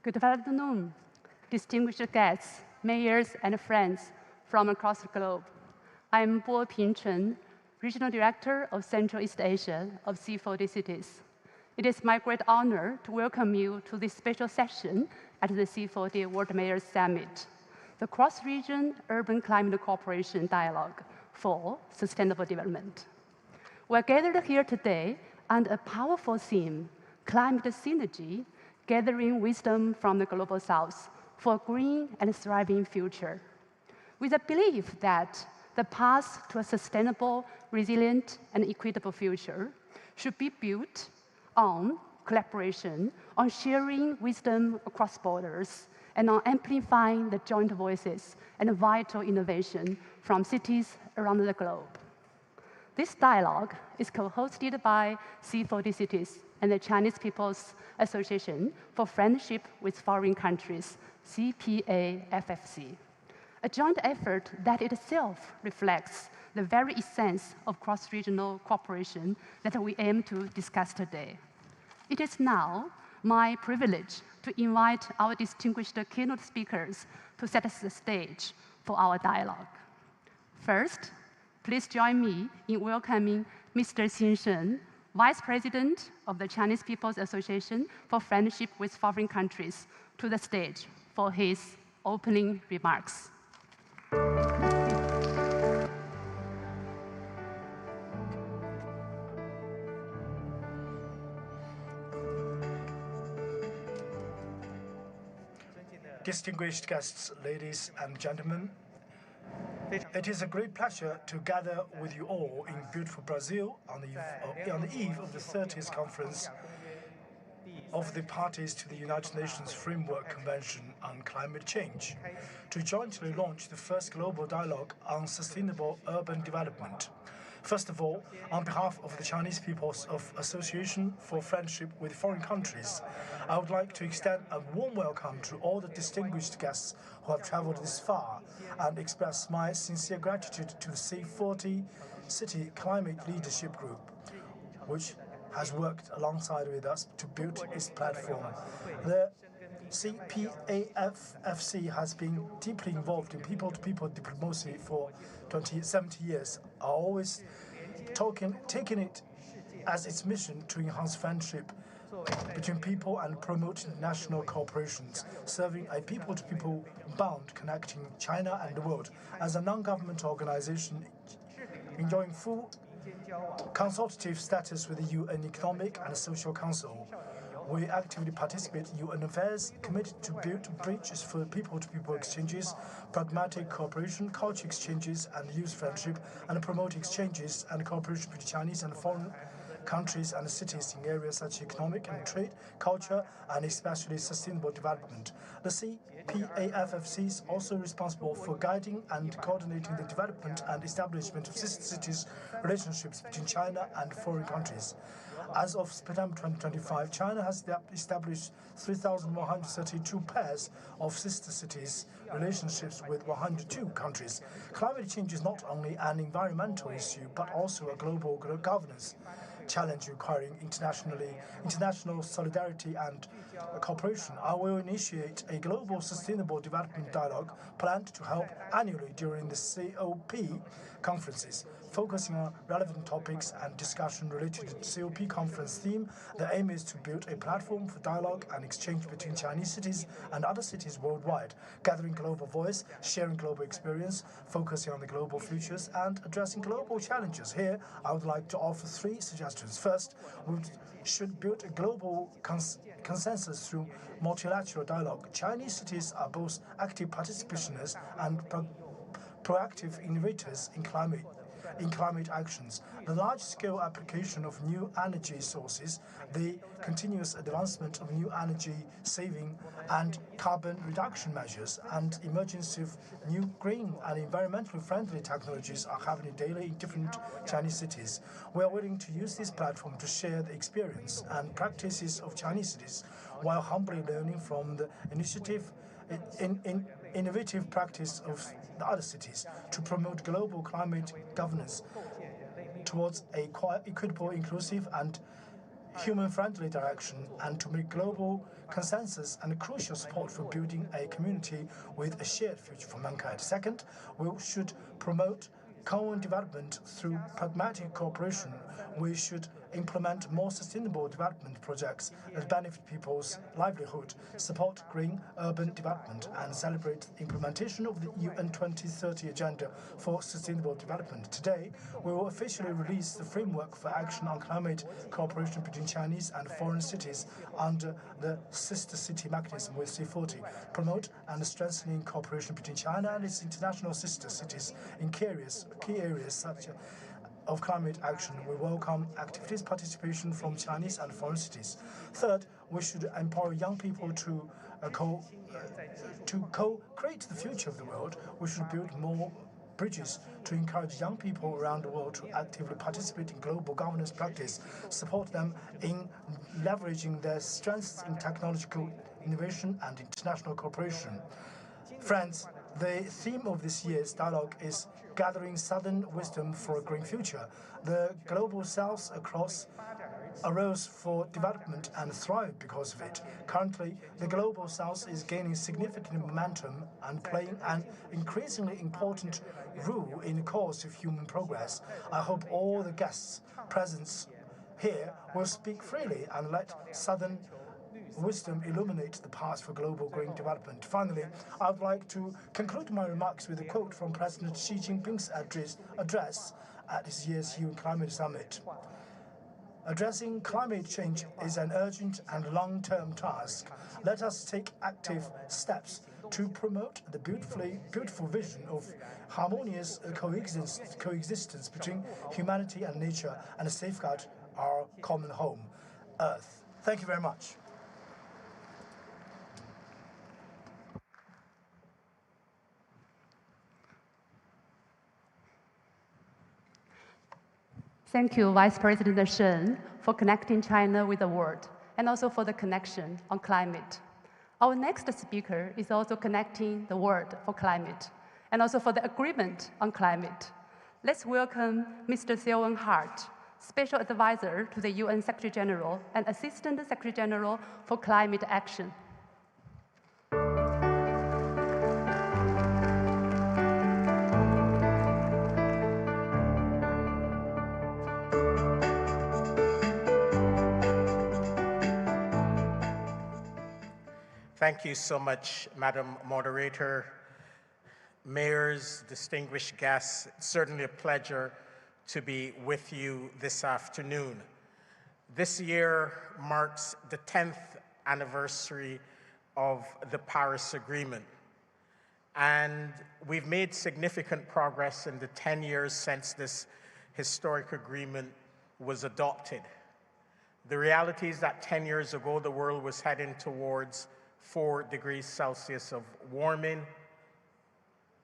Good afternoon, distinguished guests, mayors, and friends from across the globe. I'm Bo Pingchen, Regional Director of Central East Asia of C40 Cities. It is my great honor to welcome you to this special session at the C40 World Mayors Summit, the Cross-Region Urban Climate Cooperation Dialogue for Sustainable Development. We're gathered here today under a powerful theme, climate synergy, gathering wisdom from the Global South for a green and thriving future, with a belief that the path to a sustainable, resilient, and equitable future should be built on collaboration, on sharing wisdom across borders, and on amplifying the joint voices and vital innovation from cities around the globe. This dialogue is co-hosted by C40 Cities and the Chinese People's Association for Friendship with Foreign Countries, CPAFFC, a joint effort that itself reflects the very essence of cross-regional cooperation that we aim to discuss today. It is now my privilege to invite our distinguished keynote speakers to set the stage for our dialogue. First, please join me in welcoming Mr. Xin Shen, Vice President of the Chinese People's Association for Friendship with Foreign Countries, to the stage for his opening remarks. Distinguished guests, ladies and gentlemen, it is a great pleasure to gather with you all in beautiful Brazil on the eve of the 30th conference of the parties to the United Nations Framework Convention on Climate Change, to jointly launch the first global dialogue on sustainable urban development. First of all, on behalf of the Chinese People's Association for Friendship with Foreign Countries, I would like to extend a warm welcome to all the distinguished guests who have traveled this far and express my sincere gratitude to the C40 City Climate Leadership Group, which has worked alongside with us to build its platform. The CPAFFC has been deeply involved in people-to-people diplomacy for 70 years, always taking it as its mission to enhance friendship between people and promote international cooperations, serving a people-to-people bond connecting China and the world. As a non-governmental organization enjoying full consultative status with the UN Economic and Social Council, we actively participate in UN affairs, committed to build bridges for people-to-people exchanges, pragmatic cooperation, culture exchanges, and youth friendship, and promote exchanges and cooperation between Chinese and foreign countries and cities in areas such as economic and trade, culture, and especially sustainable development. The CPAFFC is also responsible for guiding and coordinating the development and establishment of sister cities relationships between China and foreign countries. As of September 2025, China has established 3,132 pairs of sister cities relationships with 102 countries. Climate change is not only an environmental issue, but also a global governance challenge requiring international solidarity and cooperation. I will initiate a global sustainable development dialogue planned to help annually during the COP conferences, focusing on relevant topics and discussion related to the COP conference theme. The aim is to build a platform for dialogue and exchange between Chinese cities and other cities worldwide, gathering global voice, sharing global experience, focusing on the global futures, and addressing global challenges. Here, I would like to offer 3 suggestions. First, we should build a global consensus through multilateral dialogue. Chinese cities are both active participationists and proactive innovators in climate actions. The large-scale application of new energy sources, the continuous advancement of new energy saving and carbon reduction measures, and emergence of new green and environmentally friendly technologies are happening daily in different Chinese cities. We are willing to use this platform to share the experience and practices of Chinese cities, while humbly learning from the innovative practice of the other cities to promote global climate governance towards a equitable, inclusive, and human-friendly direction and to make global consensus and crucial support for building a community with a shared future for mankind. Second, we should promote common development through pragmatic cooperation. We should implement more sustainable development projects that benefit people's livelihood, support green urban development, and celebrate the implementation of the UN 2030 Agenda for Sustainable Development. Today, we will officially release the framework for action on climate cooperation between Chinese and foreign cities under the Sister City mechanism with C40, promote and strengthening cooperation between China and its international sister cities in key areas such of climate action. We welcome activities participation from Chinese and foreign cities. Third, we should empower young people to co-create the future of the world. We should build more bridges to encourage young people around the world to actively participate in global governance practice, support them in leveraging their strengths in technological innovation and international cooperation. Friends, the theme of this year's dialogue is Gathering Southern Wisdom for a Green Future. The Global South arose for development and thrived because of it. Currently, the Global South is gaining significant momentum and playing an increasingly important role in the cause of human progress. I hope all the guests present here will speak freely and let Southern wisdom illuminate the path for global green development. Finally, I would like to conclude my remarks with a quote from President Xi Jinping's address at this year's UN Climate Summit. Addressing climate change is an urgent and long-term task. Let us take active steps to promote the beautiful vision of harmonious coexistence between humanity and nature and safeguard our common home, Earth. Thank you very much. Thank you, Vice President Shen, for connecting China with the world, and also for the connection on climate. Our next speaker is also connecting the world for climate, and also for the agreement on climate. Let's welcome Mr. Sylvan Hart, Special Advisor to the UN Secretary General and Assistant Secretary General for Climate Action. Thank you so much, Madam Moderator, mayors, distinguished guests. It's certainly a pleasure to be with you this afternoon. This year marks the 10th anniversary of the Paris Agreement. And we've made significant progress in the 10 years since this historic agreement was adopted. The reality is that 10 years ago, the world was heading towards 4 degrees Celsius of warming.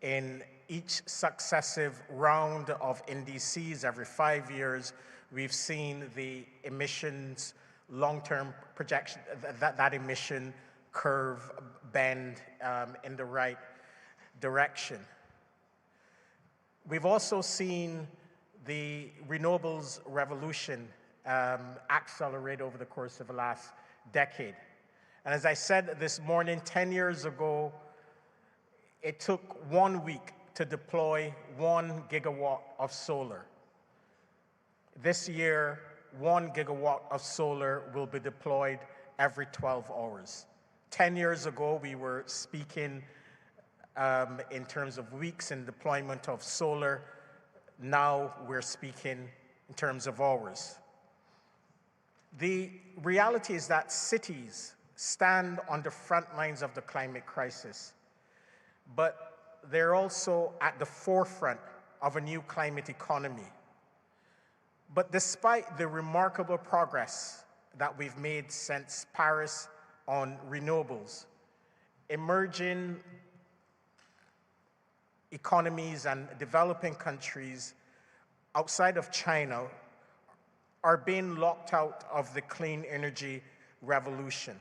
In each successive round of indices every 5 years, we've seen the emissions long-term projection, that emission curve bend in the right direction. We've also seen the renewables revolution accelerate over the course of the last decade. And as I said this morning, 10 years ago, it took 1 week to deploy 1 gigawatt of solar. This year, 1 gigawatt of solar will be deployed every 12 hours. 10 years ago, we were speaking in terms of weeks in deployment of solar. Now we're speaking in terms of hours. The reality is that cities stand on the front lines of the climate crisis, but they're also at the forefront of a new climate economy. But despite the remarkable progress that we've made since Paris on renewables, emerging economies and developing countries outside of China are being locked out of the clean energy revolution.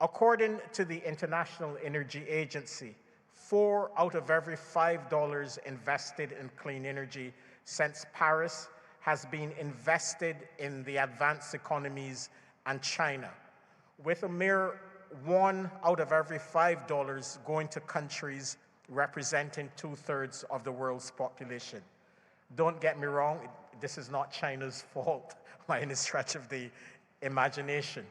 According to the International Energy Agency, 4 out of every $5 invested in clean energy since Paris has been invested in the advanced economies and China, with a mere $1 out of every $5 going to countries representing 2/3 of the world's population. Don't get me wrong, this is not China's fault by any stretch of the imagination.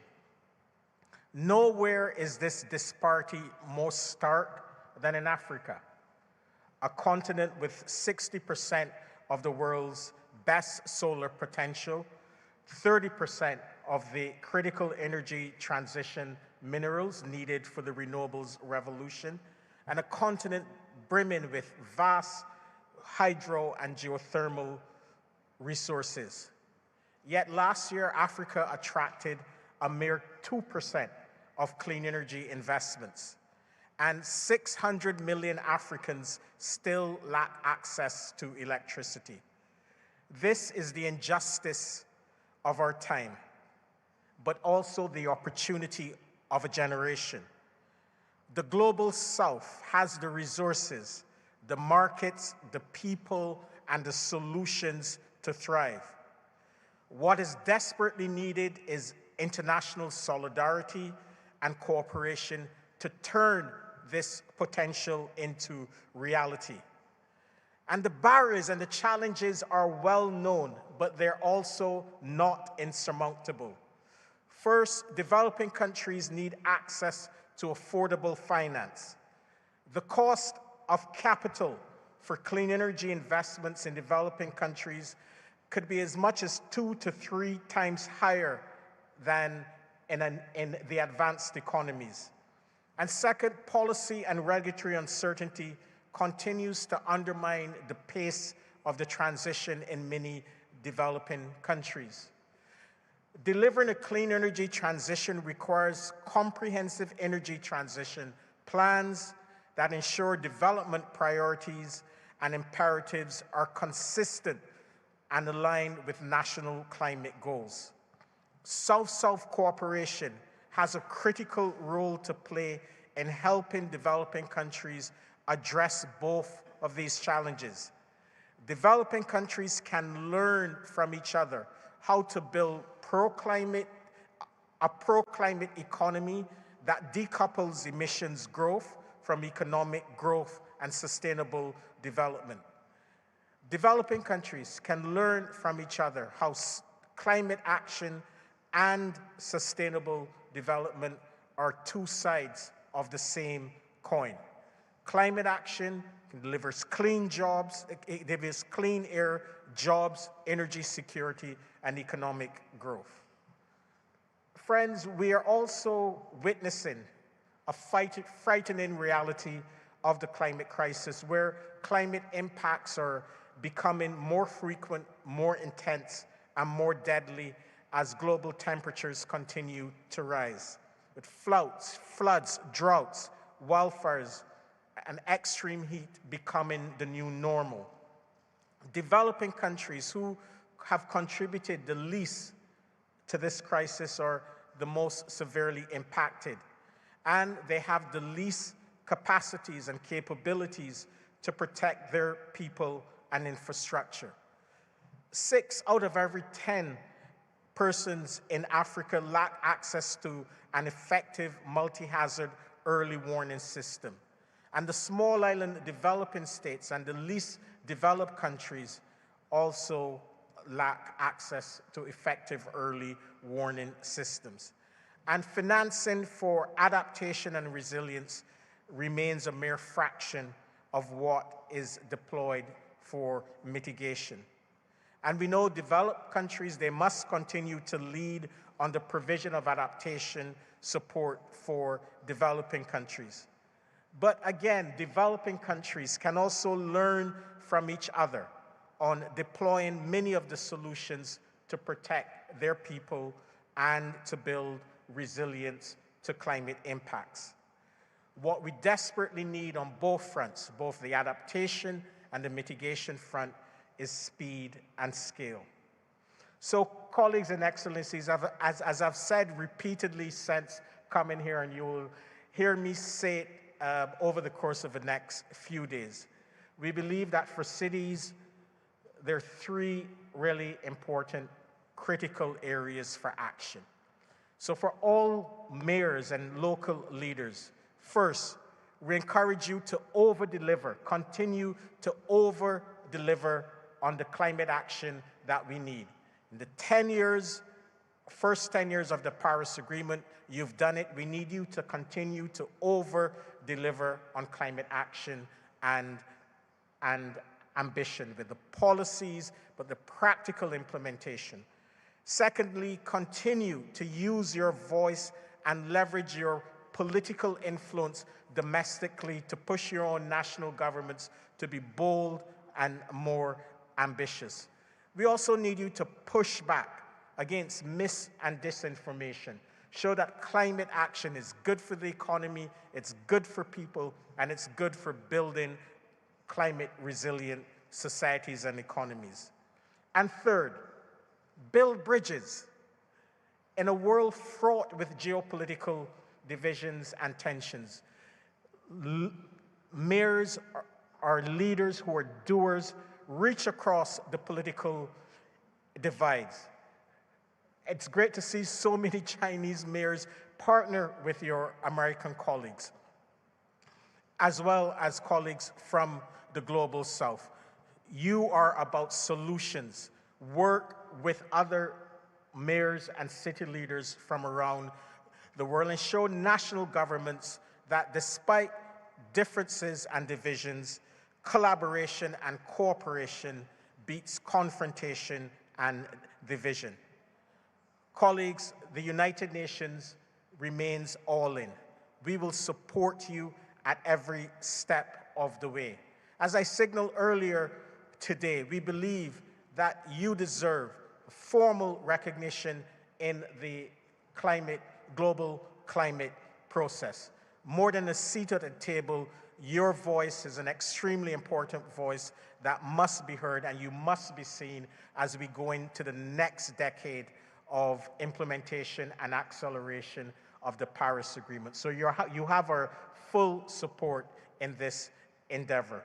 Nowhere is this disparity more stark than in Africa, a continent with 60% of the world's best solar potential, 30% of the critical energy transition minerals needed for the renewables revolution, and a continent brimming with vast hydro and geothermal resources. Yet last year, Africa attracted a mere 2% of clean energy investments, and 600 million Africans still lack access to electricity. This is the injustice of our time, but also the opportunity of a generation. The global South has the resources, the markets, the people, and the solutions to thrive. What is desperately needed is international solidarity and cooperation to turn this potential into reality. And the barriers and the challenges are well known, but they're also not insurmountable. First, developing countries need access to affordable finance. The cost of capital for clean energy investments in developing countries could be as much as 2 to 3 times higher than in the advanced economies. And second, policy and regulatory uncertainty continues to undermine the pace of the transition in many developing countries. Delivering a clean energy transition requires comprehensive energy transition plans that ensure development priorities and imperatives are consistent and aligned with national climate goals. South-South cooperation has a critical role to play in helping developing countries address both of these challenges. Developing countries can learn from each other how to build a pro-climate economy that decouples emissions growth from economic growth and sustainable development. Developing countries can learn from each other how climate action and sustainable development are two sides of the same coin. Climate action delivers clean jobs, it delivers clean air, jobs, energy security, and economic growth. Friends, we are also witnessing a frightening reality of the climate crisis, where climate impacts are becoming more frequent, more intense, and more deadly as global temperatures continue to rise, with floods, droughts, wildfires, and extreme heat becoming the new normal. Developing countries who have contributed the least to this crisis are the most severely impacted, and they have the least capacities and capabilities to protect their people and infrastructure. 6 out of every 10 persons in Africa lack access to an effective multi-hazard early warning system. And the small island developing states and the least developed countries also lack access to effective early warning systems. And financing for adaptation and resilience remains a mere fraction of what is deployed for mitigation. And we know developed countries, they must continue to lead on the provision of adaptation support for developing countries. But again, developing countries can also learn from each other on deploying many of the solutions to protect their people and to build resilience to climate impacts. What we desperately need on both fronts, both the adaptation and the mitigation front, is speed and scale. So, colleagues and excellencies, as I've said repeatedly since coming here, and you will hear me say it over the course of the next few days, we believe that for cities, there are 3 really important critical areas for action. So for all mayors and local leaders, first, we encourage you to over-deliver, continue to over-deliver on the climate action that we need. In the first 10 years of the Paris Agreement, you've done it. We need you to continue to over-deliver on climate action and ambition with the policies, but the practical implementation. Secondly, continue to use your voice and leverage your political influence domestically to push your own national governments to be bold and more ambitious. We also need you to push back against mis- and disinformation. Show that climate action is good for the economy, it's good for people, and it's good for building climate-resilient societies and economies. And third, build bridges. In a world fraught with geopolitical divisions and tensions, mayors are leaders who are doers, reach across the political divides. It's great to see so many Chinese mayors partner with your American colleagues, as well as colleagues from the Global South. You are about solutions. Work with other mayors and city leaders from around the world and show national governments that despite differences and divisions, collaboration and cooperation beats confrontation and division. Colleagues, the United Nations remains all in. We will support you at every step of the way. As I signaled earlier today, we believe that you deserve formal recognition in the global climate process. More than a seat at a table, your voice is an extremely important voice that must be heard, and you must be seen as we go into the next decade of implementation and acceleration of the Paris Agreement. So you have our full support in this endeavor.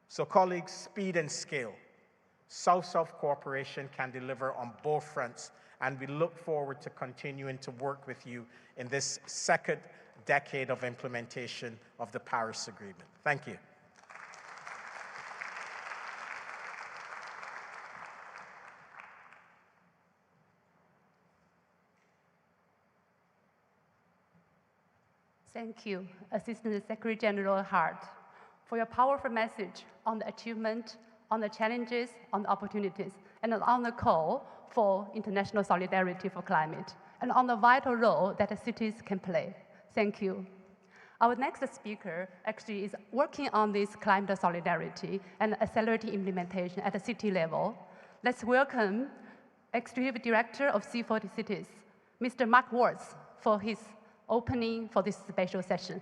So colleagues, speed and scale. South-South cooperation can deliver on both fronts, and we look forward to continuing to work with you in this second decade of implementation of the Paris Agreement. Thank you. Thank you, Assistant Secretary General Hart, for your powerful message on the achievement, on the challenges, on the opportunities, and on the call for international solidarity for climate, and on the vital role that the cities can play. Thank you. Our next speaker actually is working on this climate solidarity and accelerating implementation at the city level. Let's welcome Executive Director of C40 Cities, Mr. Mark Wards, for his opening for this special session.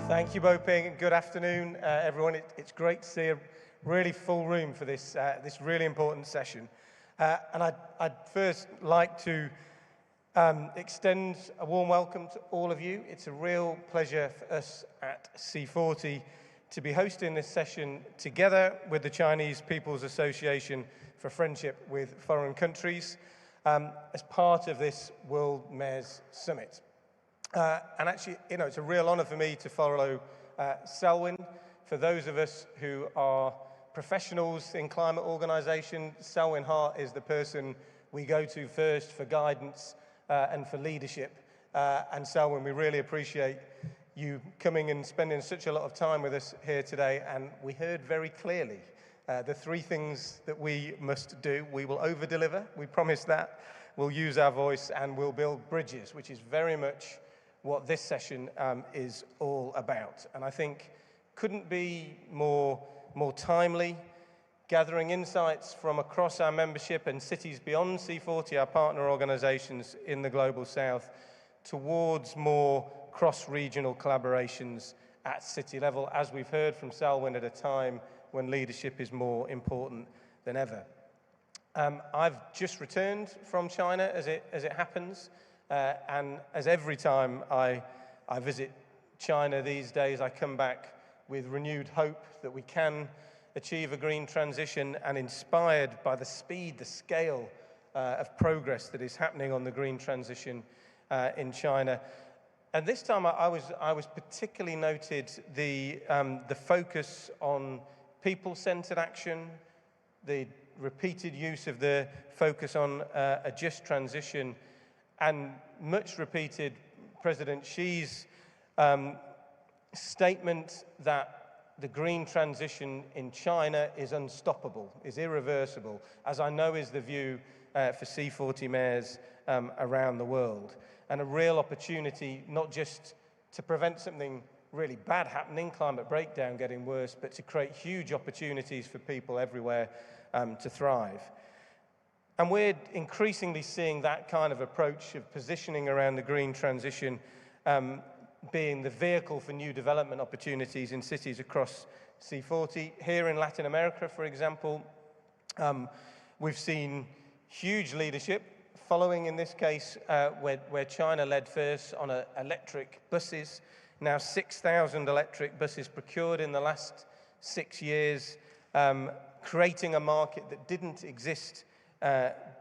Thank you, Bo-Ping. Good afternoon, everyone. It's great to see a really full room for this really important session. And I'd first like to extend a warm welcome to all of you. It's a real pleasure for us at C40 to be hosting this session together with the Chinese People's Association for Friendship with Foreign Countries as part of this World Mayors Summit. And actually, it's a real honor for me to follow Selwyn. For those of us who are professionals in climate organization, Selwyn Hart is the person we go to first for guidance and for leadership. And Selwyn, we really appreciate you coming and spending such a lot of time with us here today. And we heard very clearly the three things that we must do. We will over-deliver, we promise that. We'll use our voice, and we'll build bridges, which is very much what this session is all about. And I think couldn't be more timely, gathering insights from across our membership and cities beyond C40, our partner organizations in the Global South, towards more cross-regional collaborations at city level, as we've heard from Selwyn, at a time when leadership is more important than ever. I've just returned from China, as it happens, and as every time I visit China these days, I come back with renewed hope that we can achieve a green transition, and inspired by the speed, the scale of progress that is happening on the green transition in China. And this time I was particularly noted the focus on people-centered action, the repeated use of the focus on a just transition, and much repeated President Xi's statement that the green transition in China is unstoppable, is irreversible, as I know is the view for C40 mayors around the world. And a real opportunity not just to prevent something really bad happening, climate breakdown getting worse, but to create huge opportunities for people everywhere to thrive. And we're increasingly seeing that kind of approach of positioning around the green transition being the vehicle for new development opportunities in cities across C40. Here in Latin America, for example, we've seen huge leadership following, in this case, where China led first on electric buses. Now 6,000 electric buses procured in the last 6 years, creating a market that didn't exist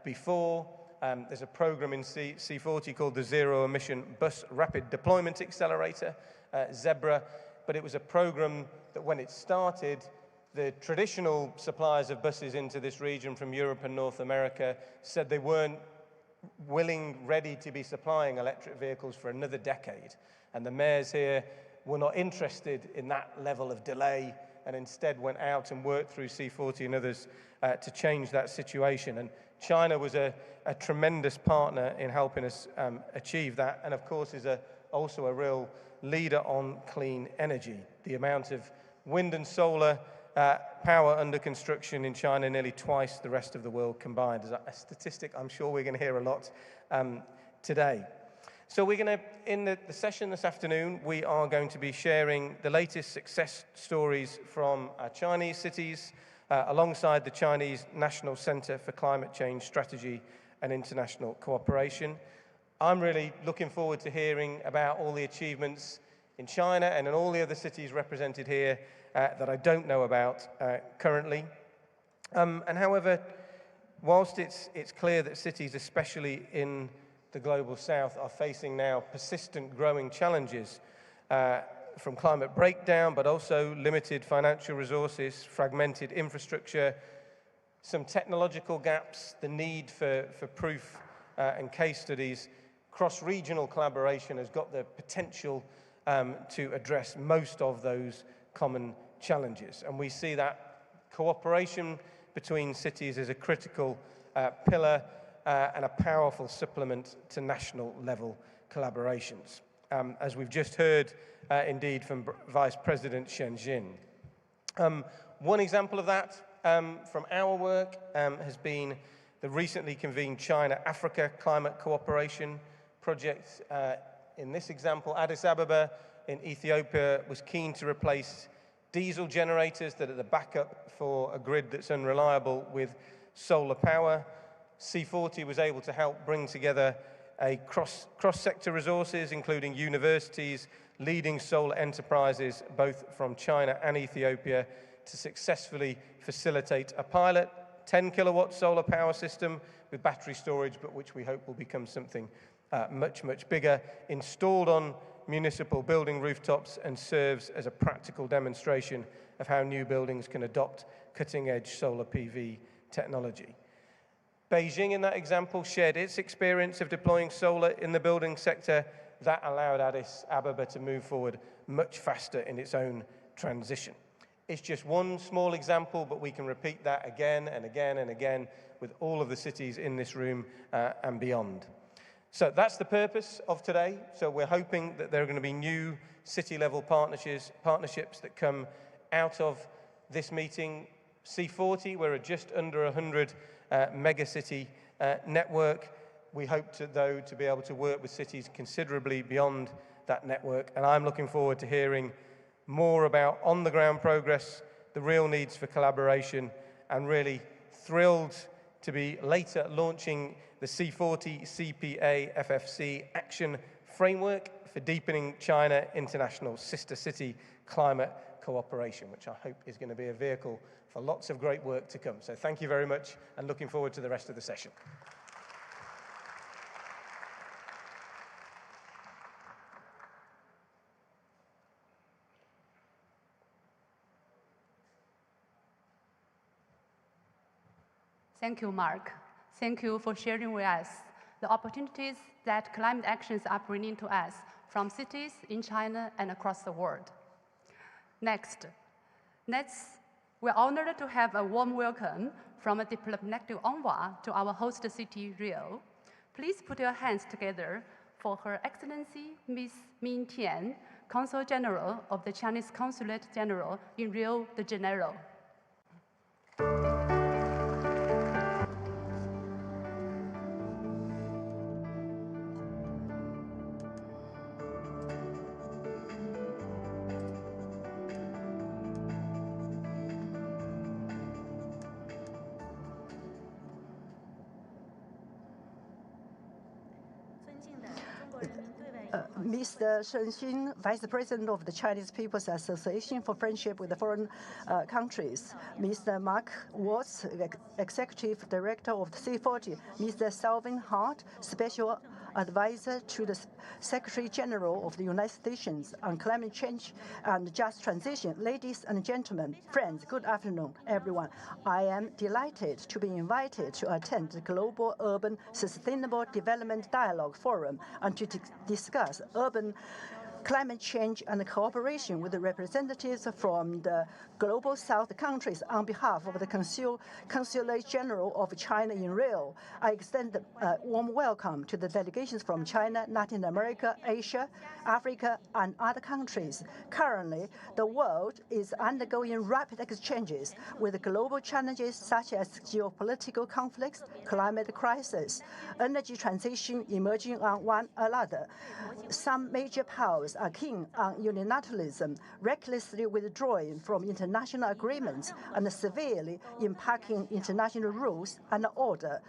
before. There's a program in C40 called the Zero Emission Bus Rapid Deployment Accelerator, ZEBRA, but it was a program that when it started, the traditional suppliers of buses into this region from Europe and North America said they weren't ready to be supplying electric vehicles for another decade. And the mayors here were not interested in that level of delay, and instead went out and worked through C40 and others to change that situation. And China was a tremendous partner in helping us achieve that, and of course is also a real leader on clean energy. The amount of wind and solar power under construction in China, nearly twice the rest of the world combined, is a statistic I'm sure we're going to hear a lot today. So we're going to, in the session this afternoon, we are going to be sharing the latest success stories from our Chinese cities, alongside the Chinese National Center for Climate Change Strategy and International Cooperation. I'm really looking forward to hearing about all the achievements in China and in all the other cities represented here that I don't know about currently. And however, whilst it's clear that cities, especially in the global south, are facing now persistent growing challenges from climate breakdown, but also limited financial resources, fragmented infrastructure, some technological gaps, the need for proof and case studies, cross-regional collaboration has got the potential to address most of those common challenges. And we see that cooperation between cities as a critical pillar and a powerful supplement to national level collaborations. As we've just heard, indeed, from Vice President Shen Jin. One example of that from our work has been the recently convened China-Africa Climate Cooperation Project. In this example, Addis Ababa in Ethiopia was keen to replace diesel generators that are the backup for a grid that's unreliable with solar power. C40 was able to help bring together a cross-sector resources, including universities, leading solar enterprises, both from China and Ethiopia, to successfully facilitate a pilot 10-kilowatt solar power system with battery storage, but which we hope will become something much, much bigger, installed on municipal building rooftops, and serves as a practical demonstration of how new buildings can adopt cutting-edge solar PV technology. Beijing, in that example, shared its experience of deploying solar in the building sector. That allowed Addis Ababa to move forward much faster in its own transition. It's just one small example, but we can repeat that again and again and again with all of the cities in this room and beyond. So that's the purpose of today. So we're hoping that there are going to be new city-level partnerships that come out of this meeting. C40, we're at just under 100 megacity network. We hope though to be able to work with cities considerably beyond that network, and I'm looking forward to hearing more about on-the-ground progress, the real needs for collaboration, and really thrilled to be later launching the C40 CPA FFC Action Framework for Deepening China International Sister City Climate Cooperation, which I hope is going to be a vehicle for lots of great work to come. So thank you very much, and looking forward to the rest of the session. Thank you, Mark. Thank you for sharing with us the opportunities that climate actions are bringing to us from cities in China and across the world. Next, we're honored to have a warm welcome from a diplomatic envoy to our host city, Rio. Please put your hands together for Her Excellency Ms. Min Tian, Consul General of the Chinese Consulate General in Rio de Janeiro. Mr. Shen Xun, Vice President of the Chinese People's Association for Friendship with the Foreign Countries, Mr. Mark Watts, Executive Director of the C40, Mr. Selvin Hart, Special Advisor to the Secretary General of the United Nations on Climate Change and Just Transition. Ladies and gentlemen, friends, good afternoon, everyone. I am delighted to be invited to attend the Global Urban Sustainable Development Dialogue Forum and to discuss urban climate change and cooperation with the representatives from the Global South countries on behalf of the Consulate General of China in Rio. I extend a warm welcome to the delegations from China, Latin America, Asia, Africa, and other countries. Currently, the world is undergoing rapid exchanges with global challenges such as geopolitical conflicts, climate crisis, energy transition emerging on one another. Some major powers are keen on unilateralism, recklessly withdrawing from international agreements and severely impacting international rules and order.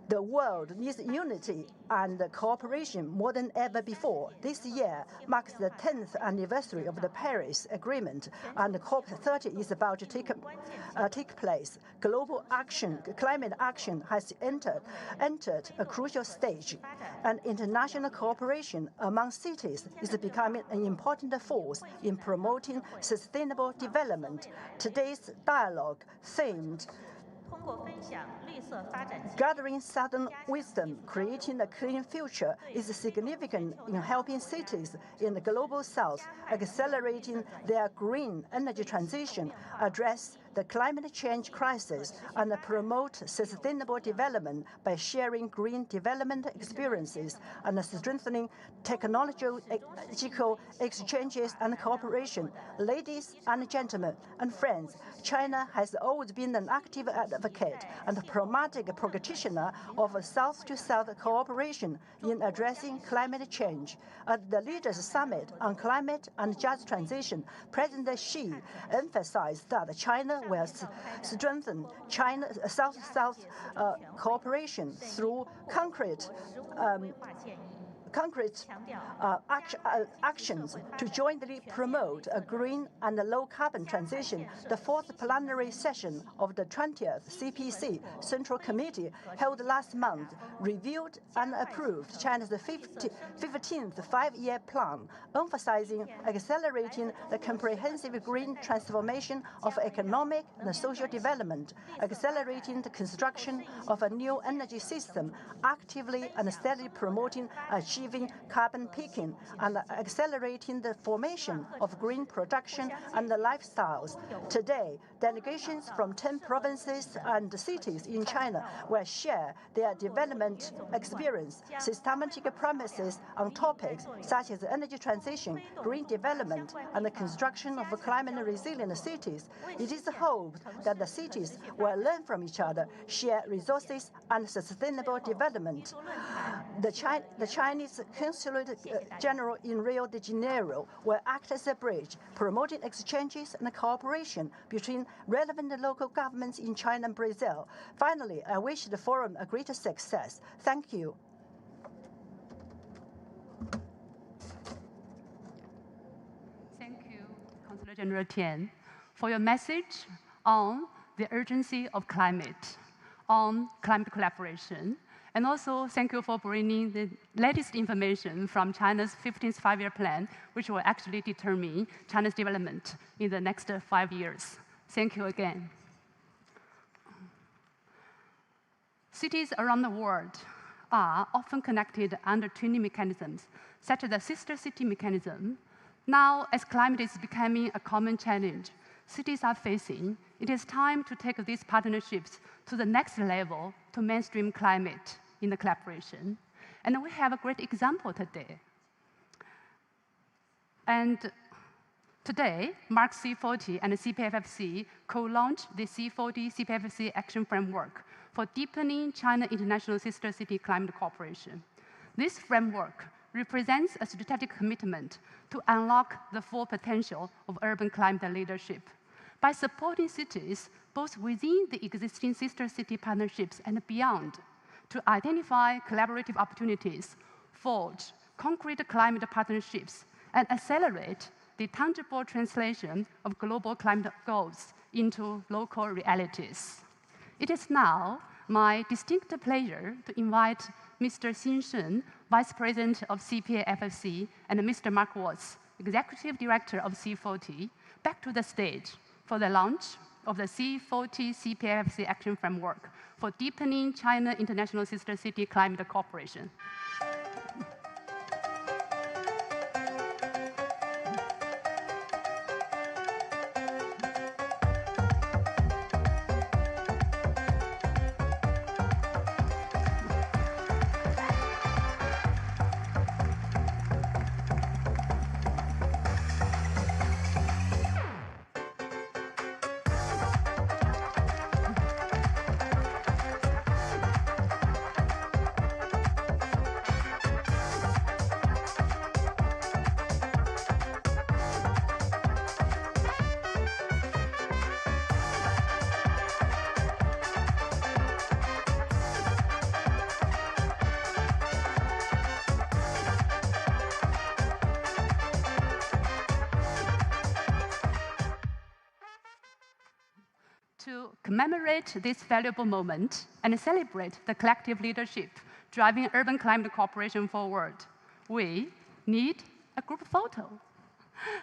The world needs unity and cooperation more than ever before. This year marks the 10th anniversary of the Paris Agreement, and COP30 is about to take place. Global action, climate action has entered a crucial stage, and international cooperation among cities is becoming an important force in promoting sustainable development. Today's dialogue themed Gathering Southern Wisdom, Creating a Clean Future is significant in helping cities in the Global South accelerating their green energy transition, address the climate change crisis, and promote sustainable development by sharing green development experiences and strengthening technological exchanges and cooperation. Ladies and gentlemen and friends, China has always been an active advocate and pragmatic practitioner of South-to-South cooperation in addressing climate change. At the Leaders' Summit on Climate and Just Transition, President Xi emphasized that China will strengthen South-to-South cooperation through concrete actions to jointly promote a green and low-carbon transition. The fourth plenary session of the 20th CPC Central Committee held last month reviewed and approved China's 15th five-year plan, emphasizing accelerating the comprehensive green transformation of economic and social development, accelerating the construction of a new energy system, actively and steadily promoting achieving carbon peaking, and accelerating the formation of green production and lifestyles. Today, delegations from 10 provinces and cities in China will share their development experience, systematic promises on topics such as energy transition, green development, and the construction of climate-resilient cities. It is hoped that the cities will learn from each other, share resources, and sustainable development. The Chinese Consulate General in Rio de Janeiro will act as a bridge, promoting exchanges and cooperation between relevant local governments in China and Brazil. Finally, I wish the forum a greater success. Thank you. Thank you, Consul General Tian, for your message on the urgency of climate, on climate collaboration. And also, thank you for bringing the latest information from China's 15th five-year plan, which will actually determine China's development in the next 5 years. Thank you again. Cities around the world are often connected under twinning mechanisms, such as the sister city mechanism. Now, as climate is becoming a common challenge cities are facing, it is time to take these partnerships to the next level to mainstream climate in the collaboration. And we have a great example today. And today, Mark C40 and the CPFFC co-launched the C40 CPFFC Action Framework for deepening China International Sister City Climate Cooperation. This framework represents a strategic commitment to unlock the full potential of urban climate leadership by supporting cities both within the existing sister city partnerships and beyond to identify collaborative opportunities, forge concrete climate partnerships, and accelerate the tangible translation of global climate goals into local realities. It is now my distinct pleasure to invite Mr. Xin Shen, Vice President of CPA-FFC, and Mr. Mark Watts, Executive Director of C40, back to the stage for the launch of the C40 CPA-FFC Action Framework for deepening China International Sister City Climate Cooperation. To commemorate this valuable moment and celebrate the collective leadership driving urban climate cooperation forward, we need a group photo.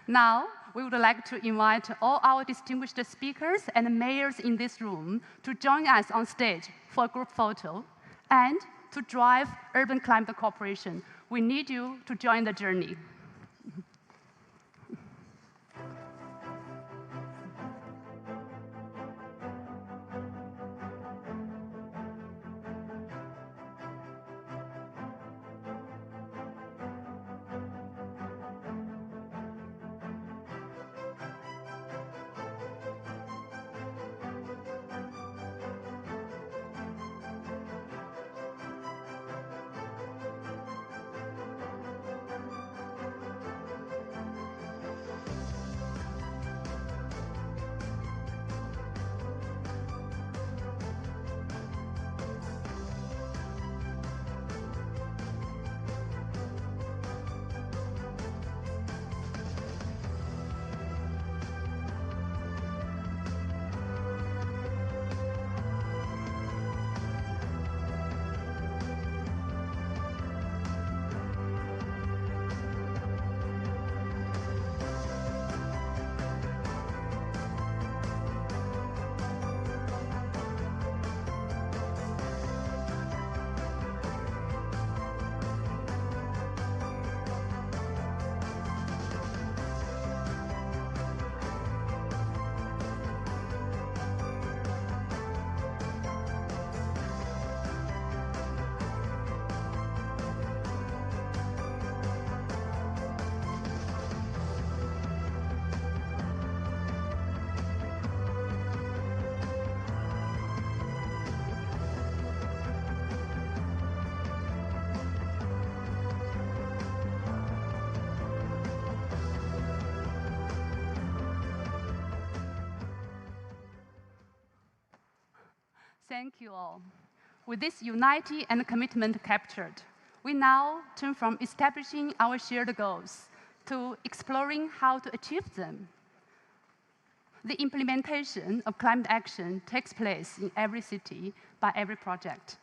Now, we would like to invite all our distinguished speakers and mayors in this room to join us on stage for a group photo. And to drive urban climate cooperation, we need you to join the journey. Thank you all. With this unity and commitment captured, we now turn from establishing our shared goals to exploring how to achieve them. The implementation of climate action takes place in every city by every project.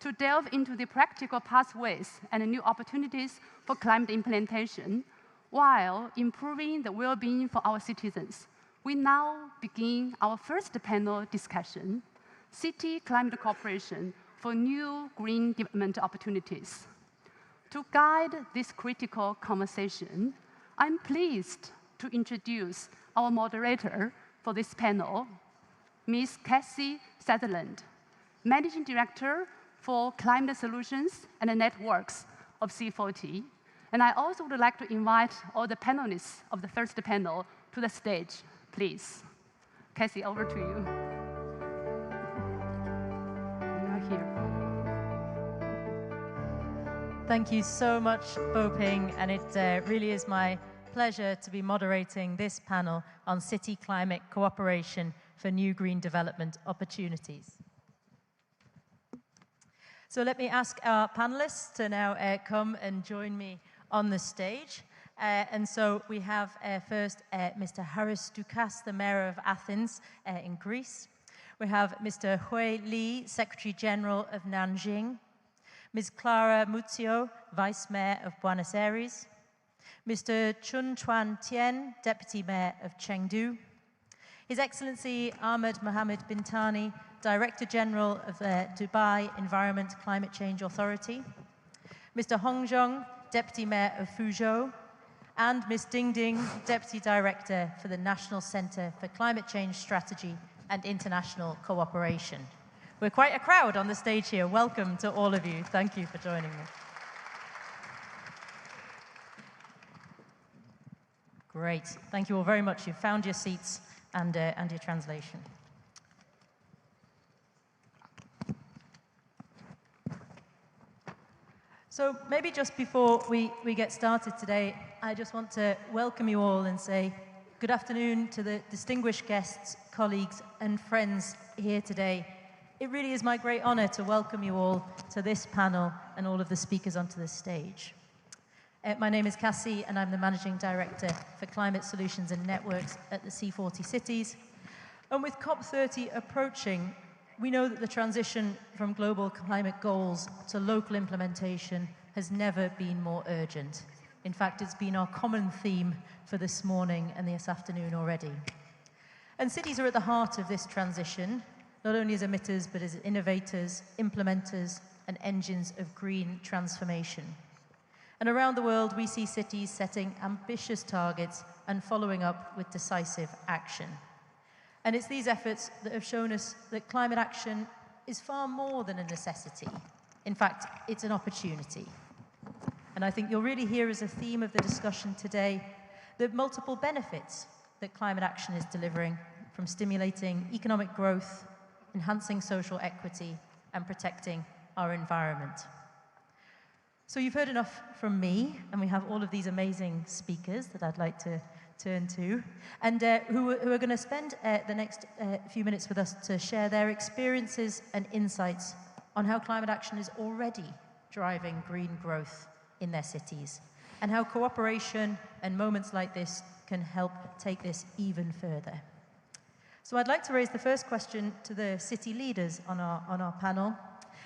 To delve into the practical pathways and new opportunities for climate implementation while improving the well-being for our citizens, we now begin our first panel discussion, City Climate Cooperation for New Green Development Opportunities. To guide this critical conversation, I'm pleased to introduce our moderator for this panel, Ms. Cassie Sutherland, Managing Director for Climate Solutions and Networks of C40. And I also would like to invite all the panelists of the first panel to the stage, please. Cassie, over to you. You're here. Thank you so much, Bo-Ping, and it really is my pleasure to be moderating this panel on city climate cooperation for new green development opportunities. So let me ask our panelists to now come and join me on the stage. And so we have first Mr. Haris Doukas, the Mayor of Athens in Greece. We have Mr. Hui Li, Secretary General of Nanjing. Ms. Clara Muzio, Vice Mayor of Buenos Aires. Mr. Chun Chuan Tien, Deputy Mayor of Chengdu. His Excellency Ahmed Mohammed Bintani, Director General of the Dubai Environment Climate Change Authority. Mr. Hong Zhong, Deputy Mayor of Fuzhou. And Ms. Ding Ding, Deputy Director for the National Center for Climate Change Strategy and International Cooperation. We're quite a crowd on the stage here. Welcome to all of you. Thank you for joining me. Great. Thank you all very much. You've found your seats and your translation. So maybe just before we get started today, I just want to welcome you all and say good afternoon to the distinguished guests, colleagues, and friends here today. It really is my great honor to welcome you all to this panel and all of the speakers onto the stage. My name is Cassie, and I'm the Managing Director for Climate Solutions and Networks at the C40 Cities. And with COP30 approaching, we know that the transition from global climate goals to local implementation has never been more urgent. In fact, it's been our common theme for this morning and this afternoon already. And cities are at the heart of this transition, not only as emitters, but as innovators, implementers, and engines of green transformation. And around the world, we see cities setting ambitious targets and following up with decisive action. And it's these efforts that have shown us that climate action is far more than a necessity. In fact, it's an opportunity. And I think you'll really hear as a theme of the discussion today the multiple benefits that climate action is delivering, from stimulating economic growth, enhancing social equity, and protecting our environment. So you've heard enough from me, and we have all of these amazing speakers that I'd like to turn to, and who are going to spend the next few minutes with us to share their experiences and insights on how climate action is already driving green growth in their cities, and how cooperation and moments like this can help take this even further. So I'd like to raise the first question to the city leaders on our panel.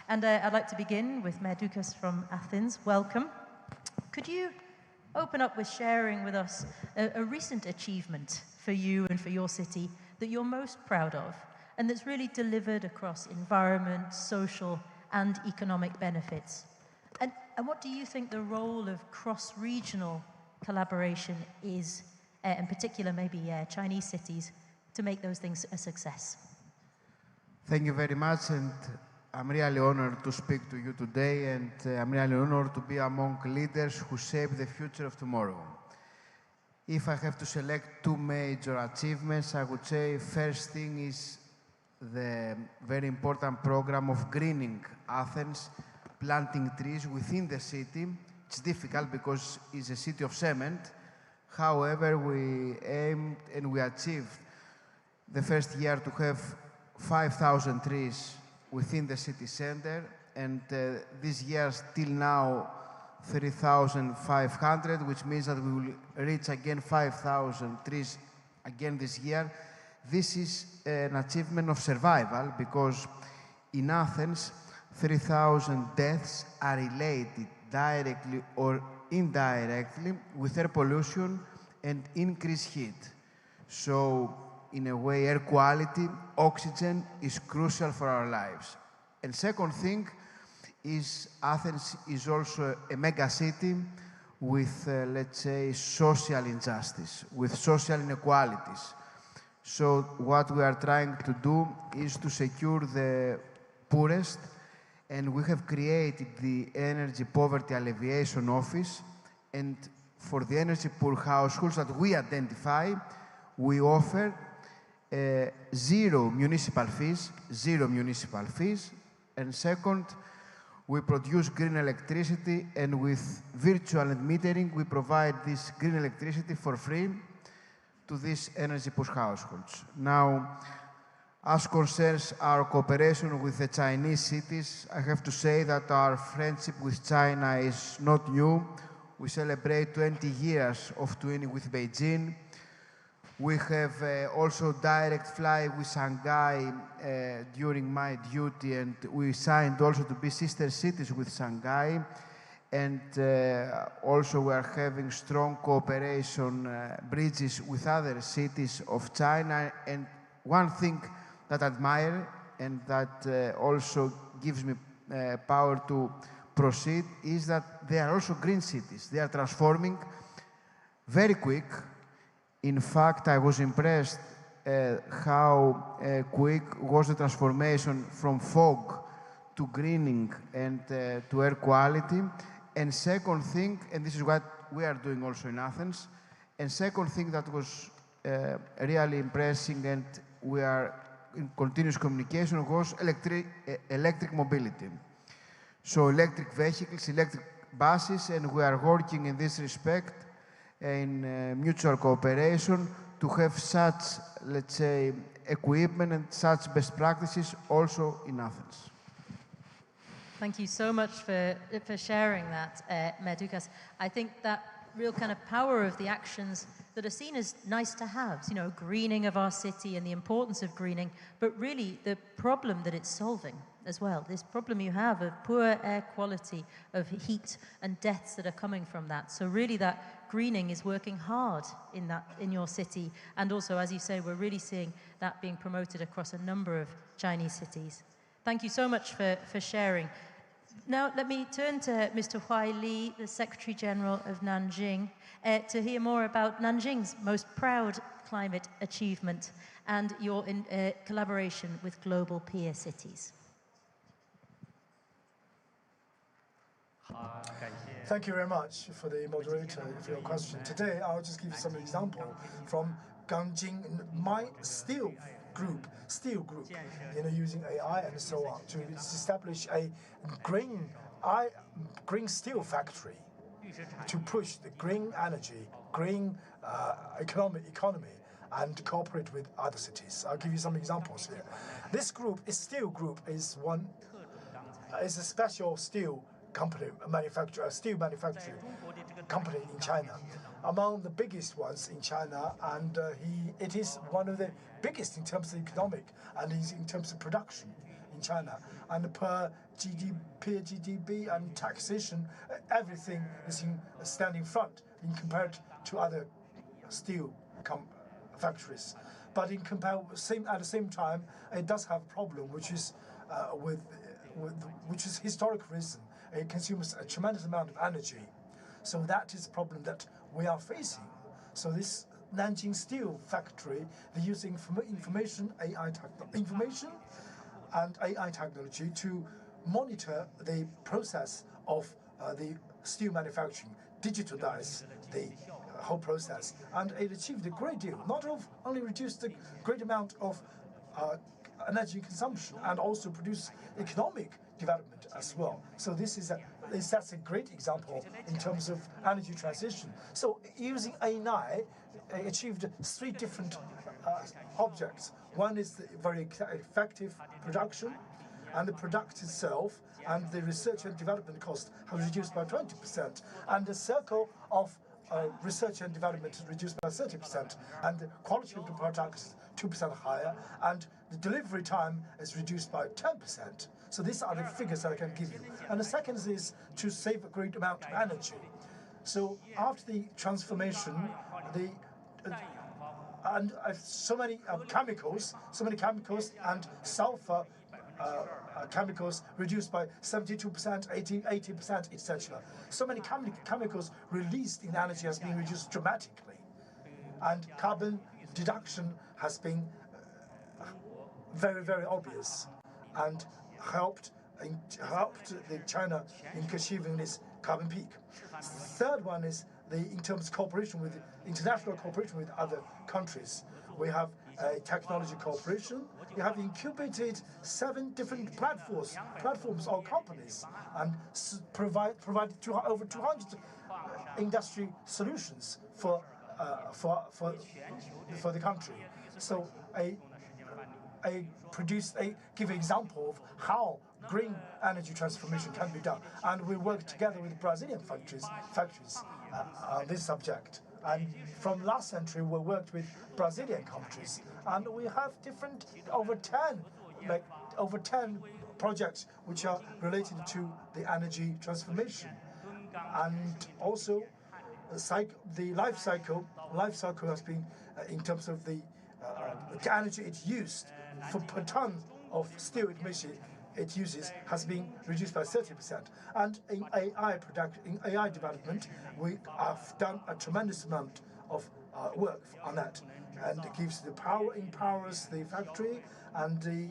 And I'd like to begin with Mayor Doukas from Athens. Welcome. Could you open up with sharing with us a recent achievement for you and for your city that you're most proud of, and that's really delivered across environment, social, and economic benefits? And what do you think the role of cross-regional collaboration is, in particular maybe Chinese cities, to make those things a success? Thank you very much, and I'm really honored to speak to you today, and I'm really honored to be among leaders who shape the future of tomorrow. If I have to select two major achievements, I would say first thing is the very important program of greening Athens, planting trees within the city. It's difficult because it's a city of cement. However, we aimed and we achieved the first year to have 5,000 trees within the city center, and this year till now 3,500, which means that we will reach again 5,000 trees again this year. This is an achievement of survival because in Athens 3,000 deaths are related directly or indirectly with air pollution and increased heat. So in a way, air quality, oxygen is crucial for our lives. And second thing is Athens is also a mega city with, let's say, social injustice, with social inequalities. So what we are trying to do is to secure the poorest, and we have created the Energy Poverty Alleviation Office, and for the energy poor households that we identify, we offer zero municipal fees, and second, we produce green electricity, and with virtual metering, we provide this green electricity for free to these energy poor households. Now, as concerns our cooperation with the Chinese cities, I have to say that our friendship with China is not new. We celebrate 20 years of twinning with Beijing. We have also direct flight with Shanghai during my duty, and we signed also to be sister cities with Shanghai. And also we are having strong cooperation bridges with other cities of China. And one thing that I admire and that also gives me power to proceed is that they are also green cities. They are transforming very quick. In fact, I was impressed how quick was the transformation from fog to greening and to air quality. And second thing, and this is what we are doing also in Athens, and second thing that was really impressive, and we are in continuous communication, was electric mobility. So electric vehicles, electric buses, and we are working in this respect in mutual cooperation to have such, let's say, equipment and such best practices also in Athens. Thank you so much for sharing that, Medoukas. I think that real kind of power of the actions that are seen as nice to have, you know, greening of our city and the importance of greening, but really the problem that it's solving as well. This problem you have of poor air quality, of heat and deaths that are coming from that. So really that greening is working hard in your city. And also, as you say, we're really seeing that being promoted across a number of Chinese cities. Thank you so much for sharing. Now, let me turn to Mr. Huai Li, the Secretary General of Nanjing, to hear more about Nanjing's most proud climate achievement and your collaboration with global peer cities. Thank you very much for the moderator for your question. Today, I'll just give you some example from Nanjing, my steel group, you know, using AI and so on to establish a green steel factory to push the green energy, green economy, and cooperate with other cities. I'll give you some examples here. This group, steel group, is a special steel company, steel manufacturing company in China, among the biggest ones in China, and it is one of the biggest in terms of economic and in terms of production in China. And per GDP and taxation, everything is standing front in compared to other steel factories. But at the same time, it does have a problem, which is which is historic reason. It consumes a tremendous amount of energy. So that is a problem that we are facing. So this Nanjing Steel Factory, they use information and AI technology to monitor the process of the steel manufacturing, digitalize the whole process, and it achieved a great deal. Not only reduced the great amount of energy consumption, and also produce economic development as well. So that's a great example in terms of energy transition. So using AI, achieved 3 different objects. One is the very effective production, and the product itself and the research and development cost have reduced by 20%, and the circle of research and development is reduced by 30%, and the quality of the product is 2% higher, and the delivery time is reduced by 10%. So these are the figures that I can give you. And the second is to save a great amount of energy. So after the transformation, so many chemicals and sulfur chemicals reduced by 72%, 80%, etc. So many chemicals released in energy has been reduced dramatically, and carbon deduction has been very, very obvious and helped China in achieving this carbon peak. Third one is in terms of cooperation with international cooperation with other countries. We have technology cooperation. We have incubated 7 different platforms or companies, and provided over 200 industry solutions for the country. So give an example of how green energy transformation can be done, and we work together with Brazilian factories on this subject. And from last century, we worked with Brazilian countries, and we have over 10 projects which are related to the energy transformation. And also, the life cycle has been, in terms of the energy it's used per ton of steel it uses, has been reduced by 30%. And in AI development, we have done a tremendous amount of work on that, and it empowers the factory and the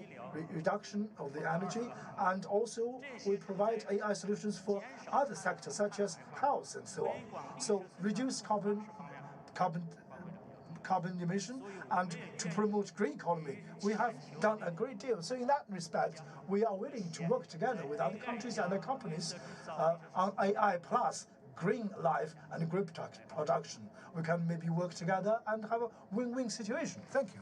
reduction of the energy, and also we provide AI solutions for other sectors such as health and so on. So reduce carbon emission, and to promote green economy, we have done a great deal. So in that respect, we are willing to work together with other countries and other companies on AI plus green life and green production. We can maybe work together and have a win-win situation. Thank you.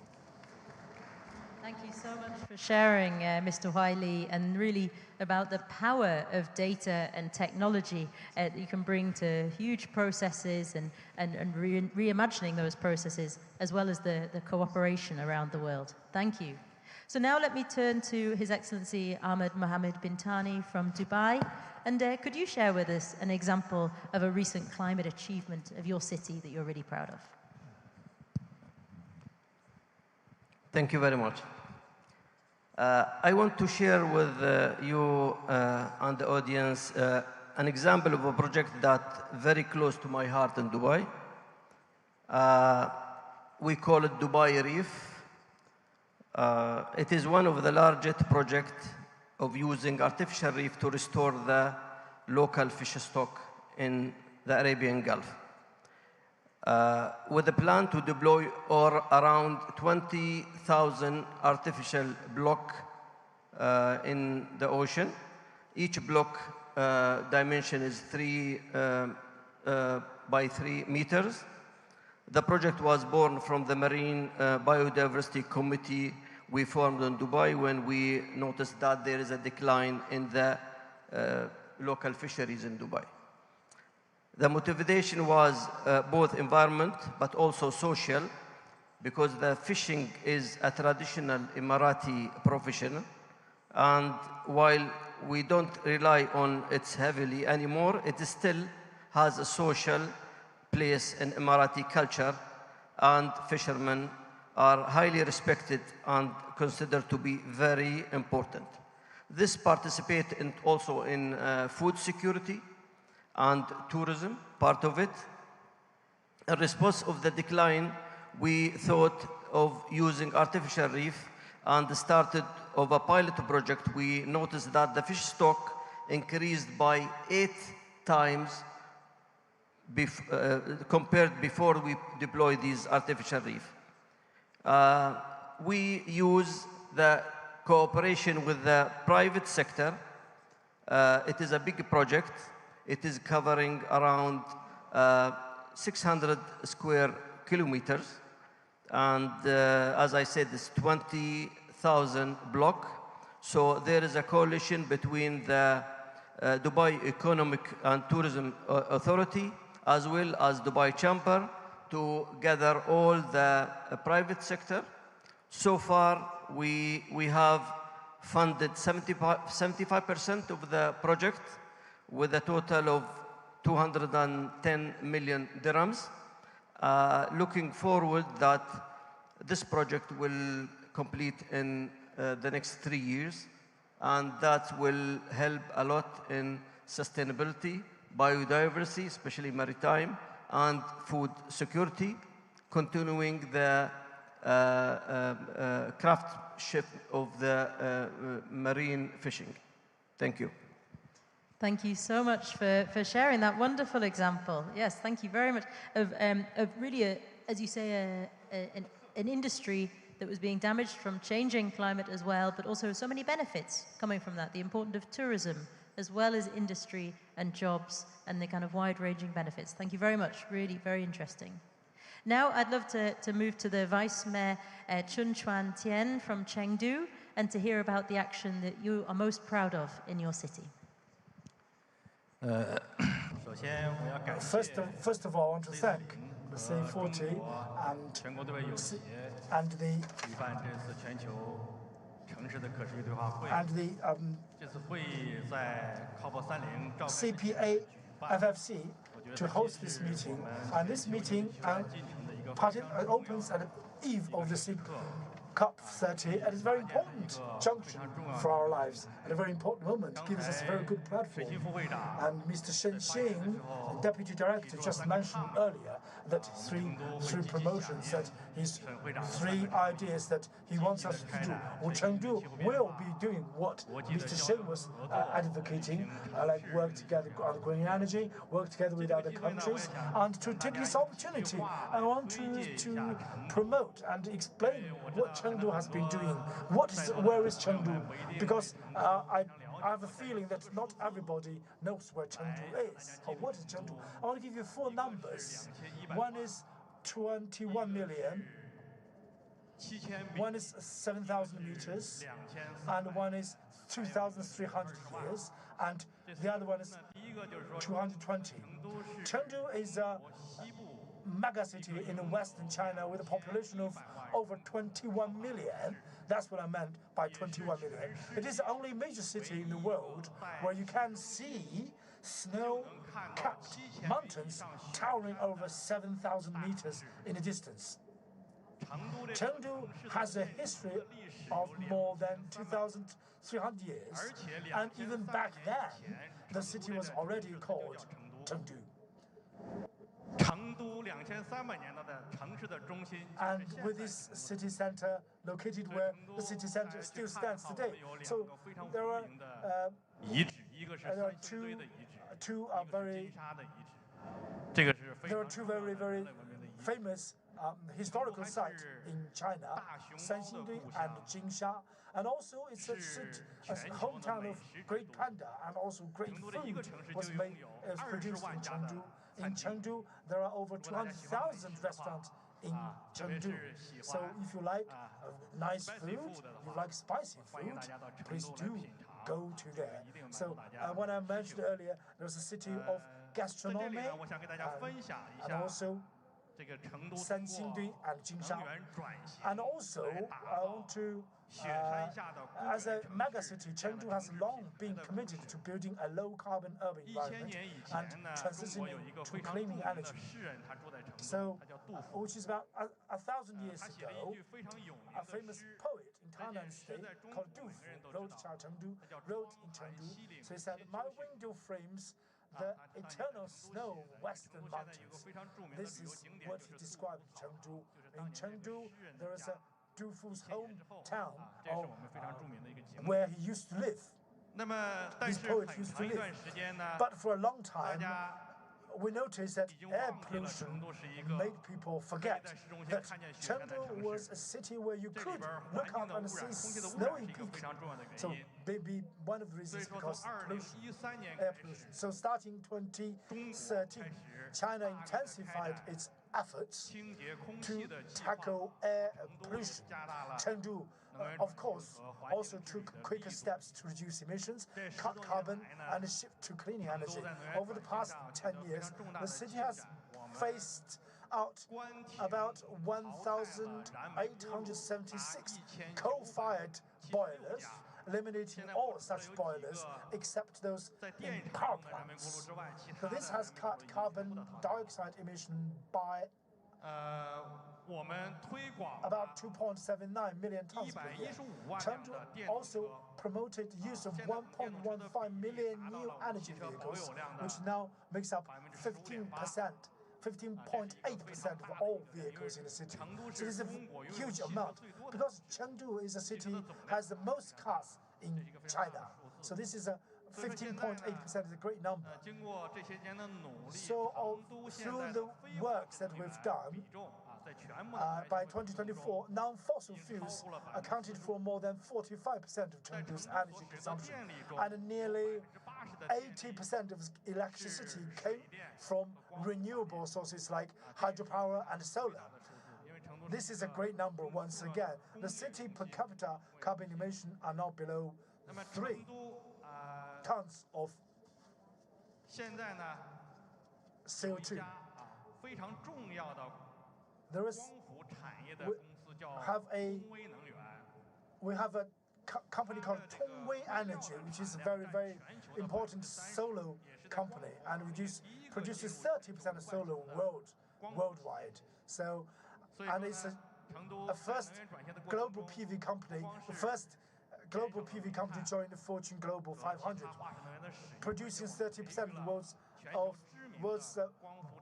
Thank you so much for sharing, Mr. Huai, and really about the power of data and technology that you can bring to huge processes and reimagining those processes, as well as the cooperation around the world. Thank you. So now let me turn to His Excellency Ahmed Mohammed bin Thani from Dubai. And could you share with us an example of a recent climate achievement of your city that you're really proud of? Thank you very much. I want to share with you and the audience an example of a project that's very close to my heart in Dubai. We call it Dubai Reef. It is one of the largest projects of using artificial reef to restore the local fish stock in the Arabian Gulf. With a plan to deploy around 20,000 artificial blocks in the ocean. Each block dimension is 3 by 3 meters. The project was born from the Marine Biodiversity Committee we formed in Dubai when we noticed that there is a decline in the local fisheries in Dubai. The motivation was both environment but also social, because the fishing is a traditional Emirati profession, and while we don't rely on it heavily anymore, it still has a social place in Emirati culture, and fishermen are highly respected and considered to be very important. This participates also in food security and tourism, part of it. In response of the decline, we thought of using artificial reef and started of a pilot project. We noticed that the fish stock increased by 8 times compared before we deployed these artificial reef. We use the cooperation with the private sector. It is a big project. It is covering around 600 square kilometers. And as I said, it's 20,000 block. So there is a coalition between the Dubai Economic and Tourism Authority as well as Dubai Chamber to gather all the private sector. So far, we have funded 75% of the project with a total of 210 million dirhams. Looking forward that this project will complete in the next 3 years, and that will help a lot in sustainability, biodiversity, especially maritime, and food security, continuing the craftsmanship of the marine fishing. Thank you. Thank you so much for sharing that wonderful example. Yes, thank you very much. Of really, as you say, an industry that was being damaged from changing climate as well, but also so many benefits coming from that. The importance of tourism, as well as industry and jobs, and the kind of wide-ranging benefits. Thank you very much. Really very interesting. Now I'd love to move to the Vice Mayor Chun Chuan Tien from Chengdu, and to hear about the action that you are most proud of in your city. First of all, I want to thank the C40 and the CPA FFC to host this meeting. And this meeting opens at the eve of the COP30, and it's a very important junction for our lives, and a very important moment, gives us a very good platform. And Mr. Shen Xing, the Deputy Director, just mentioned earlier that three promotions, that his 3 ideas that he wants us to do. Well, Chengdu will be doing what Mr. Shen was advocating, like work together on green energy, work together with other countries, and to take this opportunity, I want to promote and explain what Chengdu has been doing. Where is Chengdu? Because I have a feeling that not everybody knows where Chengdu is, or what is Chengdu. I want to give you 4 numbers. One is 21 million, one is 7,000 meters, and one is 2,300 years, and the other one is 220. Chengdu is a megacity in western China with a population of over 21 million. That's what I meant by 21 million. It is the only major city in the world where you can see snow-capped mountains towering over 7,000 meters in the distance. Chengdu has a history of more than 2,300 years, and even back then, the city was already called Chengdu. And with this city center located where the city center still stands today, so there are two very, very famous historical sites in China, Sanxingdui and Jingsha. And also it's a hometown of great panda, and also great food was produced in Chengdu. In Chengdu, there are over 200,000 restaurants in Chengdu. So if you like nice food, you like spicy food, please do go to there. So when I mentioned earlier, there's a city of gastronomy, and also Sanxingdui and Jingsha. And also, I want to, as a megacity, Chengdu has long been committed to building a low-carbon urban environment and transitioning to clean energy. So, which is about 1,000 years ago, a famous poet in Tainan State called Du Fu wrote in Chengdu. So he said, "My window frames the eternal snow western mountains." This is what he described Chengdu. In Chengdu, there is a Du Fu's hometown, where he used to live. His poet used to live. But for a long time, we noticed that air pollution made people forget that Chengdu was a city where you could look out and see snowy peaks. So maybe one of the reasons because air pollution. So starting 2013, China intensified its efforts to tackle air pollution. Chengdu, of course, also took quicker steps to reduce emissions, cut carbon, and shift to clean energy. Over the past 10 years, the city has phased out about 1,876 coal-fired boilers, eliminating all such boilers except those in power plants. So this has cut carbon dioxide emission by about 2.79 million tons per year. Chengdu also promoted the use of 1.15 million new energy vehicles, which now makes up 15.8% of all vehicles in the city. So this is a huge amount, because Chengdu is a city has the most cars in China. So this is a 15.8% is a great number. So through the works that we've done, by 2024, non-fossil fuels accounted for more than 45% of Chengdu's energy consumption, and nearly 80% of electricity came from renewable sources like hydropower and solar. This is a great number once again. The city per capita carbon emission are now below 3 tons of CO2. We have a company called Tongwei Energy, which is a very, very important solar company, and produces 30% of solar worldwide. So, and it's a first global PV company, the first global PV company joined the Fortune Global 500, producing 30% of the world's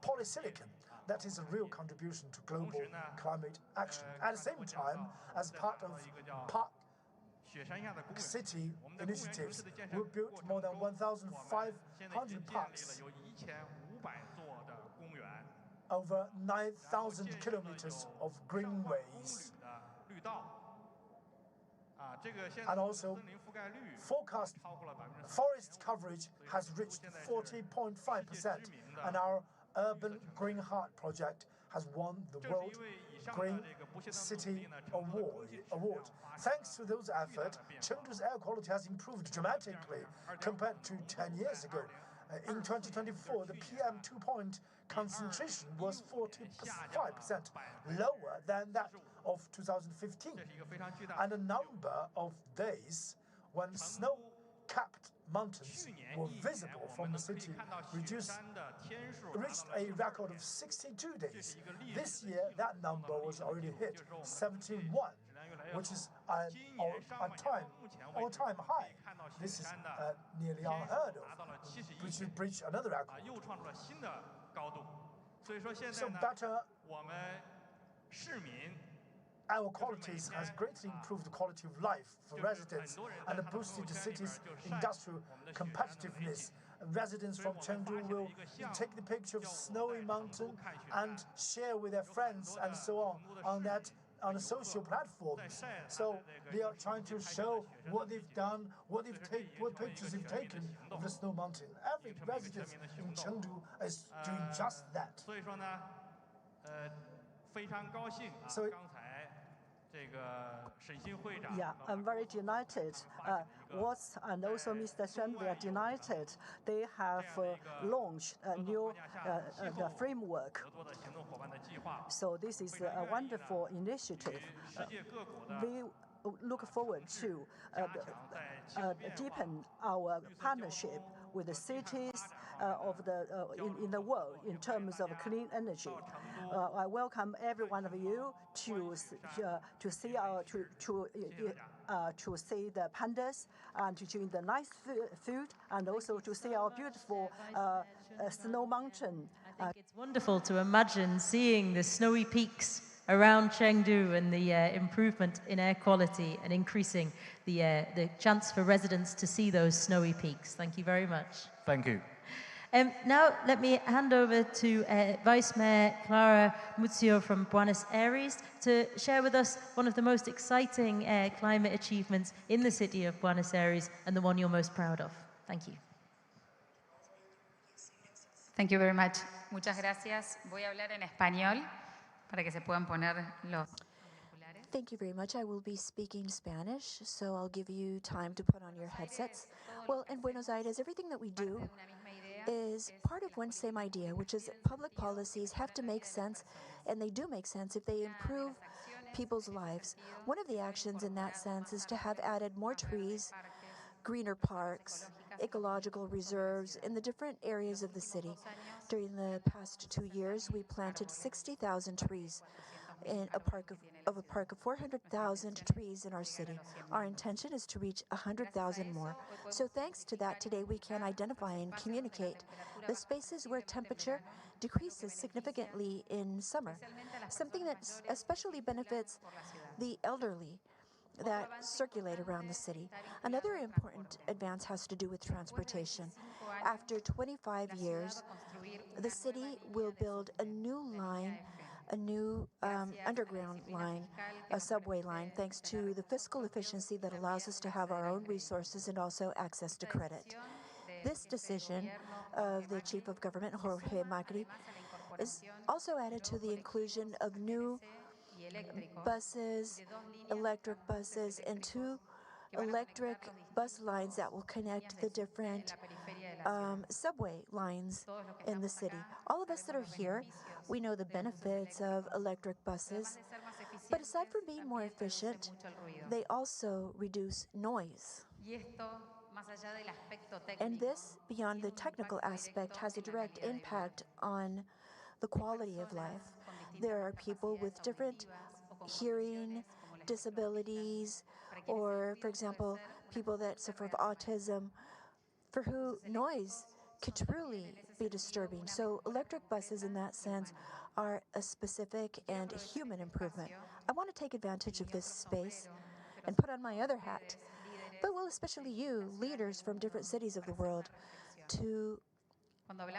polysilicon. That is a real contribution to global climate action. At the same time, as part of Park City initiatives, we built more than 1,500 parks, over 9,000 kilometers of greenways, and also forecast forest coverage has reached 40.5%, and our Urban Green Heart project has won the World Green City Award. Thanks to those efforts, Chengdu's air quality has improved dramatically compared to 10 years ago. In 2024, the PM2.5 concentration was 45% lower than that of 2015. And the number of days when snow-capped mountains were visible from the city reached a record of 62 days. This year, that number was already hit 71, which is an all-time high. This is nearly unheard of, which will breach another record. So better air qualities has greatly improved the quality of life for residents and boosted the city's industrial competitiveness. Residents from Chengdu will take the picture of snowy mountain and share with their friends and so on the social platforms. So they are trying to show what they've done, what pictures they've taken of the snow mountain. Every resident in Chengdu is doing just that. So yeah, I'm very delighted. Watts and also Mr. Shen, they are delighted. They have launched a new framework. So this is a wonderful initiative. We look forward to deepen our partnership with the cities in the world in terms of clean energy. I welcome every one of you to see the pandas and to drink the nice food, and also to see our beautiful snow mountain. I think it's wonderful to imagine seeing the snowy peaks around Chengdu and the improvement in air quality and increasing the chance for residents to see those snowy peaks. Thank you very much. Thank you. Now let me hand over to Vice Mayor Clara Muzio from Buenos Aires to share with us one of the most exciting climate achievements in the city of Buenos Aires and the one you're most proud of. Thank you. Thank you very much. Muchas gracias. Voy a hablar en español para que se puedan poner los auriculares. Thank you very much. I will be speaking Spanish, so I'll give you time to put on your headsets. Well, in Buenos Aires, everything that we do is part of one same idea, which is that public policies have to make sense, and they do make sense if they improve people's lives. One of the actions in that sense is to have added more trees, greener parks, ecological reserves in the different areas of the city. During the past 2 years, we planted 60,000 trees in a park of 400,000 trees in our city. Our intention is to reach 100,000 more. So thanks to that, today we can identify and communicate the spaces where temperature decreases significantly in summer, something that especially benefits the elderly that circulate around the city. Another important advance has to do with transportation. After 25 years, the city will build a new line, a new underground line, a subway line, thanks to the fiscal efficiency that allows us to have our own resources and also access to credit. This decision of the Chief of Government, Jorge Macri, is also added to the inclusion of new buses, electric buses, and 2 electric bus lines that will connect the different subway lines in the city. All of us that are here, we know the benefits of electric buses, but aside from being more efficient, they also reduce noise. And this, beyond the technical aspect, has a direct impact on the quality of life. There are people with different hearing disabilities, or, for example, people that suffer of autism, for who noise could truly be disturbing. So electric buses, in that sense, are a specific and human improvement. I want to take advantage of this space and put on my other hat, but well, especially you, leaders from different cities of the world, to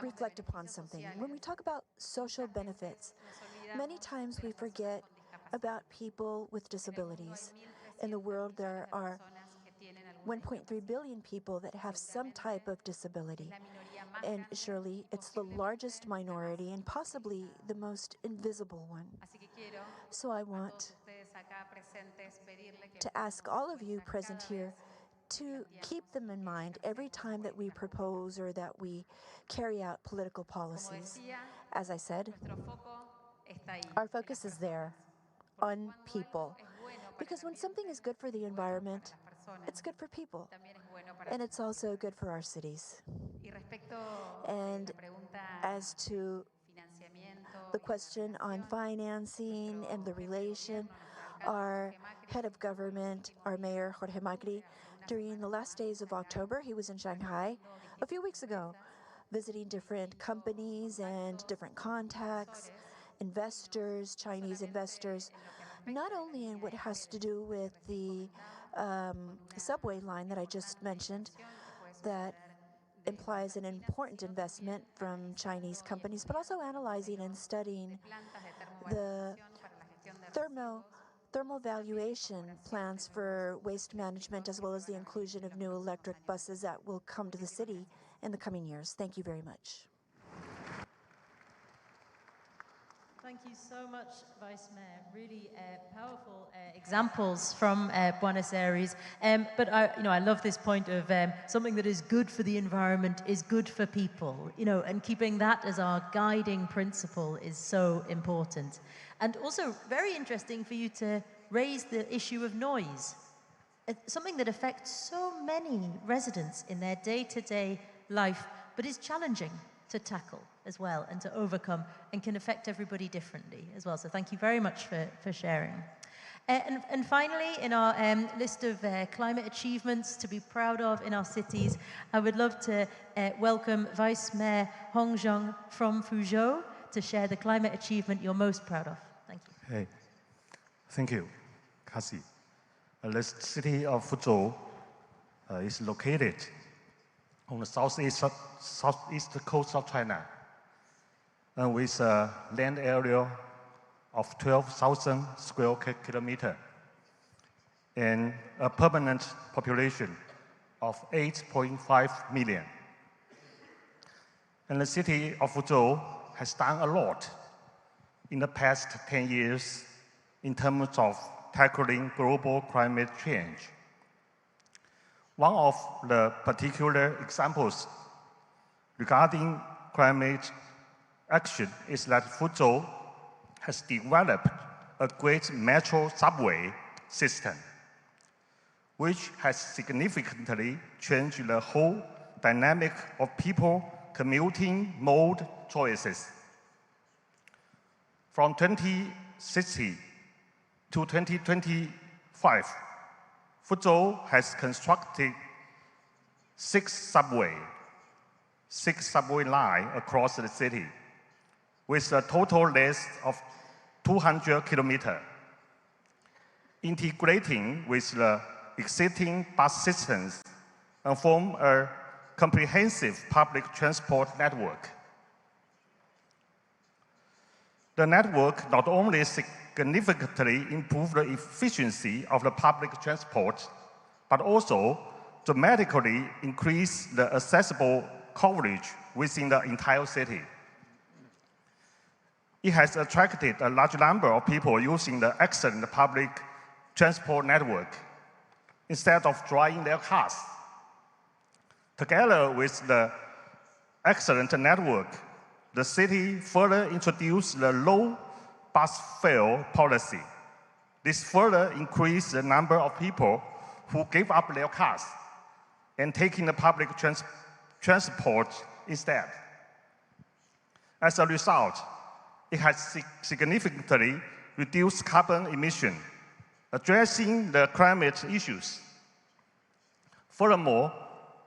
reflect upon something. When we talk about social benefits, many times we forget about people with disabilities. In the world, there are 1.3 billion people that have some type of disability. And surely it's the largest minority and possibly the most invisible one. So I want to ask all of you present here to keep them in mind every time that we propose or that we carry out political policies. As I said, our focus is there, on people. Because when something is good for the environment, it's good for people. And it's also good for our cities. And as to the question on financing and the relation, our head of government, our mayor, Jorge Macri, during the last days of October, he was in Shanghai a few weeks ago, visiting different companies and different contacts, investors, Chinese investors, not only in what has to do with the subway line that I just mentioned, that implies an important investment from Chinese companies, but also analyzing and studying the thermal valuation plans for waste management, as well as the inclusion of new electric buses that will come to the city in the coming years. Thank you very much. Thank you so much, Vice Mayor. Really powerful examples from Buenos Aires. But I love this point of something that is good for the environment is good for people. And keeping that as our guiding principle is so important. And also very interesting for you to raise the issue of noise. It's something that affects so many residents in their day-to-day life, but is challenging to tackle as well and to overcome, and can affect everybody differently as well. So thank you very much for sharing. And finally, in our list of climate achievements to be proud of in our cities, I would love to welcome Vice Mayor Hong Zheng from Fuzhou to share the climate achievement you're most proud of. Thank you. Hey, thank you, Cassie. The city of Fuzhou is located on the southeast coast of China, and with a land area of 12,000 square kilometers and a permanent population of 8.5 million. And the city of Fuzhou has done a lot in the past 10 years in terms of tackling global climate change. One of the particular examples regarding climate action is that Fuzhou has developed a great metro subway system, which has significantly changed the whole dynamic of people commuting mode choices. From 2060 to 2025, Fuzhou has constructed six subway lines across the city, with a total length of 200 kilometers, integrating with the existing bus systems and form a comprehensive public transport network. The network not only significantly improved the efficiency of the public transport, but also dramatically increased the accessible coverage within the entire city. It has attracted a large number of people using the excellent public transport network instead of driving their cars. Together with the excellent network, the city further introduced the low bus fare policy. This further increased the number of people who gave up their cars and taking the public transport instead. As a result, it has significantly reduced carbon emission, addressing the climate issues. Furthermore,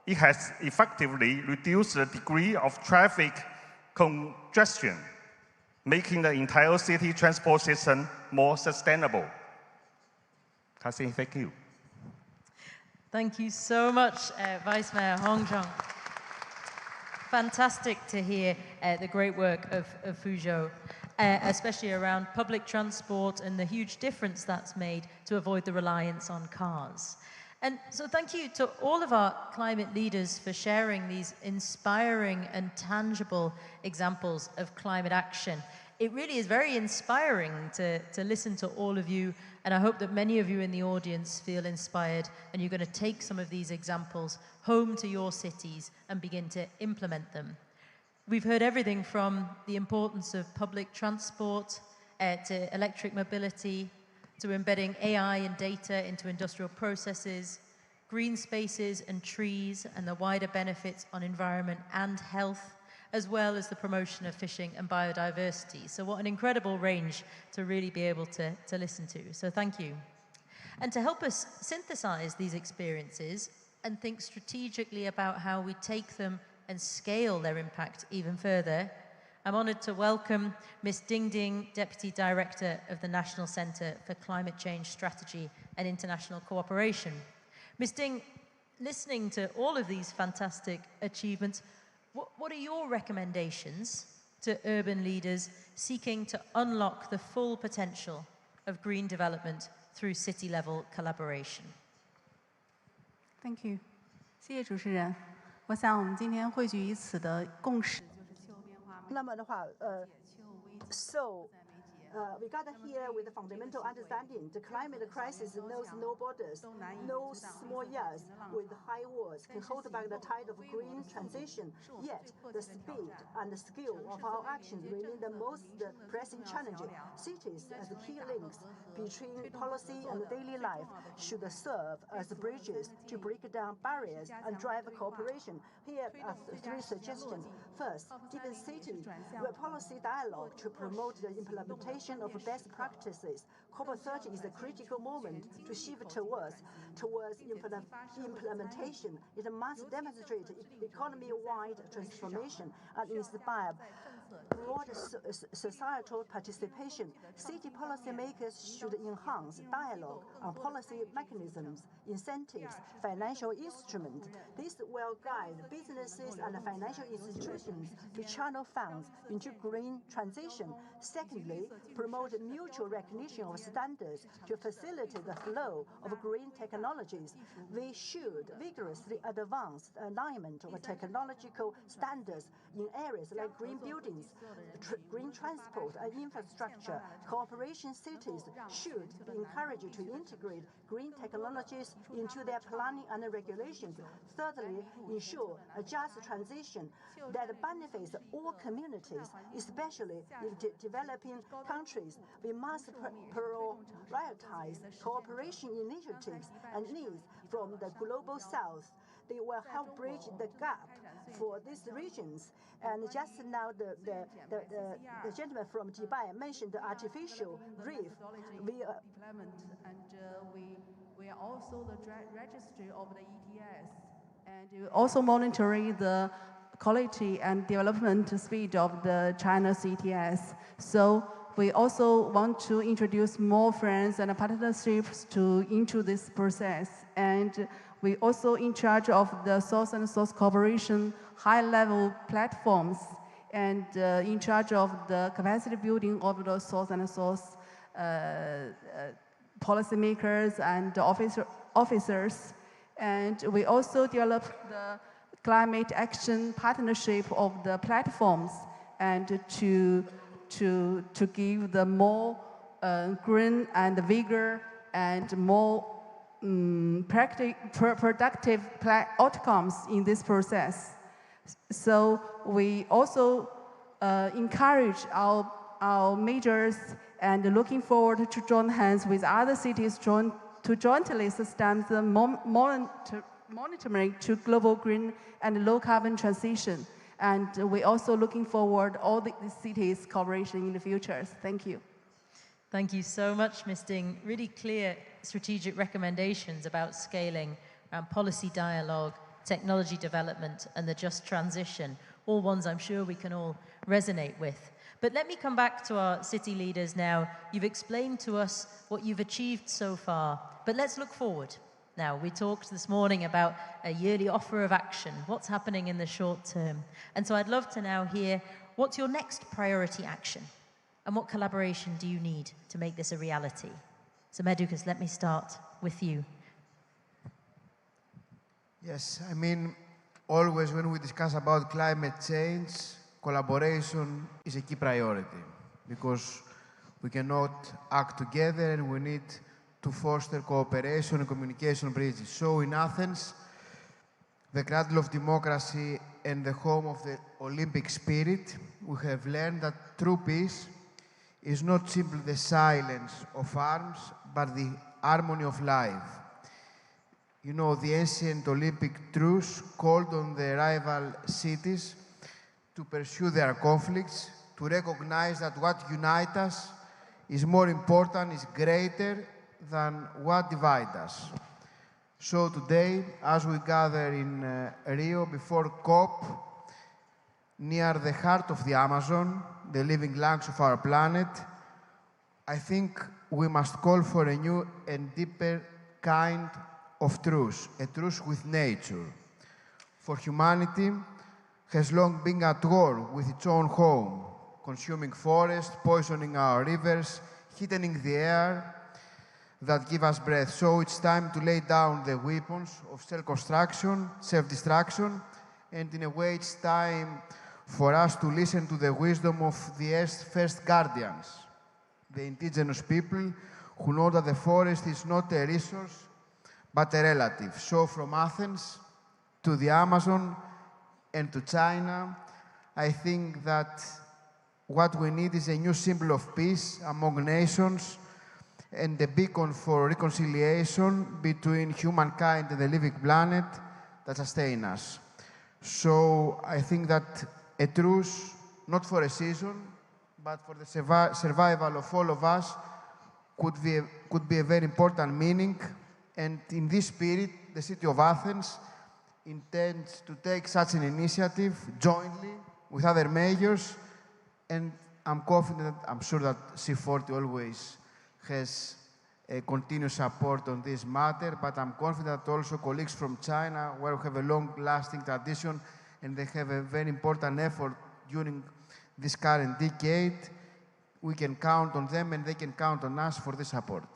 it has effectively reduced the degree of traffic congestion, making the entire city transport system more sustainable. Kasi, thank you. Thank you so much, Vice Mayor Hong Zhang. Fantastic to hear the great work of Fuzhou, especially around public transport and the huge difference that's made to avoid the reliance on cars. And so thank you to all of our climate leaders for sharing these inspiring and tangible examples of climate action. It really is very inspiring to listen to all of you, and I hope that many of you in the audience feel inspired and you're going to take some of these examples home to your cities and begin to implement them. We've heard everything from the importance of public transport to electric mobility, to embedding AI and data into industrial processes, green spaces and trees, and the wider benefits on environment and health, as well as the promotion of fishing and biodiversity. So what an incredible range to really be able to listen to. So thank you. And to help us synthesize these experiences and think strategically about how we take them and scale their impact even further, I'm honored to welcome Ms. Ding Ding, Deputy Director of the National Centre for Climate Change Strategy and International Cooperation. Ms. Ding, listening to all of these fantastic achievements, what are your recommendations to urban leaders seeking to unlock the full potential of green development through city-level collaboration? Thank you. 谢谢主持人。我想我们今天汇聚于此的共识就是气候变化。那么的话，we gather here with a fundamental understanding. The climate crisis knows no borders, no small years with high walls can hold back the tide of green transition. Yet, the speed and the skill of our actions remain the most pressing challenge. Cities, as key links between policy and daily life, should serve as bridges to break down barriers and drive cooperation. Here are three suggestions. First, deepen city policy dialogue to promote the implementation of best practices. COP30 is a critical moment to shift towards implementation. It must demonstrate economy-wide transformation and inspire broad societal participation. City policymakers should enhance dialogue on policy mechanisms, incentives, financial instruments. This will guide businesses and financial institutions to channel funds into green transition. Secondly, promote mutual recognition of standards to facilitate the flow of green technologies. We should vigorously advance the alignment of technological standards in areas like green building, means green transport and infrastructure. Cooperation cities should be encouraged to integrate green technologies into their planning and regulations. Thirdly, ensure a just transition that benefits all communities, especially in developing countries. We must prioritize cooperation initiatives and needs from the global south. They will help bridge the gap for these regions. And just now, the gentleman from Dubai mentioned the artificial reef. We are also the registry of the ETS, and also monitoring the quality and development speed of the China's ETS. So we also want to introduce more friends and partnerships into this process. And we also in charge of the source and source cooperation high-level platforms, and in charge of the capacity building of the source and source policymakers and officers. And we also developed the climate action partnership of the platforms, and to give the more green and vigor and more productive outcomes in this process. So we also encourage our majors and looking forward to join hands with other cities to jointly sustain the monitoring to global green and low carbon transition. And we're also looking forward all the cities' cooperation in the future. Thank you. Thank you so much, Ms. Ding. Really clear strategic recommendations about scaling around policy dialogue, technology development, and the just transition, all ones I'm sure we can all resonate with. But let me come back to our city leaders now. You've explained to us what you've achieved so far, but let's look forward. Now, we talked this morning about a yearly offer of action, what's happening in the short term. And so I'd love to now hear, what's your next priority action? And what collaboration do you need to make this a reality? So Medukis, let me start with you. Yes, I mean, always when we discuss about climate change, collaboration is a key priority, because we cannot act together and we need to foster cooperation and communication bridges. So in Athens, the cradle of democracy and the home of the Olympic spirit, we have learned that true peace is not simply the silence of arms, but the harmony of life. You know, the ancient Olympic truce called on the rival cities to pursue their conflicts, to recognize that what unites us is more important, is greater than what divides us. So today, as we gather in Rio before COP, near the heart of the Amazon, the living lungs of our planet, I think we must call for a new and deeper kind of truce, a truce with nature. For humanity has long been at war with its own home, consuming forests, poisoning our rivers, heating the air that give us breath. So it's time to lay down the weapons of self-construction, self-destruction, and in a way it's time for us to listen to the wisdom of the Earth's first guardians, the indigenous people who know that the forest is not a resource, but a relative. So from Athens to the Amazon and to China, I think that what we need is a new symbol of peace among nations and a beacon for reconciliation between humankind and the living planet that sustain us. So I think that a truce, not for a season, but for the survival of all of us, could be a very important meaning. And in this spirit, the city of Athens intends to take such an initiative jointly with other mayors. And I'm confident, I'm sure that C40 always has a continuous support on this matter, but I'm confident that also colleagues from China, where we have a long-lasting tradition, and they have a very important effort during this current decade, we can count on them and they can count on us for the support.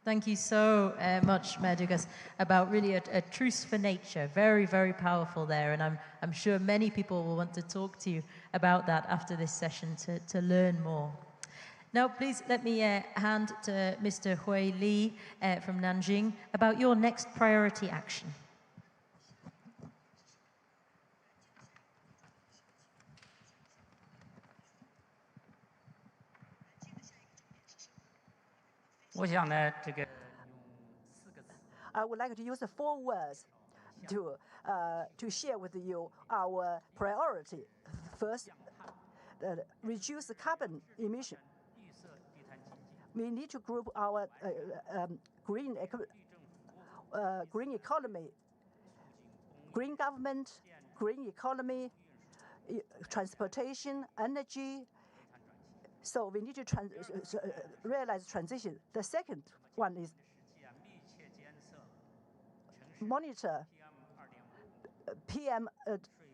Thank you so much, Mayor Dugas, about really a truce for nature. Very, very powerful there. And I'm sure many people will want to talk to you about that after this session to learn more. Now, please let me hand to Mr. Hui Li from Nanjing about your next priority action. I would like to use 4 words to share with you our priority. First, reduce the carbon emission. We need to group our green economy, green government, green economy, transportation, energy. So we need to realize transition. The second one is monitor PM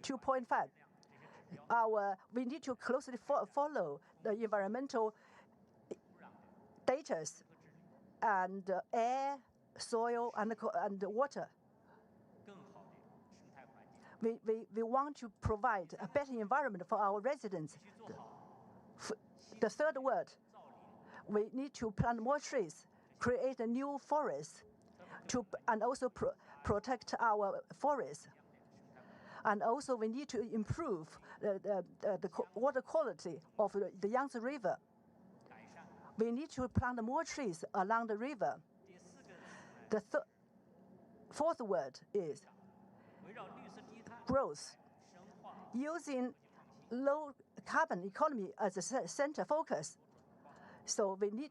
2.5. We need to closely follow the environmental data and air, soil, and water. We want to provide a better environment for our residents. The third word, we need to plant more trees, create a new forest, and also protect our forests. And also we need to improve the water quality of the Yangtze River. We need to plant more trees along the river. The fourth word is growth. Using low carbon economy as a center focus. So we need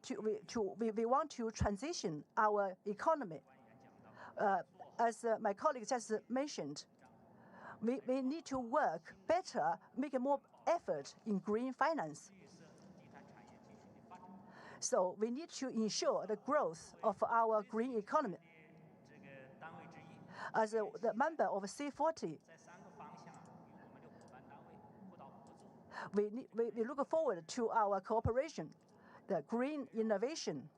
we want to transition our economy. As my colleague just mentioned, we need to work better, make more effort in green finance. So we need to ensure the growth of our green economy. As the member of C40, we look forward to our cooperation, the green innovation,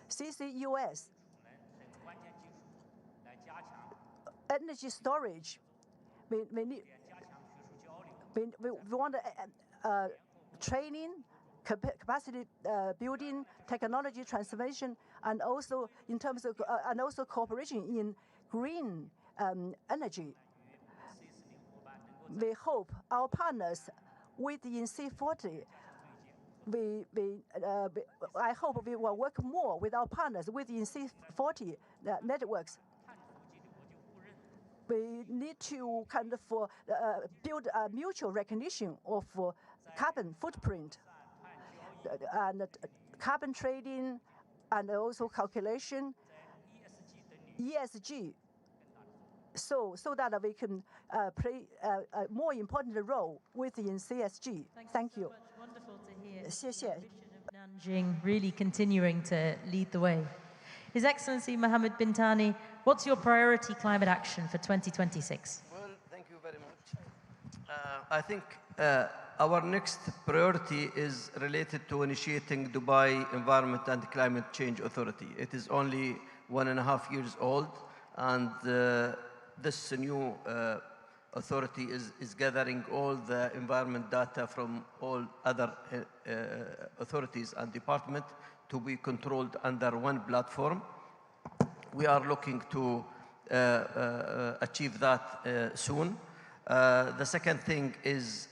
CCUS, energy storage. We want training, capacity building, technology transformation, and also in terms of cooperation in green energy. We hope our partners within C40. I hope we will work more with our partners within C40 networks. We need to kind of build a mutual recognition of carbon footprint and carbon trading, and also calculation, ESG, so that we can play a more important role within CSG. Thank you. Wonderful to hear. 谢谢. Nanjing really continuing to lead the way. His Excellency Mohammed bin Tani, what's your priority climate action for 2026? Well, thank you very much. I think our next priority is related to initiating Dubai Environment and Climate Change Authority. It is only 1.5 years old, and this new authority is gathering all the environment data from all other authorities and departments to be controlled under one platform. We are looking to achieve that soon. The second thing is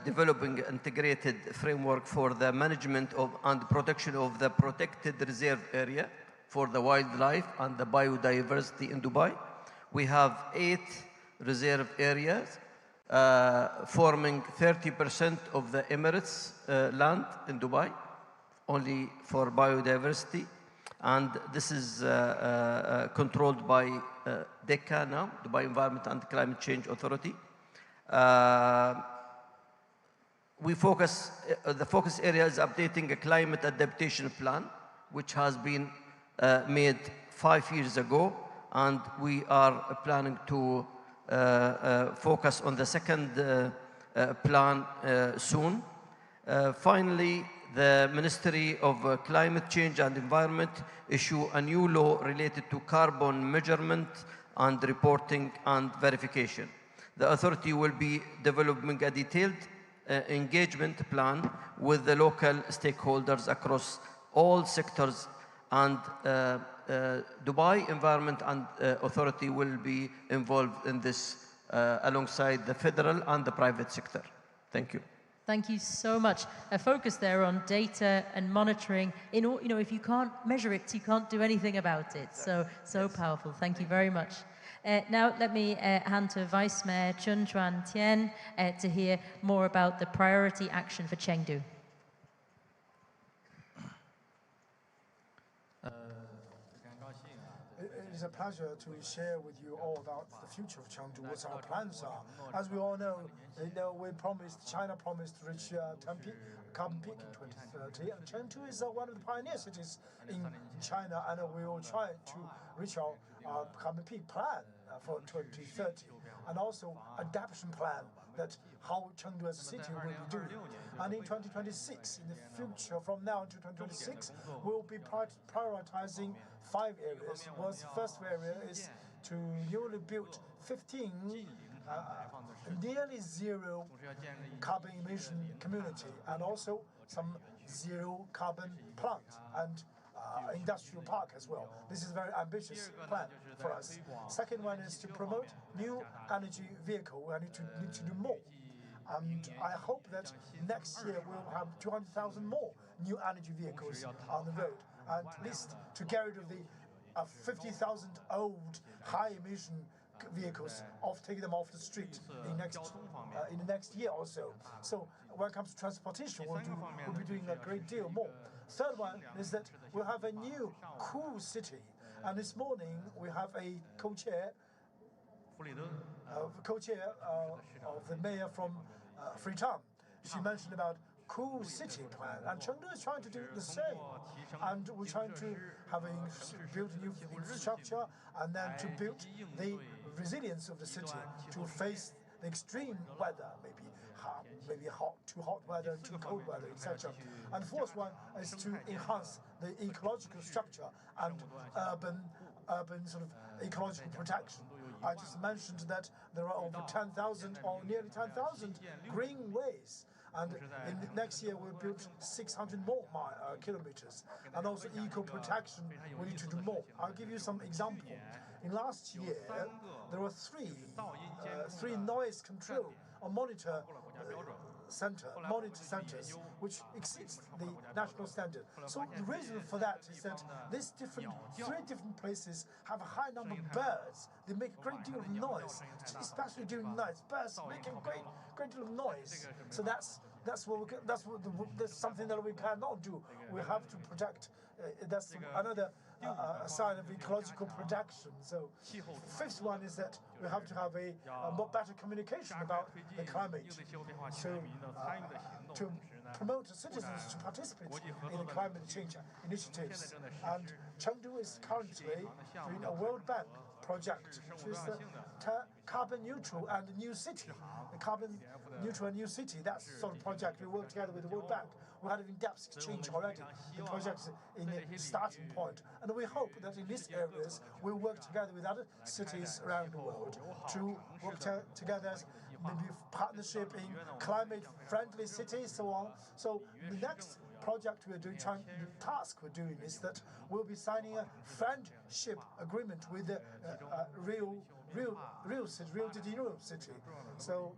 developing integrated framework for the management of and protection of the protected reserve area for the wildlife and the biodiversity in Dubai. We have 8 reserve areas forming 30% of the Emirates land in Dubai, only for biodiversity. And this is controlled by DECA now, Dubai Environment and Climate Change Authority. The focus area is updating a climate adaptation plan, which has been made 5 years ago, and we are planning to focus on the second plan soon. Finally, the Ministry of Climate Change and Environment issue a new law related to carbon measurement and reporting and verification. The authority will be developing a detailed engagement plan with the local stakeholders across all sectors, and Dubai Environment and Authority will be involved in this alongside the federal and the private sector. Thank you. Thank you so much. A focus there on data and monitoring. If you can't measure it, you can't do anything about it. So powerful. Thank you very much. Now let me hand to Vice Mayor Chun Chuan Tien to hear more about the priority action for Chengdu. It is a pleasure to share with you all about the future of Chengdu, what our plans are. As we all know, China promised to reach carbon peak in 2030, and Chengdu is one of the pioneer cities in China, and we will try to reach our carbon peak plan for 2030, and also adaptation plan that how Chengdu as a city will be doing. And in 2026, in the future, from now to 2026, we'll be prioritizing 5 areas. The first area is to newly build 15 nearly zero carbon emission community, and also some zero carbon plant and industrial park as well. This is a very ambitious plan for us. Second one is to promote new energy vehicle. We need to do more. And I hope that next year we'll have 200,000 more new energy vehicles on the road, and at least to get rid of the 50,000 old high emission vehicles, taking them off the street in the next year or so. So when it comes to transportation, we'll be doing a great deal more. Third one is that we'll have a new cool city. And this morning we have a co-chair of the mayor from Freetown. She mentioned about cool city plan, and Chengdu is trying to do the same. And we're trying to build a new infrastructure, and then to build the resilience of the city to face the extreme weather, maybe too hot weather, too cold weather, etc. And the fourth one is to enhance the ecological structure and urban sort of ecological protection. I just mentioned that there are over 10,000 or nearly 10,000 greenways. And in the next year, we'll build 600 more kilometers. And also eco-protection, we need to do more. I'll give you some examples. In last year, there were three noise control or monitor centers, which exceeds the national standard. So the reason for that is that three different places have a high number of birds. They make a great deal of noise, especially during night. Birds make a great deal of noise. So that's something that we cannot do. We have to protect. That's another sign of ecological protection. So fifth one is that we have to have a better communication about the climate, to promote citizens to participate in the climate change initiatives. And Chengdu is currently doing a World Bank project, which is the carbon neutral and new city. The carbon neutral and new city, that's the sort of project we work together with the World Bank. We had an in-depth exchange already. The project's in the starting point. And we hope that in these areas, we'll work together with other cities around the world to work together as maybe partnership in climate-friendly cities, so on. So the next project we're doing, the task we're doing is that we'll be signing a friendship agreement with the Rio de Janeiro city. So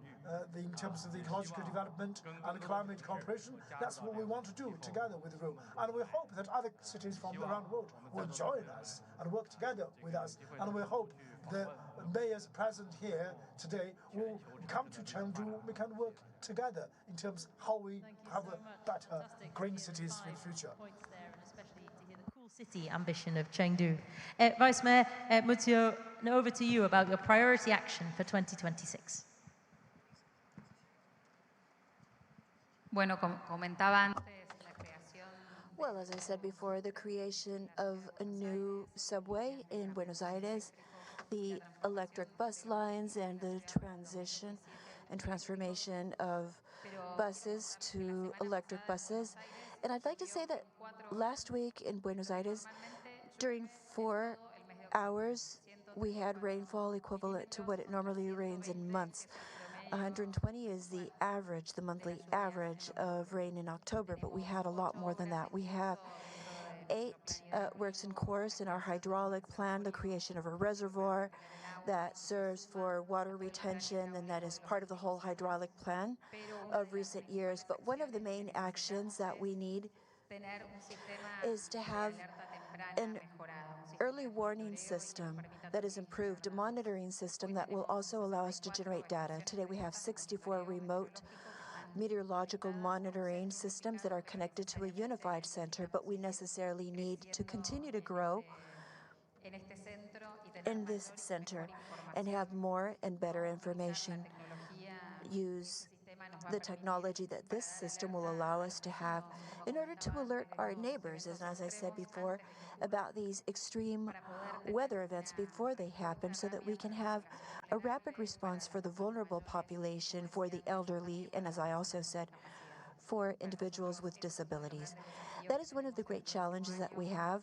in terms of the ecological development and climate cooperation, that's what we want to do together with Rio. And we hope that other cities from around the world will join us and work together with us. And we hope the mayors present here today will come to Chengdu. We can work together in terms of how we have a better green cities for the future. City ambition of Chengdu. Vice Mayor Mutio, over to you about your priority action for 2026. Bueno, comentaba antes la creación. Well, as I said before, the creation of a new subway in Buenos Aires, the electric bus lines, and the transition and transformation of buses to electric buses. And I'd like to say that last week in Buenos Aires, during 4 hours, we had rainfall equivalent to what it normally rains in months. 120 is the average, the monthly average of rain in October, but we had a lot more than that. We have 8 works in course in our hydraulic plan, the creation of a reservoir that serves for water retention, and that is part of the whole hydraulic plan of recent years. But one of the main actions that we need is to have an early warning system that is improved, a monitoring system that will also allow us to generate data. Today we have 64 remote meteorological monitoring systems that are connected to a unified center, but we necessarily need to continue to grow in this center and have more and better information. Use the technology that this system will allow us to have in order to alert our neighbors, and as I said before, about these extreme weather events before they happen, so that we can have a rapid response for the vulnerable population, for the elderly, and as I also said, for individuals with disabilities. That is one of the great challenges that we have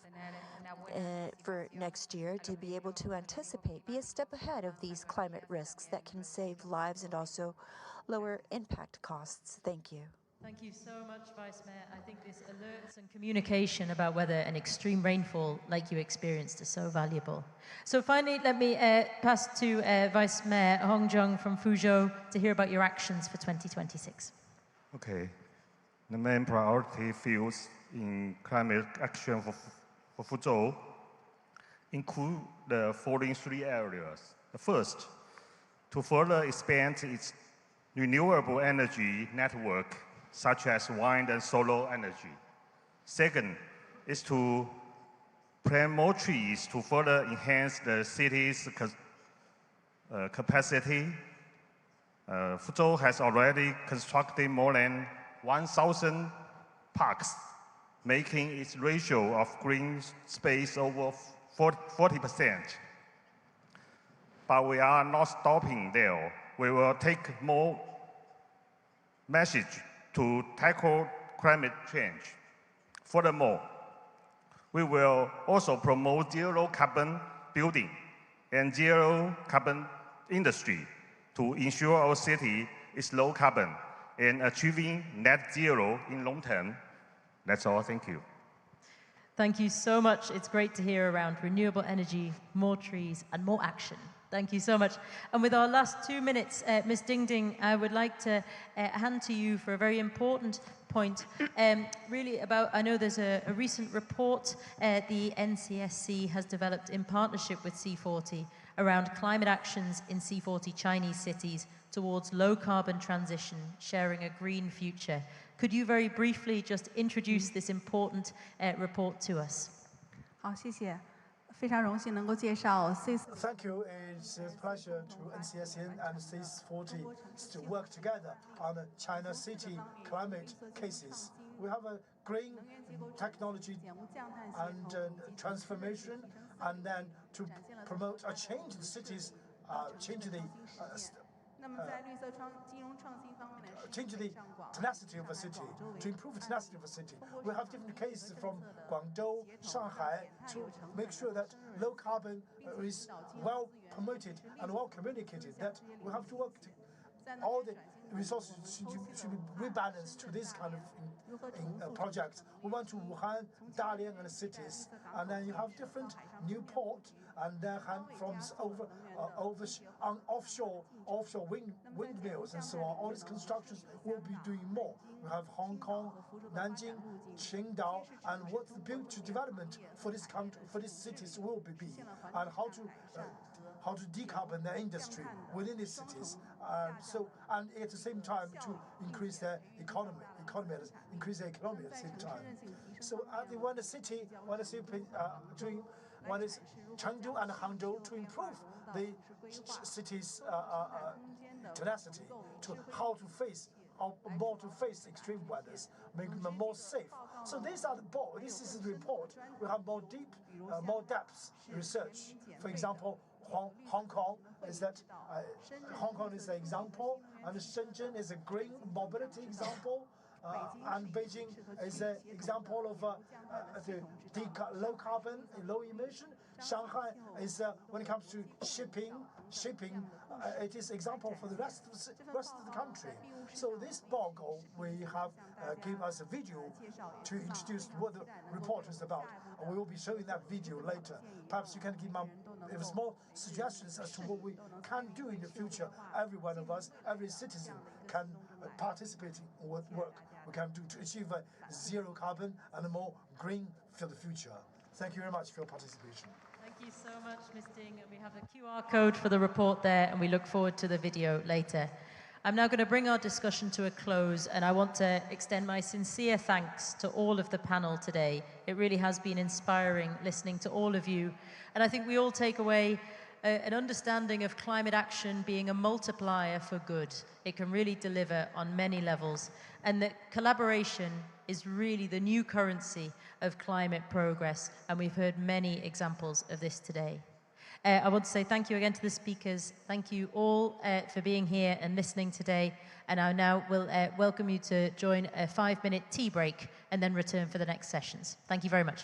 for next year, to be able to anticipate, be a step ahead of these climate risks that can save lives and also lower impact costs. Thank you. Thank you so much, Vice Mayor. I think this alerts and communication about weather and extreme rainfall like you experienced is so valuable. So finally, let me pass to Vice Mayor Hong Zheng from Fuzhou to hear about your actions for 2026. Okay. The main priority fields in climate action for Fuzhou include the following 3 areas. The first, to further expand its renewable energy network, such as wind and solar energy. Second is to plant more trees to further enhance the city's capacity. Fuzhou has already constructed more than 1,000 parks, making its ratio of green space over 40%. But we are not stopping there. We will take more measures to tackle climate change. Furthermore, we will also promote zero carbon building and zero carbon industry to ensure our city is low carbon and achieving net zero in long term. That's all. Thank you. Thank you so much. It's great to hear around renewable energy, more trees, and more action. Thank you so much. And with our last 2 minutes, Ms. Ding Ding, I would like to hand to you for a very important point, really about, I know there's a recent report the NCSC has developed in partnership with C40 around climate actions in C40 Chinese cities towards low carbon transition, sharing a green future. Could you very briefly just introduce this important report to us? 好，谢谢。非常荣幸能够介绍 Thank you. It's a pleasure to NCSN and C40 to work together on the China city climate cases. We have a green technology and transformation, and then to promote a change in the cities, change the tenacity of a city, to improve the tenacity of a city. We have different cases from Guangzhou, Shanghai, to make sure that low carbon is well promoted and well communicated, that we have to work all the resources should be rebalanced to this kind of projects. We went to Wuhan, Dalian, and cities, and then you have different new port, and then from offshore windmills and so on. All these constructions will be doing more. We have Hong Kong, Nanjing, Qingdao, and what the future development for this country, for these cities will be, and how to decarbon the industry within these cities. And at the same time to increase their economy at the same time. So when the city doing one is Chengdu and Hangzhou to improve the city's tenacity to how more to face extreme weathers, making them more safe. So this is the report. We have more depth research. For example, Hong Kong is an example, and Shenzhen is a green mobility example. and Beijing is an example of the low carbon, low emission. Shanghai is, when it comes to shipping, it is example for the rest of the country. So this blog we have give us a video to introduce what the report is about. And we will be showing that video later. Perhaps you can give small suggestions as to what we can do in the future. Every one of us, every citizen can participate in what work we can do to achieve a zero carbon and a more green for the future. Thank you very much for your participation. Thank you so much, Ms. Ding. We have a QR code for the report there, and we look forward to the video later. I'm now going to bring our discussion to a close, and I want to extend my sincere thanks to all of the panel today. It really has been inspiring listening to all of you, and I think we all take away an understanding of climate action being a multiplier for good. It can really deliver on many levels, and that collaboration is really the new currency of climate progress, and we've heard many examples of this today. I want to say thank you again to the speakers. Thank you all for being here and listening today. And I now will welcome you to join a 5-minute tea break and then return for the next sessions. Thank you very much.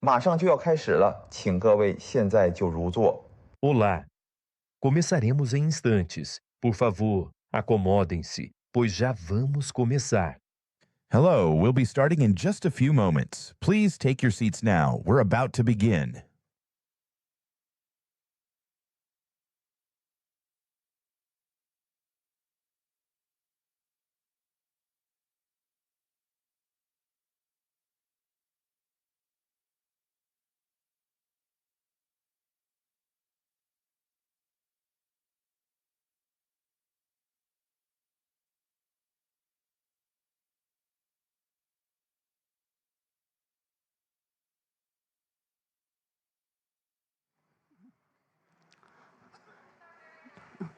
马上就要开始了，请各位现在就入座。 Olá! Começaremos em instantes. Por favor, acomodem-se, pois já vamos começar. Hello, we'll be starting in just a few moments. Please take your seats now. We're about to begin.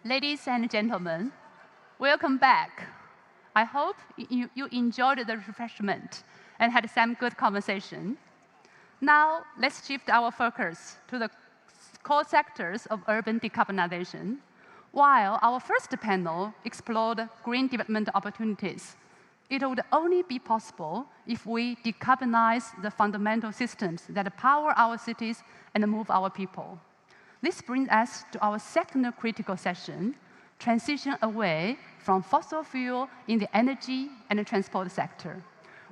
Ladies and gentlemen, welcome back. I hope you enjoyed the refreshment and had some good conversation. Now, let's shift our focus to the core sectors of urban decarbonization. While our first panel explored green development opportunities, it would only be possible if we decarbonize the fundamental systems that power our cities and move our people. This brings us to our second critical session, transition away from fossil fuel in the energy and the transport sector.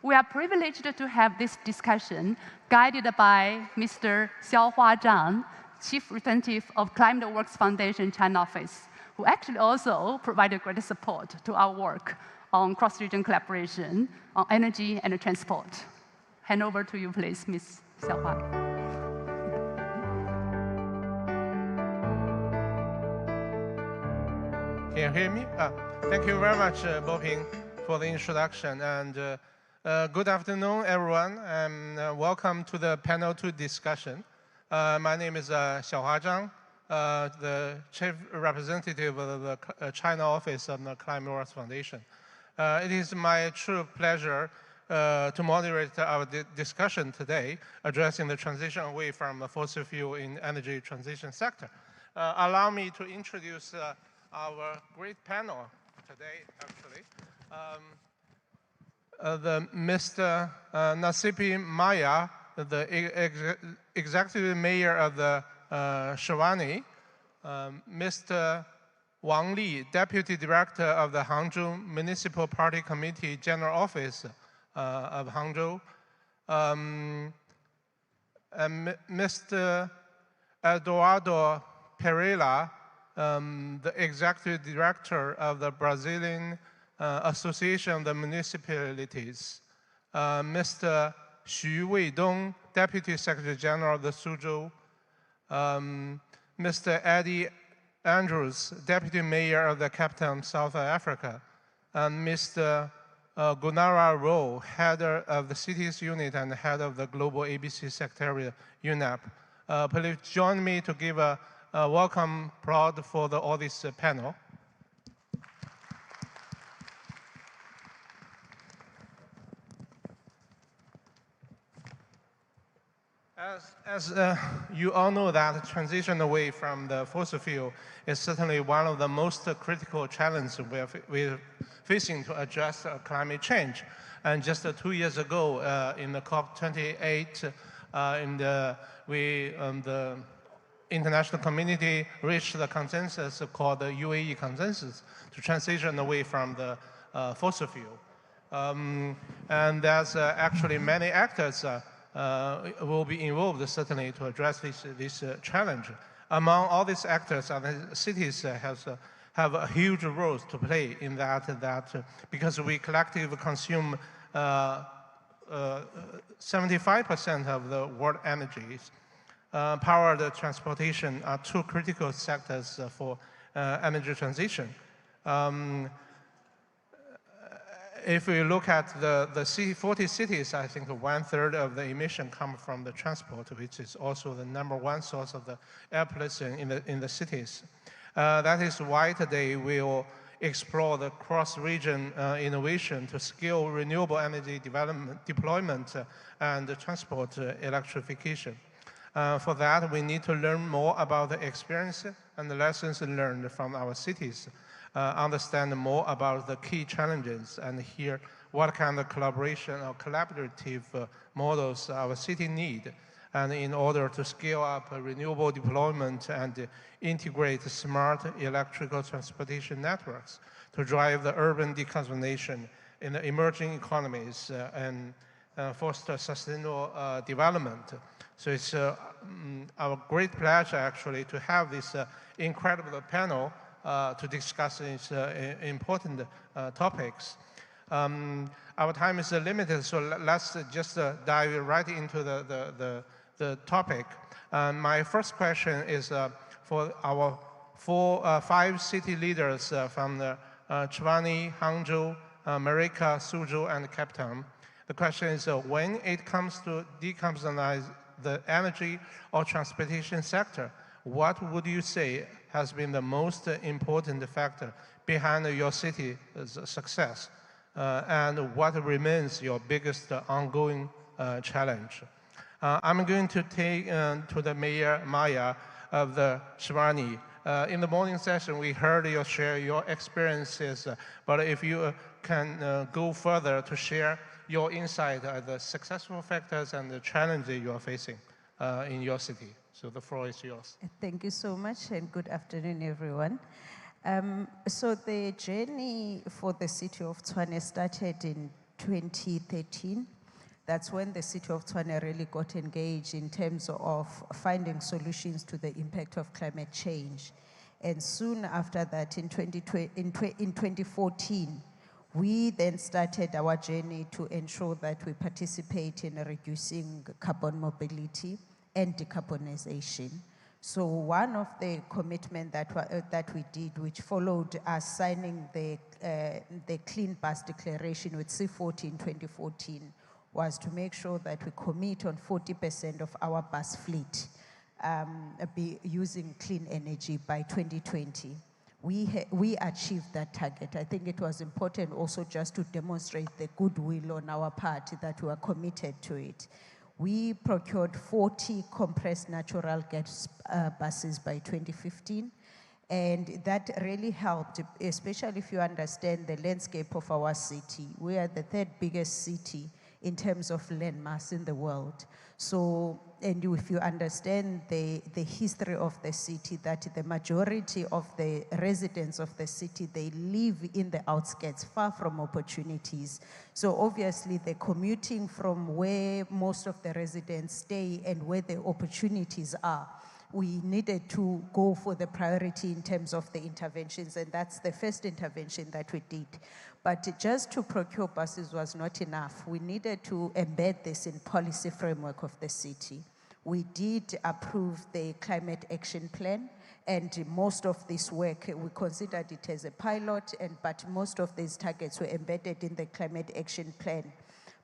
We are privileged to have this discussion guided by Mr. Xiaohua Zhang, Chief Representative of Climate Works Foundation China office, who actually also provided great support to our work on cross-region collaboration on energy and transport. Hand over to you, please, Ms. Xiaohua. Can you hear me? Thank you very much, Bo-Ping, for the introduction. And good afternoon, everyone, and welcome to the panel 2 discussion. My name is Xiaohua Zhang, the Chief Representative of the China office of the Climate Works Foundation. It is my true pleasure to moderate our discussion today, addressing the transition away from the fossil fuel in energy transition sector. Allow me to introduce our great panel today, actually. Mr. Nasipi Maya, the Executive Mayor of the Shivani, Mr. Wang Li, Deputy Director of the Hangzhou Municipal Party Committee General Office of Hangzhou, and Mr. Eduardo Pereira, the Executive Director of the Brazilian Association of the Municipalities, Mr. Xu Weidong, Deputy Secretary General of the Suzhou, Mr. Eddie Andrews, Deputy Mayor of the Cape Town, South Africa, and Mr. Gunara Rowe, Head of the Cities Unit and Head of the Global ABC Secretariat, UNEP. Please join me to give a welcome applaud for all this panel. As you all know, that transition away from the fossil fuel is certainly one of the most critical challenges we're facing to address climate change. And just 2 years ago, in the COP28, the international community reached the consensus called the UAE consensus to transition away from the fossil fuel. And there's actually many actors will be involved certainly to address this challenge. Among all these actors, cities have a huge role to play in that because we collectively consume 75% of the world energies. Power and transportation are 2 critical sectors for energy transition. If we look at the 40 cities, I think 1/3 of the emission come from the transport, which is also the #1 source of the air pollution in the cities. That is why today we will explore the cross-region innovation to scale renewable energy development, deployment, and transport electrification. For that, we need to learn more about the experience and the lessons learned from our cities, understand more about the key challenges, and hear what kind of collaboration or collaborative models our city need, and in order to scale up renewable deployment and integrate smart electrical transportation networks to drive the urban decarbonization in the emerging economies and foster sustainable development. So it's our great pleasure actually to have this incredible panel to discuss these important topics. Our time is limited, so let's just dive right into the topic. My first question is for our five city leaders from the Chivani, Hangzhou, America, Suzhou, and Cape Town. The question is, when it comes to decarbonize the energy or transportation sector, what would you say has been the most important factor behind your city's success? And what remains your biggest ongoing challenge? I'm going to take to the Mayor Maya of the Shivani. In the morning session, we heard you share your experiences, but if you can go further to share your insight, the successful factors and the challenges you are facing in your city. So the floor is yours. Thank you so much, and good afternoon, everyone. So the journey for the city of Tshwane started in 2013. That's when the city of Tshwane really got engaged in terms of finding solutions to the impact of climate change. And soon after that, in 2014, we then started our journey to ensure that we participate in reducing carbon mobility and decarbonization. So one of the commitments that we did, which followed us signing the Clean Bus Declaration with C40 in 2014, was to make sure that we commit on 40% of our bus fleet be using clean energy by 2020. We achieved that target. I think it was important also just to demonstrate the goodwill on our part that we are committed to it. We procured 40 compressed natural gas buses by 2015, and that really helped, especially if you understand the landscape of our city. We are the third biggest city in terms of land mass in the world. So, and if you understand the history of the city, that the majority of the residents of the city, they live in the outskirts, far from opportunities. So obviously the commuting from where most of the residents stay and where the opportunities are, we needed to go for the priority in terms of the interventions, and that's the first intervention that we did. But just to procure buses was not enough. We needed to embed this in policy framework of the city. We did approve the climate action plan, and most of this work, we considered it as a pilot, but most of these targets were embedded in the climate action plan.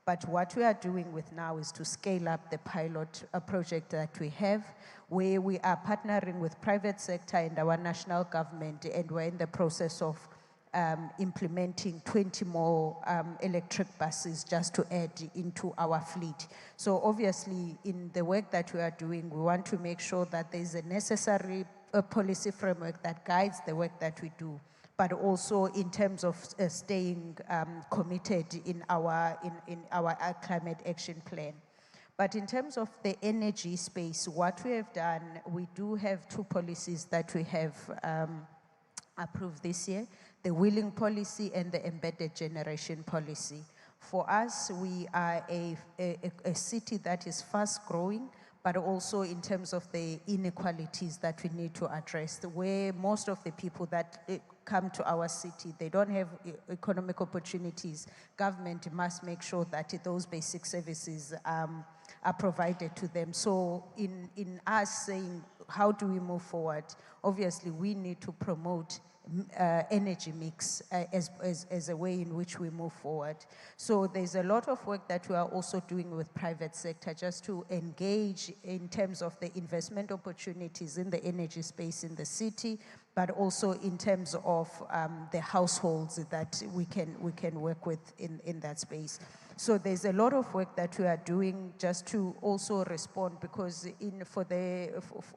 But what we are doing with now is to scale up the pilot project that we have, where we are partnering with private sector and our national government, and we're in the process of implementing 20 more electric buses just to add into our fleet. So obviously, in the work that we are doing, we want to make sure that there's a necessary policy framework that guides the work that we do, but also in terms of staying committed in our climate action plan. But in terms of the energy space, what we have done, we do have two policies that we have approved this year, the wheeling policy and the embedded generation policy. For us, we are a city that is fast growing, but also in terms of the inequalities that we need to address, where most of the people that come to our city, they don't have economic opportunities. Government must make sure that those basic services are provided to them. So in us saying, how do we move forward? Obviously, we need to promote energy mix as a way in which we move forward. So there's a lot of work that we are also doing with private sector just to engage in terms of the investment opportunities in the energy space in the city, but also in terms of the households that we can work with in that space. So there's a lot of work that we are doing just to also respond, because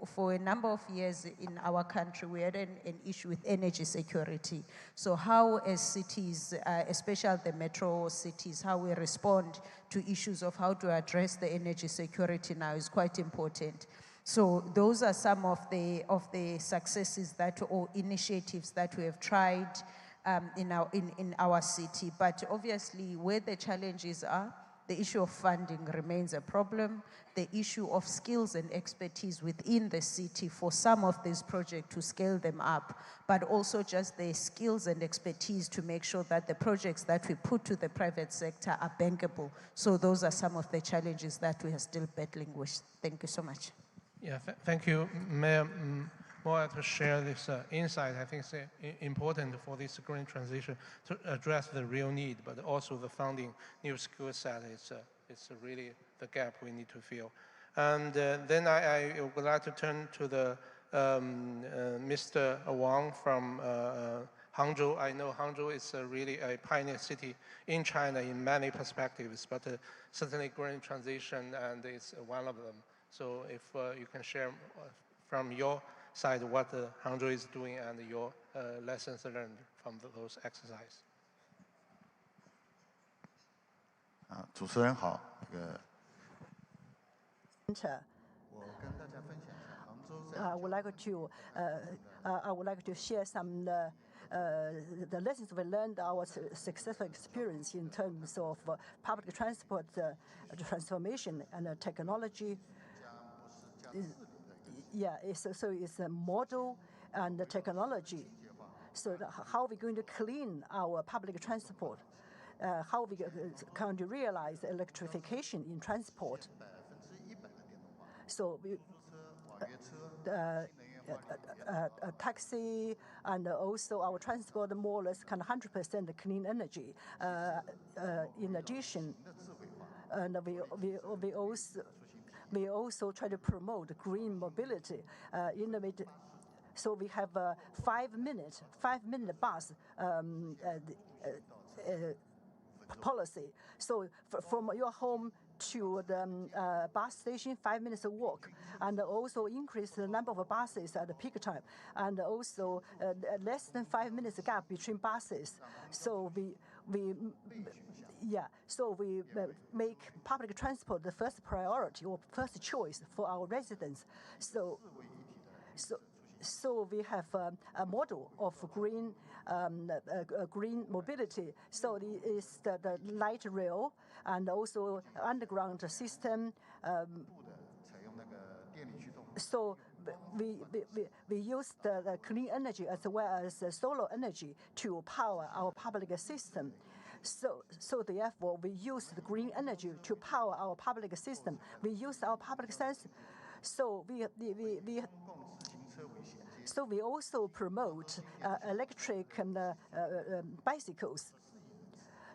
for a number of years in our country, we had an issue with energy security. So how as cities, especially the metro cities, how we respond to issues of how to address the energy security now is quite important. So those are some of the successes or initiatives that we have tried in our city. But obviously, where the challenges are, the issue of funding remains a problem. The issue of skills and expertise within the city for some of these projects to scale them up, but also just the skills and expertise to make sure that the projects that we put to the private sector are bankable. So those are some of the challenges that we are still battling with. Thank you so much. Yeah, thank you, Mayor Moore, to share this insight. I think it's important for this green transition to address the real need, but also the funding new skill set. It's really the gap we need to fill. And then I would like to turn to the Mr. Wang from Hangzhou. I know Hangzhou is really a pioneer city in China in many perspectives, but certainly green transition and it's one of them. So if you can share from your side what Hangzhou is doing and your lessons learned from those exercises. 主持人好，I would like to share some the lessons we learned, our successful experience in terms of public transport transformation and technology. Yeah, so it's a model and the technology. So how are we going to clean our public transport? How are we going to realize electrification in transport? So a taxi and also our transport more or less kind of 100% clean energy. In addition, and we also try to promote green mobility. So we have a 5-minute bus policy. So from your home to the bus station, 5 minutes walk, and also increase the number of buses at the peak time, and also less than 5 minutes gap between buses. So we make public transport the first priority or first choice for our residents. So we have a model of green mobility. So it is the light rail and also underground system. So we use the clean energy as well as solar energy to power our public system. So therefore, we use the green energy to power our public system. We use our public sense. So we also promote electric and bicycles.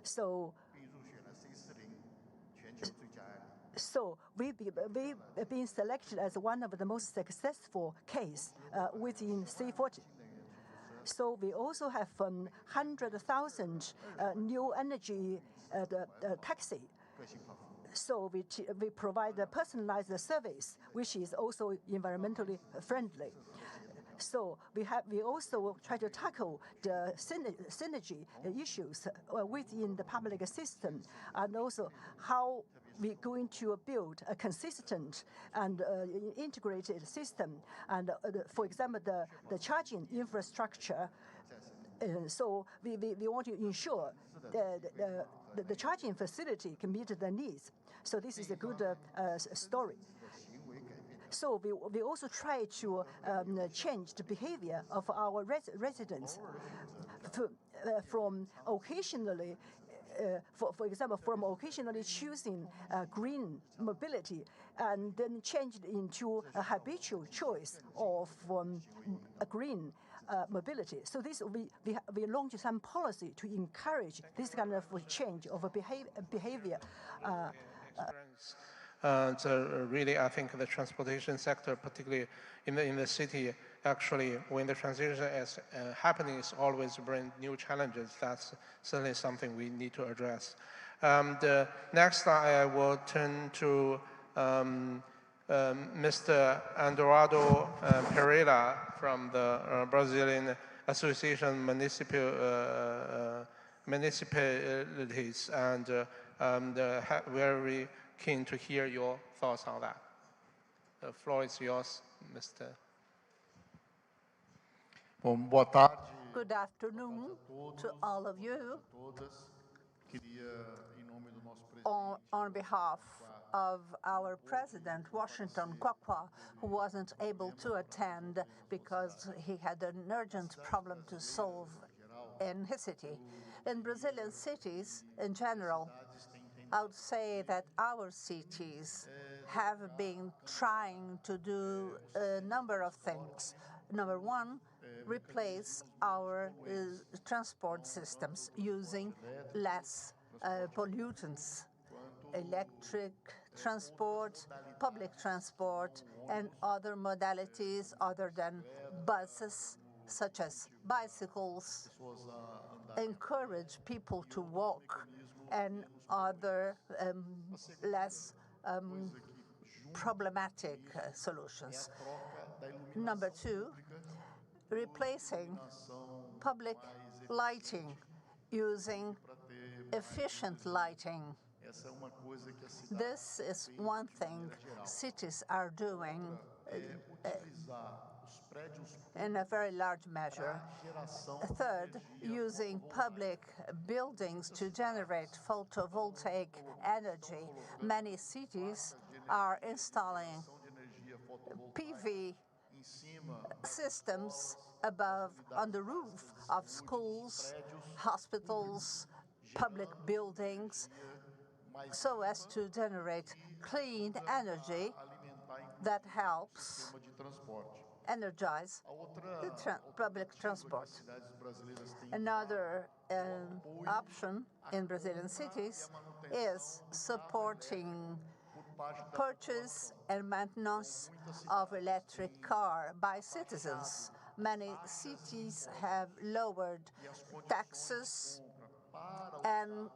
So we've been selected as one of the most successful case within C40. So we also have 100,000 new energy taxi. So we provide a personalized service, which is also environmentally friendly. So we also try to tackle the synergy issues within the public system, and also how we're going to build a consistent and integrated system. And for example, the charging infrastructure. So we want to ensure the charging facility can meet the needs. So this is a good story. So we also try to change the behavior of our residents from occasionally, for example, from occasionally choosing green mobility and then changed into a habitual choice of a green mobility. So this we launched some policy to encourage this kind of change of a behavior. So really, I think the transportation sector, particularly in the city, actually, when the transition is happening, it's always bring new challenges. That's certainly something we need to address. The next I will turn to Mr. Andorado Pereira from the Brazilian Association Municipalities, and very keen to hear your thoughts on that. The floor is yours, Mr. Good afternoon to all of you. On behalf of our president, Washington Kwakwa, who wasn't able to attend because he had an urgent problem to solve in his city. In Brazilian cities in general, I would say that our cities have been trying to do a number of things. Number one, replace our transport systems using less pollutants, electric transport, public transport, and other modalities other than buses, such as bicycles, encourage people to walk, and other less problematic solutions. Number two, replacing public lighting using efficient lighting. This is one thing cities are doing in a very large measure. Third, using public buildings to generate photovoltaic energy. Many cities are installing PV systems on the roof of schools, hospitals, public buildings, so as to generate clean energy that helps energize the public transport. Another option in Brazilian cities is supporting purchase and maintenance of electric car by citizens. Many cities have lowered taxes and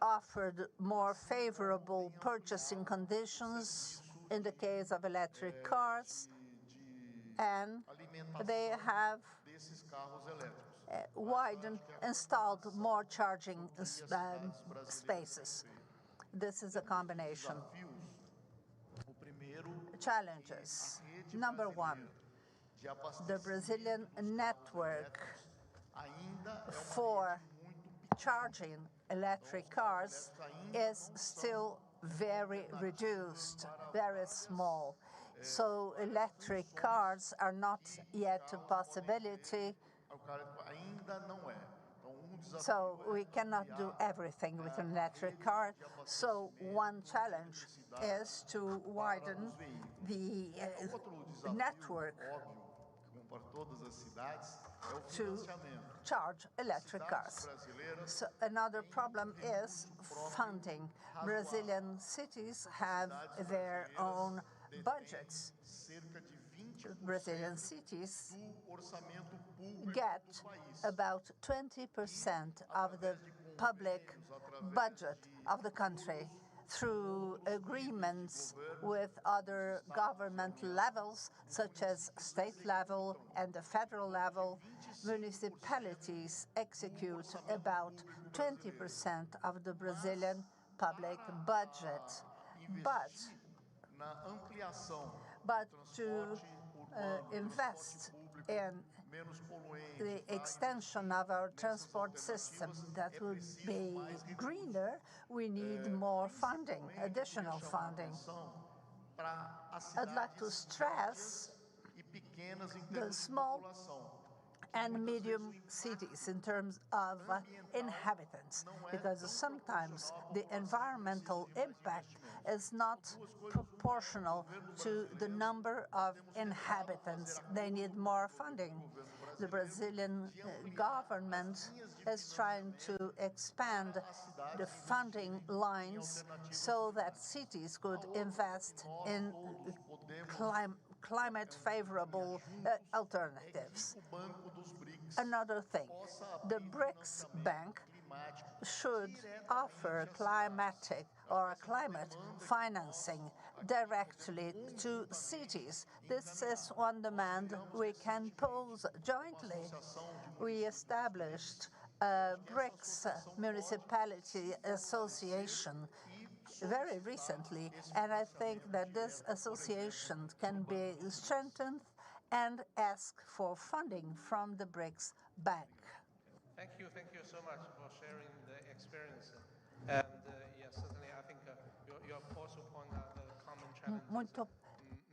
offered more favorable purchasing conditions in the case of electric cars, and they have installed more charging spaces. This is a combination. Challenges. Number one, the Brazilian network for charging electric cars is still very reduced, very small. So electric cars are not yet a possibility. So we cannot do everything with an electric car. So one challenge is to widen the network to charge electric cars. So another problem is funding. Brazilian cities have their own budgets. Brazilian cities get about 20% of the public budget of the country through agreements with other government levels, such as state level and the federal level. Municipalities execute about 20% of the Brazilian public budget. But to invest in the extension of our transport system that would be greener, we need more funding, additional funding. I'd like to stress the small and medium cities in terms of inhabitants, because sometimes the environmental impact is not proportional to the number of inhabitants. They need more funding. The Brazilian government is trying to expand the funding lines so that cities could invest in climate favorable alternatives. Another thing, the BRICS Bank should offer climatic or climate financing directly to cities. This is one demand we can pose jointly. We established a BRICS Municipality Association very recently, and I think that this association can be strengthened and ask for funding from the BRICS Bank. Thank you so much for sharing the experience. And yes, certainly, I think you also point out the common challenges.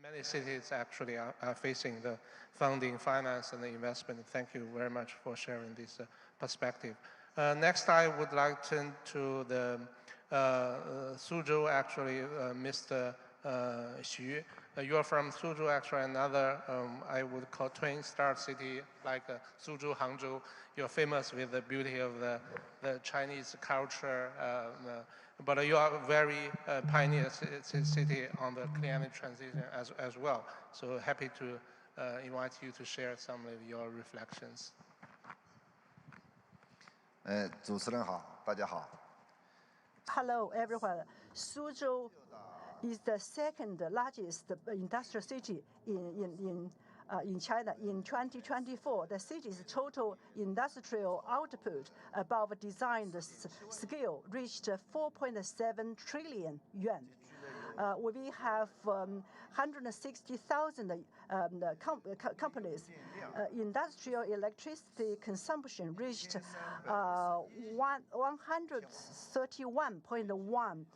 Many cities actually are facing the funding, finance, and the investment. Thank you very much for sharing this perspective. Next, I would like to turn to the Suzhou, actually, Mr. Xu. You are from Suzhou, actually, another, I would call twin star city like Suzhou, Hangzhou. You're famous with the beauty of the Chinese culture, but you are very pioneer city on the clean energy transition as well. So happy to invite you to share some of your reflections. 主持人好，大家好。 Hello, everyone. Suzhou is the second largest industrial city in China. In 2024, the city's total industrial output above designed scale reached 4.7 trillion yuan. We have 160,000 companies. Industrial electricity consumption reached 131.1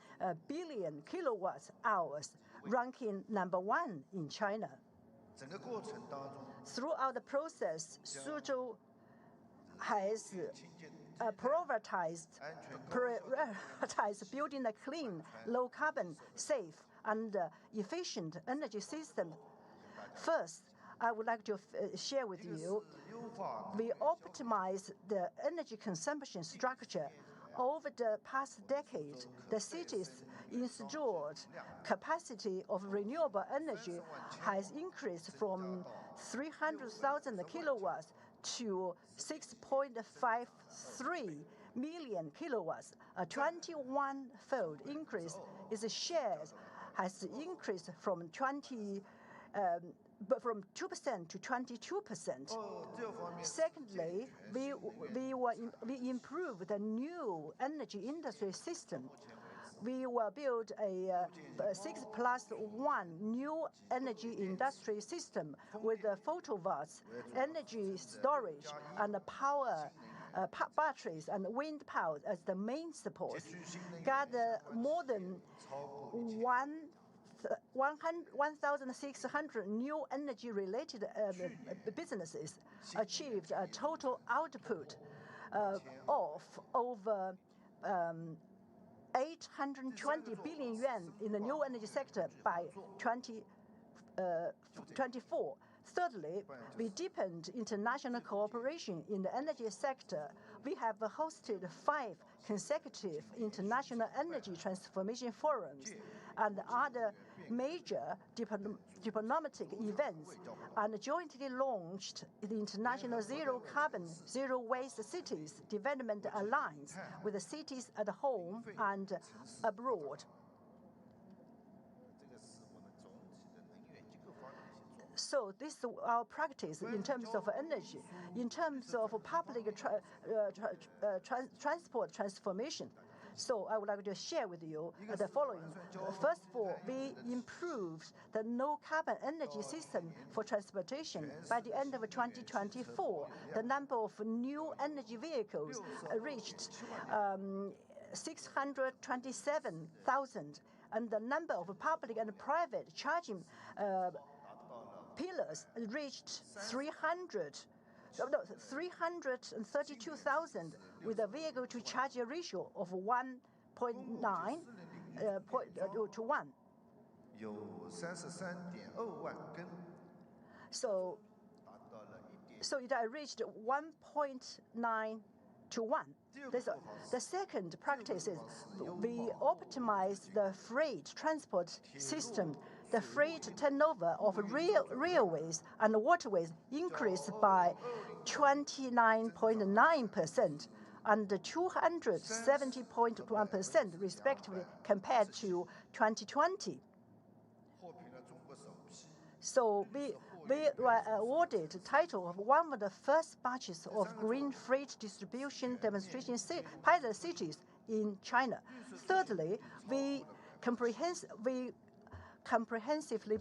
billion kilowatt hours, ranking #1 in China. Throughout the process, Suzhou has prioritized building a clean, low-carbon, safe, and efficient energy system. First, I would like to share with you, we optimize the energy consumption structure. Over the past decade, the city's installed capacity of renewable energy has increased from 300,000 kilowatts to 6.53 million kilowatts. A 21-fold increase. Its shares has increased from 2% to 22%. Secondly, we improved the new energy industry system. We will build a 6+1 new energy industry system with photovoltaics, energy storage, and power batteries and wind power as the main support. Gather more than 1,600 new energy-related businesses, achieved a total output of over 820 billion yuan in the new energy sector by 2024. Thirdly, we deepened international cooperation in the energy sector. We have hosted 5 consecutive international energy transformation forums and other major diplomatic events, and jointly launched the International Zero Carbon, Zero Waste Cities Development Alliance with the cities at home and abroad. So this is our practice in terms of energy, in terms of public transport transformation. So I would like to share with you the following. First of all, we improved the no-carbon energy system for transportation. By the end of 2024, the number of new energy vehicles reached 627,000, and the number of public and private charging pillars reached 332,000, with a vehicle-to-charge ratio of 1.9 to 1. So it reached 1.9 to 1. The second practice is we optimized the freight transport system the freight turnover of railways and waterways increased by 29.9% and 270.1% respectively compared to 2020. So we were awarded the title of one of the first batches of green freight distribution demonstration pilot cities in China. Thirdly, we comprehensively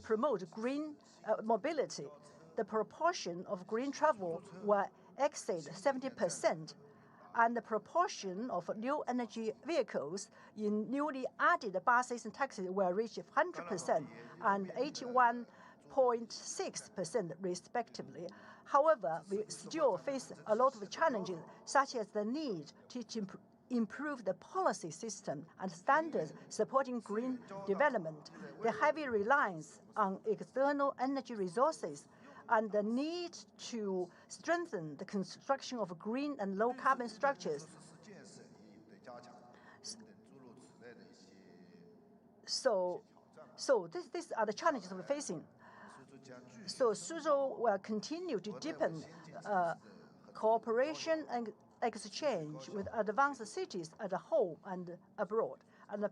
promote green mobility. The proportion of green travel will exceed 70%, and the proportion of new energy vehicles in newly added buses and taxis will reach 100% and 81.6% respectively. However, we still face a lot of challenges, such as the need to improve the policy system and standards supporting green development, the heavy reliance on external energy resources, and the need to strengthen the construction of green and low-carbon structures. So these are the challenges we're facing. So Suzhou will continue to deepen cooperation and exchange with advanced cities at home and abroad, and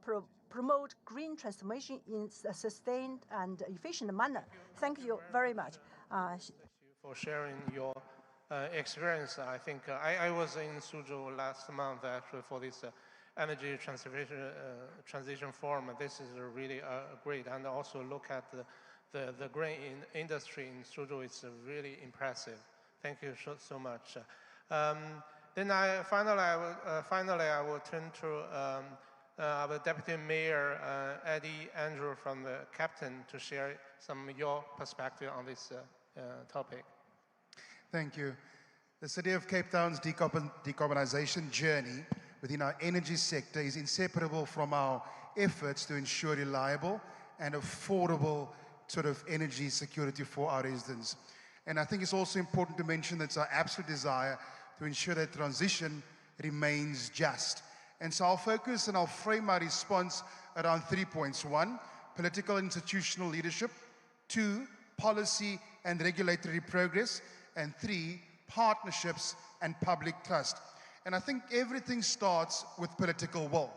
promote green transformation in a sustained and efficient manner. Thank you very much. Thank you for sharing your experience. I think I was in Suzhou last month actually for this energy transition forum. This is really great, and also look at the grain industry in Suzhou. It's really impressive. Thank you so much. Then finally, I will turn to our Deputy Mayor, Eddie Andrew from the Captain, to share some of your perspective on this topic. Thank you. The City of Cape Town's decarbonization journey within our energy sector is inseparable from our efforts to ensure reliable and affordable sort of energy security for our residents. And I think it's also important to mention that it's our absolute desire to ensure that transition remains just. And so I'll focus and I'll frame my response around 3 points. 1, political and institutional leadership. 2, policy and regulatory progress. And 3, partnerships and public trust. And I think everything starts with political will.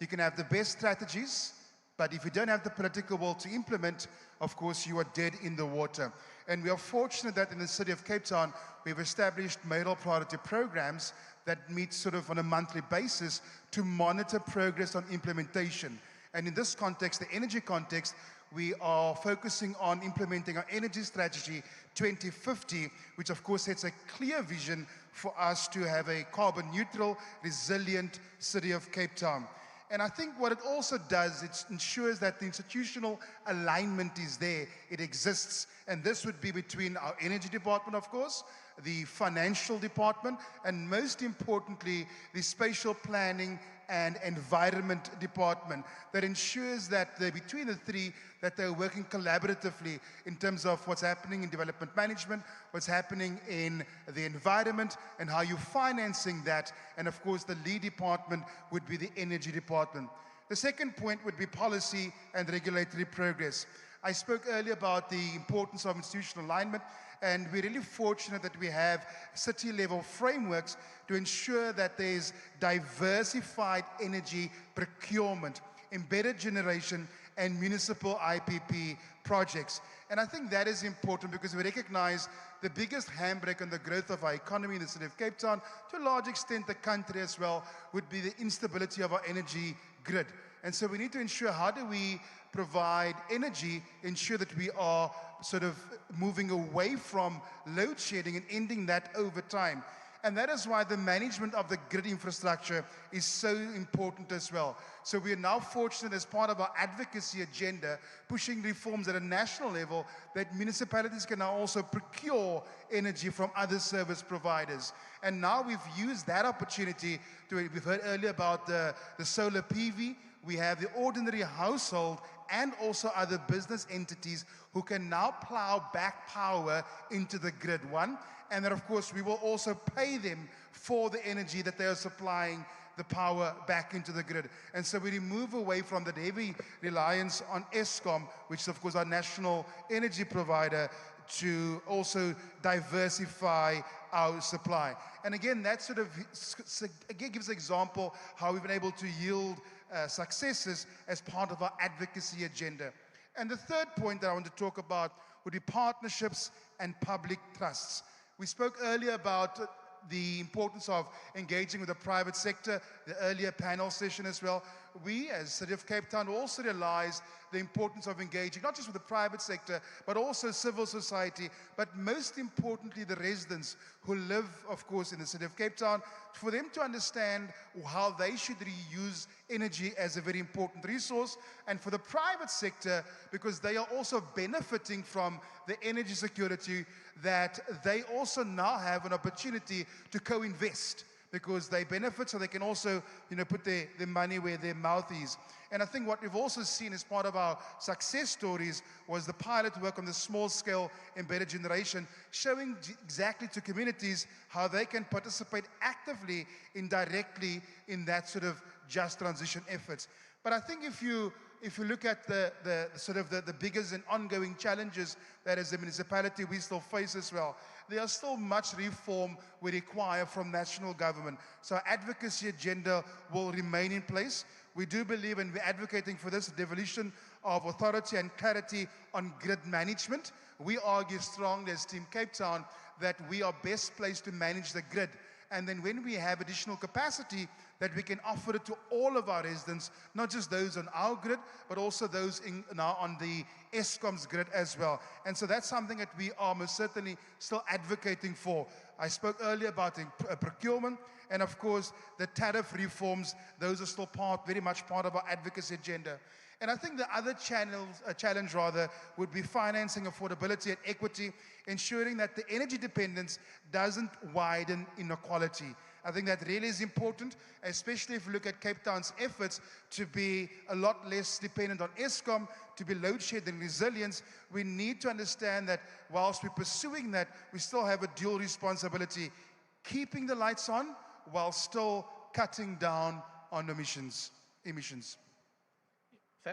You can have the best strategies, but if you don't have the political will to implement, of course, you are dead in the water. And we are fortunate that in the City of Cape Town, we've established model priority programs that meet sort of on a monthly basis to monitor progress on implementation. And in this context, the energy context, we are focusing on implementing our energy strategy 2050, which of course sets a clear vision for us to have a carbon neutral, resilient City of Cape Town. And I think what it also does, it ensures that the institutional alignment is there, it exists. And this would be between our energy department, of course, the financial department, and most importantly, the spatial planning and environment department that ensures that between the three, that they're working collaboratively in terms of what's happening in development management, what's happening in the environment, and how you're financing that. And of course, the lead department would be the energy department. The second point would be policy and regulatory progress. I spoke earlier about the importance of institutional alignment, and we're really fortunate that we have city-level frameworks to ensure that there's diversified energy procurement, embedded generation, and municipal IPP projects. And I think that is important because we recognize the biggest handbrake on the growth of our economy in the City of Cape Town, to a large extent the country as well, would be the instability of our energy grid. And so we need to ensure, how do we provide energy, ensure that we are sort of moving away from load shedding and ending that over time. And that is why the management of the grid infrastructure is so important as well. So we are now fortunate, as part of our advocacy agenda, pushing reforms at a national level, that municipalities can now also procure energy from other service providers. And now we've used that opportunity we've heard earlier about the solar PV. We have the ordinary household and also other business entities who can now plow back power into the grid, one. And then, of course, we will also pay them for the energy that they are supplying the power back into the grid. And so we move away from that heavy reliance on ESCOM, which is of course our national energy provider, to also diversify our supply. And again, that sort of again gives an example how we've been able to yield successes as part of our advocacy agenda. And the third point that I want to talk about would be partnerships and public trusts. We spoke earlier about the importance of engaging with the private sector, the earlier panel session as well. We, as City of Cape Town, also realize the importance of engaging, not just with the private sector, but also civil society, but most importantly, the residents who live, of course, in the City of Cape Town, for them to understand how they should reuse energy as a very important resource, and for the private sector, because they are also benefiting from the energy security, that they also now have an opportunity to co-invest, because they benefit, so they can also, put their money where their mouth is. And I think what we've also seen as part of our success stories was the pilot work on the small-scale embedded generation, showing exactly to communities how they can participate actively, indirectly, in that sort of just transition efforts. But I think if you look at the biggest and ongoing challenges that as a municipality we still face as well, there are still much reform we require from national government. So our advocacy agenda will remain in place. We do believe, and we're advocating for this, the devolution of authority and clarity on grid management. We argue strongly as Team Cape Town that we are best placed to manage the grid. And then when we have additional capacity, that we can offer it to all of our residents, not just those on our grid, but also those now on the ESCOM's grid as well. And so that's something that we are most certainly still advocating for. I spoke earlier about procurement, and of course, the tariff reforms. Those are still very much part of our advocacy agenda. And I think the other challenge would be financing affordability and equity, ensuring that the energy dependence doesn't widen inequality. I think that really is important, especially if you look at Cape Town's efforts to be a lot less dependent on ESCOM, to be load shed and resilience. We need to understand that whilst we're pursuing that, we still have a dual responsibility, keeping the lights on while still cutting down on emissions.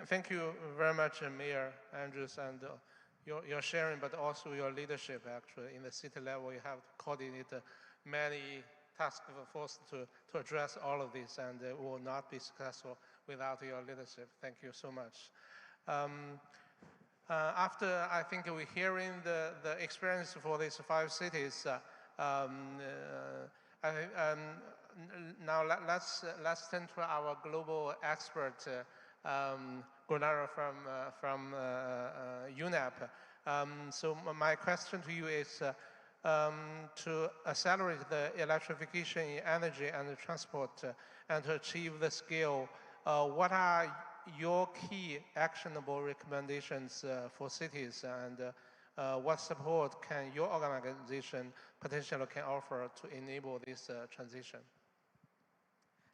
Thank you very much, Mayor Andrews, and your sharing, but also your leadership, actually. In the city level, you have coordinated many task force to address all of this, and it will not be successful without your leadership. Thank you so much. After, I think, we're hearing the experience for these 5 cities, now let's turn to our global expert, Gunnar from UNEP. So my question to you is, to accelerate the electrification in energy and transport and to achieve the scale, what are your key actionable recommendations for cities, and what support can your organization potentially can offer to enable this transition?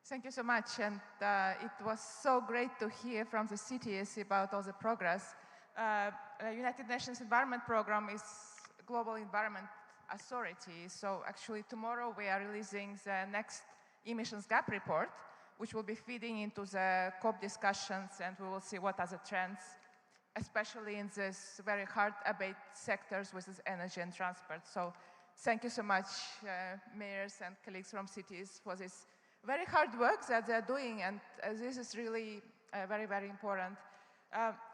Thank you so much, and it was so great to hear from the cities about all the progress. The United Nations Environment Programme is Global Environment Authority, so actually tomorrow we are releasing the next emissions gap report, which will be feeding into the COP discussions, and we will see what are the trends, especially in these very hard-abate sectors, which is energy and transport. So thank you so much, mayors and colleagues from cities, for this very hard work that they're doing, and this is really very, very important.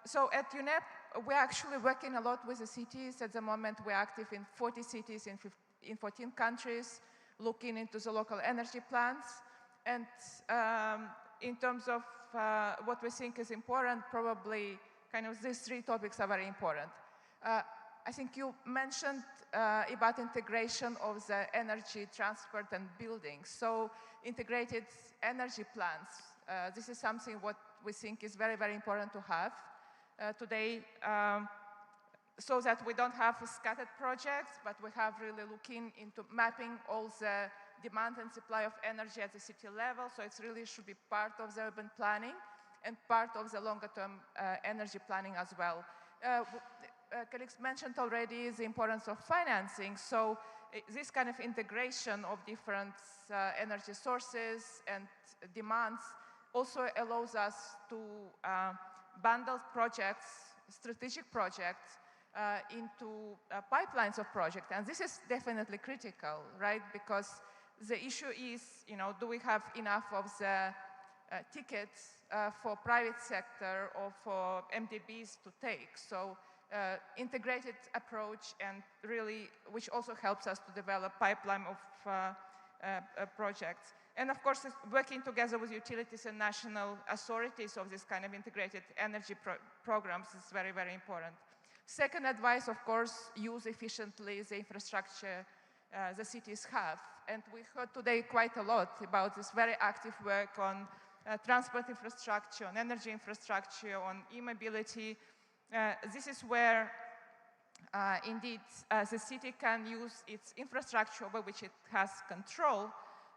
So at UNEP, we're actually working a lot with the cities. At the moment, we're active in 40 cities in 14 countries, looking into the local energy plans. And in terms of what we think is important, probably kind of these 3 topics are very important. I think you mentioned about integration of the energy, transport, and buildings. So integrated energy plans. This is something what we think is very, very important to have today, so that we don't have scattered projects, but we have really looking into mapping all the demand and supply of energy at the city level. So it really should be part of the urban planning and part of the longer-term energy planning as well. Colleagues mentioned already the importance of financing. So this kind of integration of different energy sources and demands also allows us to bundle projects, strategic projects, into pipelines of projects. And this is definitely critical, right? Because the issue is, do we have enough of the tickets for private sector or for MDBs to take? So integrated approach, and really, which also helps us to develop pipeline of projects. And of course, working together with utilities and national authorities of this kind of integrated energy programs is very, very important. Second advice, of course, use efficiently the infrastructure the cities have. And we heard today quite a lot about this very active work on transport infrastructure, on energy infrastructure, on e-mobility. This is where, indeed, the city can use its infrastructure over which it has control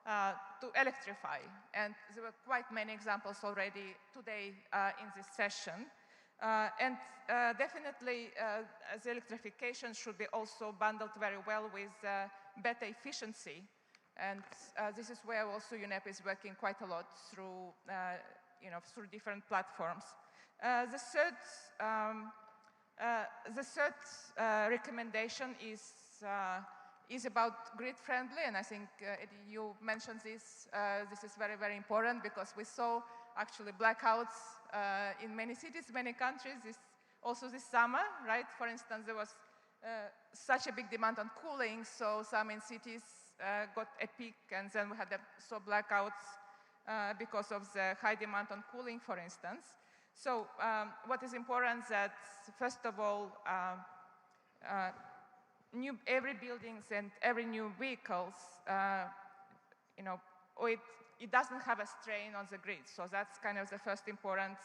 to electrify. And there were quite many examples already today in this session. And definitely, the electrification should be also bundled very well with better efficiency. And this is where also UNEP is working quite a lot through, through different platforms. The third recommendation is about grid-friendly, and I think Eddie, you mentioned this. This is very, very important because we saw actually blackouts in many cities, many countries, also this summer, right? For instance, there was such a big demand on cooling, so some in cities got a peak, and then we had saw blackouts because of the high demand on cooling, for instance. So what is important is that, first of all, every buildings and every new vehicles, it doesn't have a strain on the grid. So that's kind of the first important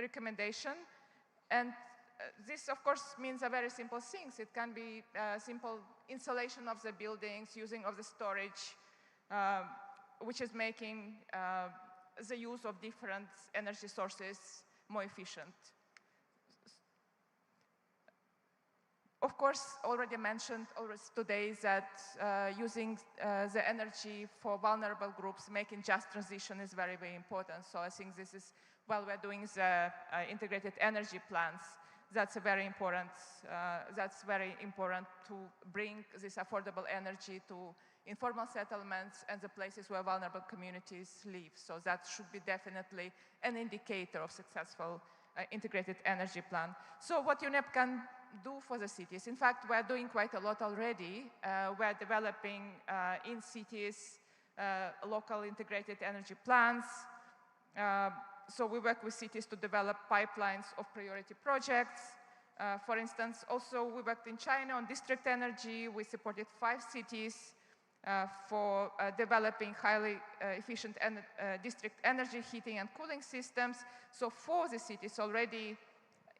recommendation. And this, of course, means a very simple things. It can be simple insulation of the buildings, using of the storage, which is making the use of different energy sources more efficient. Of course, already mentioned today that using the energy for vulnerable groups, making just transition is very, very important. So I think this is, while we're doing the integrated energy plans, that's very important to bring this affordable energy to informal settlements and the places where vulnerable communities live. So that should be definitely an indicator of successful integrated energy plan. So what UNEP can do for the cities, in fact, we're doing quite a lot already. We're developing in cities local integrated energy plans. So we work with cities to develop pipelines of priority projects. For instance, also we worked in China on district energy. We supported 5 cities for developing highly efficient district energy heating and cooling systems. So 4 of the cities already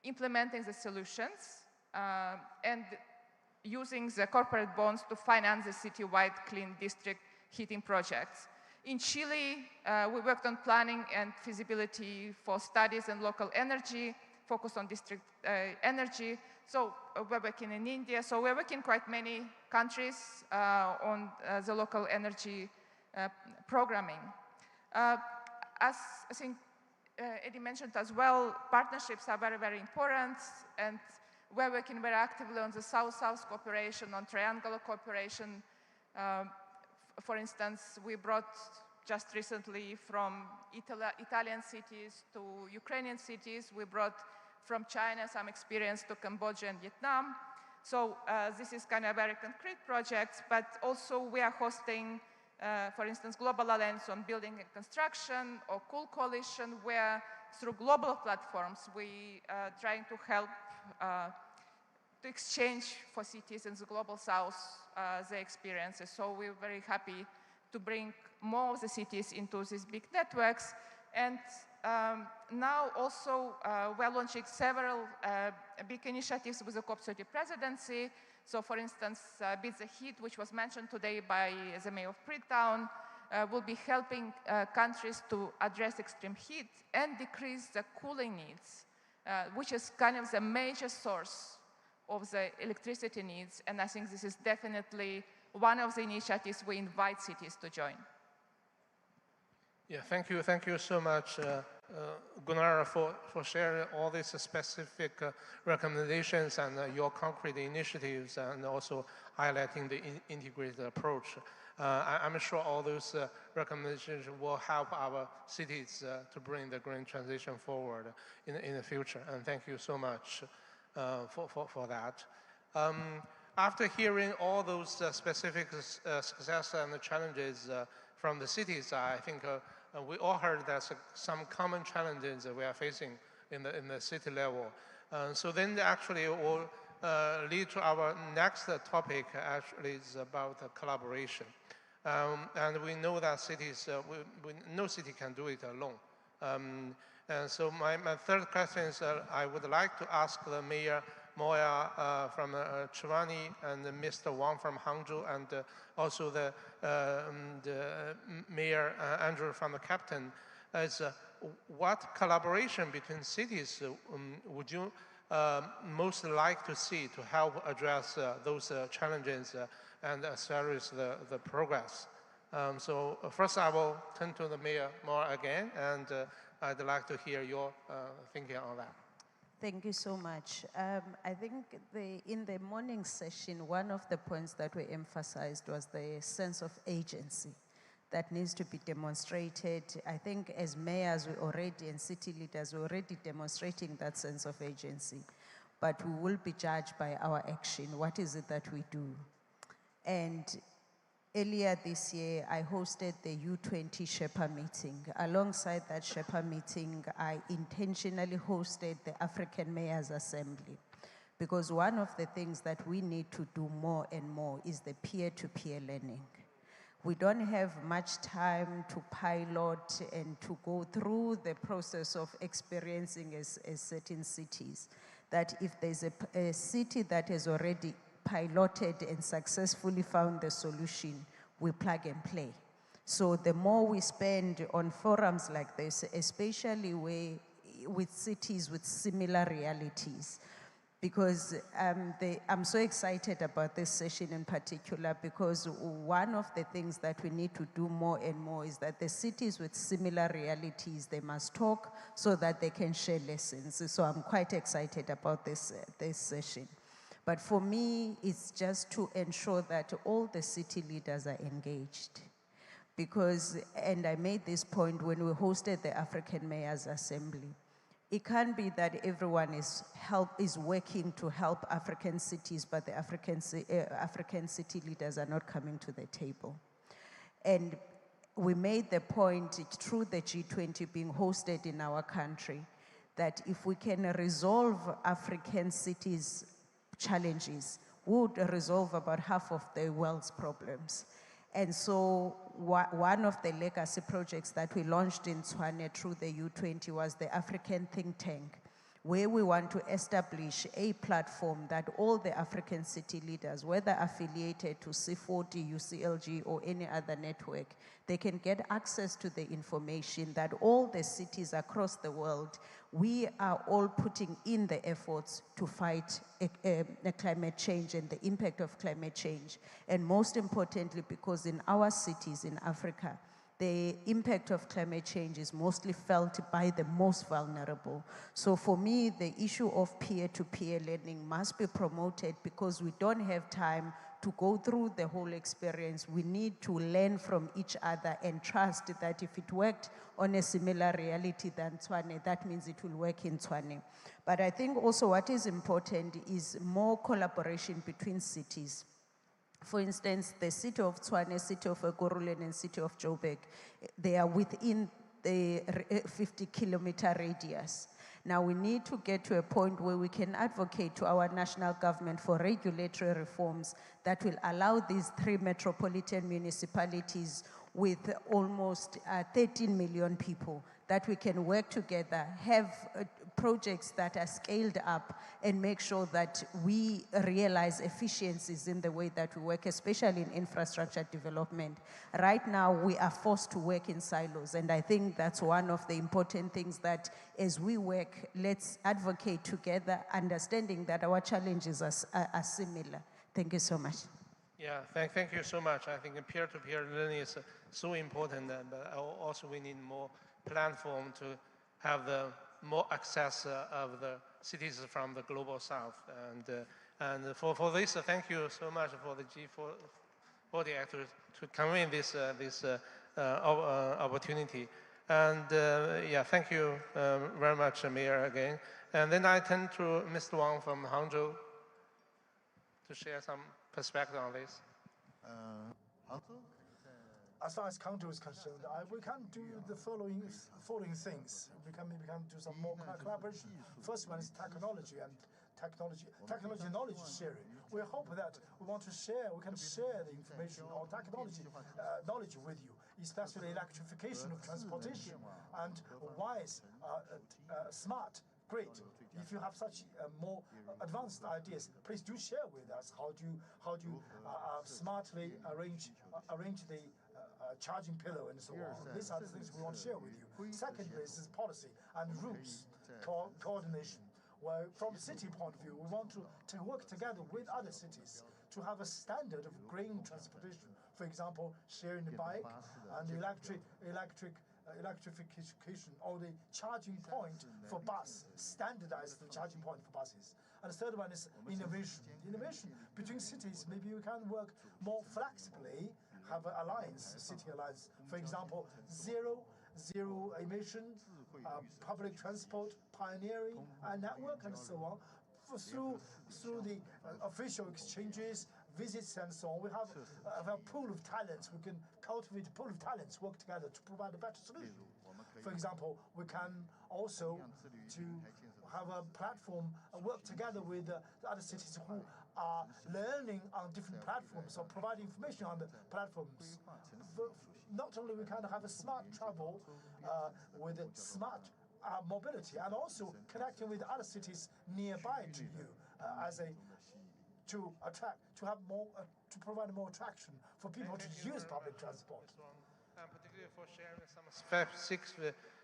implementing the solutions and using the corporate bonds to finance the citywide clean district heating projects. In Chile, we worked on planning and feasibility for studies and local energy, focused on district energy. So we're working in India. So we're working in quite many countries on the local energy programming. As I think Eddie mentioned as well, partnerships are very, very important. And we're working very actively on the South-South cooperation, on triangular cooperation. For instance, we brought just recently from Italian cities to Ukrainian cities. We brought from China some experience to Cambodia and Vietnam. So this is kind of very concrete projects, but also we are hosting, for instance, Global Alliance on Building and Construction or Cool Coalition, where through global platforms we are trying to help to exchange for cities in the Global South their experiences. So we're very happy to bring more of the cities into these big networks. And now also we're launching several big initiatives with the COP30 presidency. So for instance, Beat the Heat, which was mentioned today by the mayor of Freetown, will be helping countries to address extreme heat and decrease the cooling needs, which is kind of the major source of the electricity needs, and I think this is definitely one of the initiatives we invite cities to join. Yeah, thank you so much, Gunnar, for sharing all these specific recommendations and your concrete initiatives, and also highlighting the integrated approach. I'm sure all those recommendations will help our cities to bring the green transition forward in the future, and thank you so much for that. After hearing all those specific success and challenges from the cities, I think we all heard there's some common challenges that we are facing in the city level. So then actually it will lead to our next topic, actually is about collaboration. And we know that cities, no city can do it alone. And so my third question is I would like to ask the Mayor Moya from Chivani and Mr. Wang from Hangzhou, and also the Mayor Andrew from the Captain, is what collaboration between cities would you most like to see to help address those challenges and accelerate the progress? So first I will turn to the Mayor Moya again, and I'd like to hear your thinking on that. Thank you so much. I think in the morning session, one of the points that we emphasized was the sense of agency that needs to be demonstrated. I think as mayors and city leaders, we're already demonstrating that sense of agency, but we will be judged by our action. What is it that we do? And earlier this year, I hosted the U20 Sherpa meeting. Alongside that Sherpa meeting, I intentionally hosted the African Mayors Assembly, because one of the things that we need to do more and more is the peer-to-peer learning. We don't have much time to pilot and to go through the process of experiencing as certain cities, that if there's a city that has already piloted and successfully found the solution, we plug and play. So the more we spend on forums like this, especially with cities with similar realities, because I'm so excited about this session in particular, because one of the things that we need to do more and more is that the cities with similar realities, they must talk so that they can share lessons. So I'm quite excited about this session. But for me, it's just to ensure that all the city leaders are engaged. Because, and I made this point when we hosted the African Mayors Assembly, it can't be that everyone is working to help African cities, but the African city leaders are not coming to the table. And we made the point through the G20 being hosted in our country, that if we can resolve African cities' challenges, would resolve about half of the world's problems. And so one of the legacy projects that we launched in Tshwane through the U20 was the African Think Tank, where we want to establish a platform that all the African city leaders, whether affiliated to C40, UCLG, or any other network, they can get access to the information that all the cities across the world, we are all putting in the efforts to fight climate change and the impact of climate change. And most importantly, because in our cities in Africa, the impact of climate change is mostly felt by the most vulnerable. So for me, the issue of peer-to-peer learning must be promoted, because we don't have time to go through the whole experience. We need to learn from each other and trust that if it worked on a similar reality than Tshwane, that means it will work in Tshwane. But I think also what is important is more collaboration between cities. For instance, the city of Tshwane, city of Ekurhuleni, and city of Joburg, they are within the 50-kilometer radius. Now we need to get to a point where we can advocate to our national government for regulatory reforms that will allow these 3 metropolitan municipalities with almost 13 million people that we can work together, have projects that are scaled up, and make sure that we realize efficiencies in the way that we work, especially in infrastructure development. Right now, we are forced to work in silos, and I think that's one of the important things that as we work, let's advocate together, understanding that our challenges are similar. Thank you so much. Yeah, thank you so much. I think peer-to-peer learning is so important, but also we need more platform to have the more access of the cities from the global south. And for this, thank you so much for the G40 actors to convene this opportunity. And yeah, thank you very much, Mayor, again. And then I turn to Mr. Wang from Hangzhou to share some perspective on this. As far as Hangzhou is concerned, we can do the following things. We can do some more collaboration. First one is technology and technology knowledge sharing. We hope that we can share the information or technology knowledge with you, especially electrification of transportation and wise, smart. Great. If you have such more advanced ideas, please do share with us. How do you smartly arrange the charging pillow and so on? These are the things we want to share with you. Secondly, is policy and rules coordination. Well, from a city point of view, we want to work together with other cities to have a standard of green transportation. For example, sharing the bike and electrification or the charging point for bus, standardize the charging point for buses. And the third one is innovation. Innovation between cities, maybe we can work more flexibly, have an alliance, city alliance. For example, zero emission, public transport pioneering network and so on. Through the official exchanges, visits and so on, we have a pool of talents. We can cultivate a pool of talents, work together to provide a better solution. For example, we can also to have a platform, work together with the other cities who are learning on different platforms or provide information on the platforms. Not only we can have a smart travel with a smart mobility, and also connecting with other cities nearby to you to provide more attraction for people to use public transport. And particularly for sharing some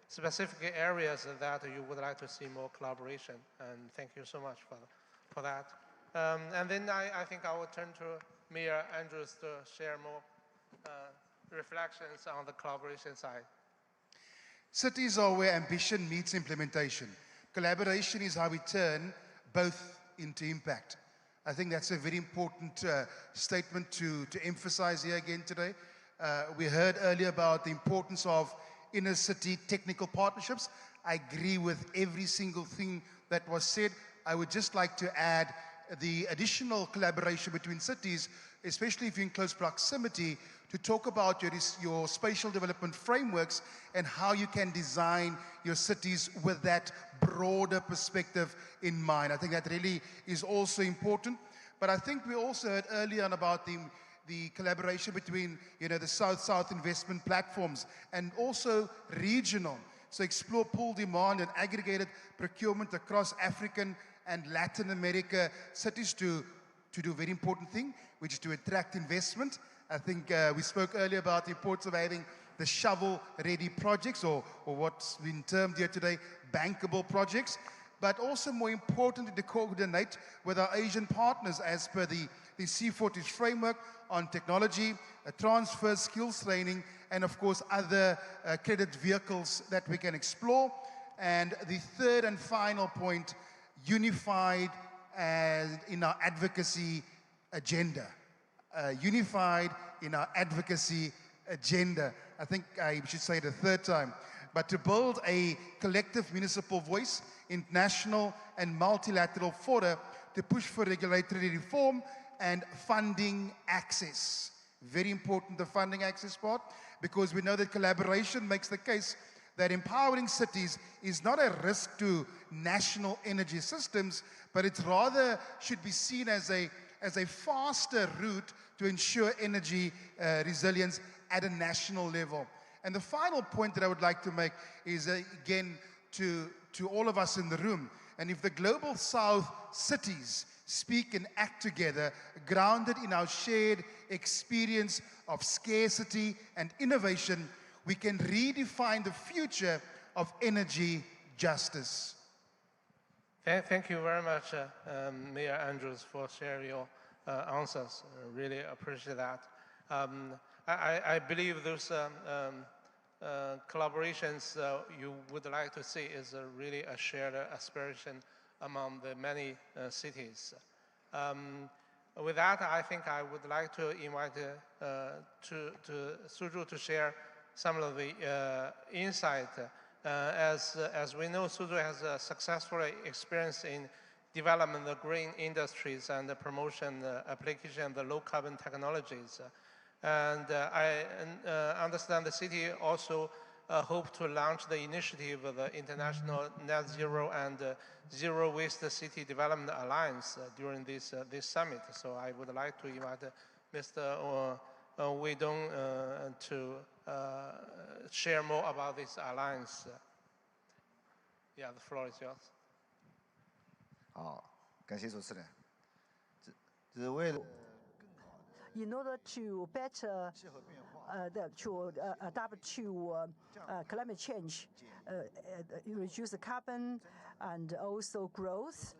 specific areas that you would like to see more collaboration. And thank you so much for that. And then I think I will turn to Mayor Andrews to share more reflections on the collaboration side. Cities are where ambition meets implementation. Collaboration is how we turn both into impact. I think that's a very important statement to emphasize here again today. We heard earlier about the importance of inner city technical partnerships. I agree with every single thing that was said. I would just like to add the additional collaboration between cities, especially if you're in close proximity, to talk about your spatial development frameworks and how you can design your cities with that broader perspective in mind. I think that really is also important. But I think we also heard earlier on about the collaboration between the South-South investment platforms and also regional. So explore pool demand and aggregated procurement across African and Latin America cities to do a very important thing, which is to attract investment. I think we spoke earlier about the importance of having the shovel-ready projects, or what's been termed here today, bankable projects, but also more importantly to coordinate with our Asian partners as per the C40's framework on technology, transfer, skills training, and of course other credit vehicles that we can explore. And the third and final point, unified in our advocacy agenda. Unified in our advocacy agenda. I think I should say it a third time. But to build a collective municipal voice in national and multilateral fora to push for regulatory reform and funding access. Very important, the funding access part, because we know that collaboration makes the case that empowering cities is not a risk to national energy systems, but it rather should be seen as a faster route to ensure energy resilience at a national level. And the final point that I would like to make is, again, to all of us in the room, and if the Global South cities speak and act together, grounded in our shared experience of scarcity and innovation, we can redefine the future of energy justice. Thank you very much, Mayor Andrews, for sharing your answers. Really appreciate that. I believe those collaborations you would like to see is really a shared aspiration among the many cities. With that, I think I would like to invite Suzhou to share some of the insight. As we know, Suzhou has a successful experience in development of green industries and the promotion application of the low carbon technologies. And I understand the city also hope to launch the initiative of the International Net Zero and Zero Waste City Development Alliance during this summit. So I would like to invite Mr. Wei Dong to share more about this alliance. Yeah, the floor is yours. 好，感谢主持人。只为了 In order to better adapt to climate change, reduce carbon and also growth,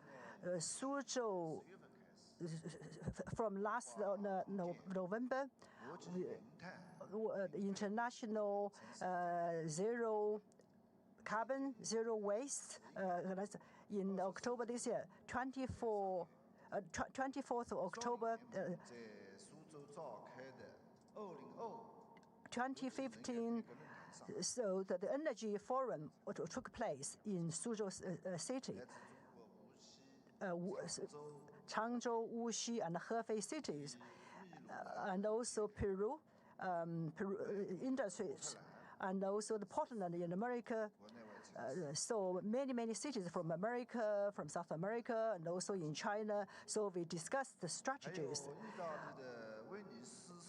Suzhou, from last November, international zero carbon, zero waste, in October this year, 24th of October 2015, so the energy forum took place in Suzhou city, Changzhou, Wuxi, and Hefei cities, and also Peru industries, and also the Portland in America. So many cities from America, from South America, and also in China. So we discussed the strategies.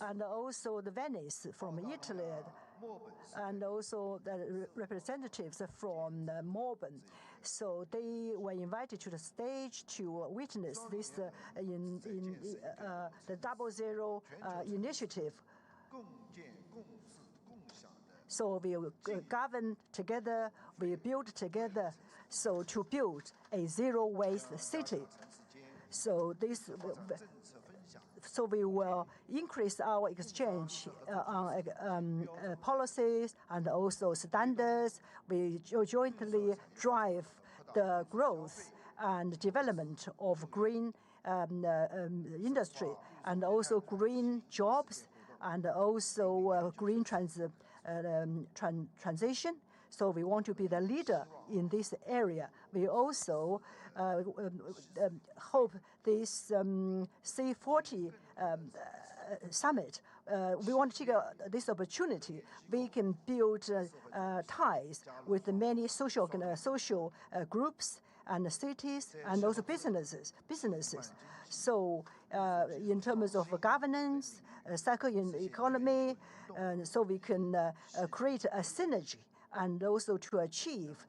And also the Venice from Italy, and also the representatives from Melbourne. So they were invited to the stage to witness this in the Double Zero initiative. So we govern together, we build together, so to build a zero waste city. So this. So we will increase our exchange on policies and also standards. We jointly drive the growth and development of green industry and also green jobs and also green transition. So we want to be the leader in this area. We also hope this C40 summit, we want to take this opportunity. We can build ties with many social groups and cities and also businesses. So in terms of governance, circular economy, so we can create a synergy and also to achieve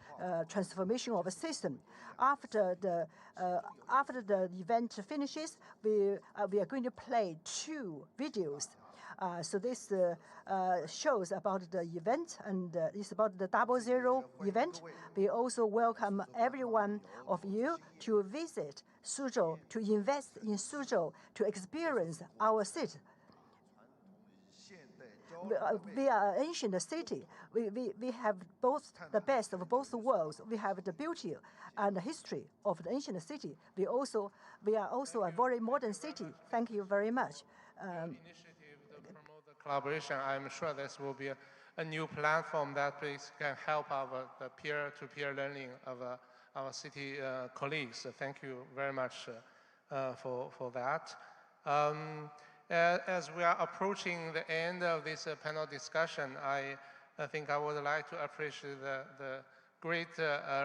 transformation of a system. After the event finishes, we are going to play 2 videos. So this shows about the event, and it's about the Double Zero event. We also welcome every one of you to visit Suzhou, to invest in Suzhou, to experience our city. We are an ancient city. We have both the best of both worlds. We have the beauty and the history of the ancient city. We are also a very modern city. Thank you very much. Initiative to promote the collaboration. I'm sure this will be a new platform that can help our peer-to-peer learning of our city colleagues. Thank you very much for that. As we are approaching the end of this panel discussion, I think I would like to appreciate the great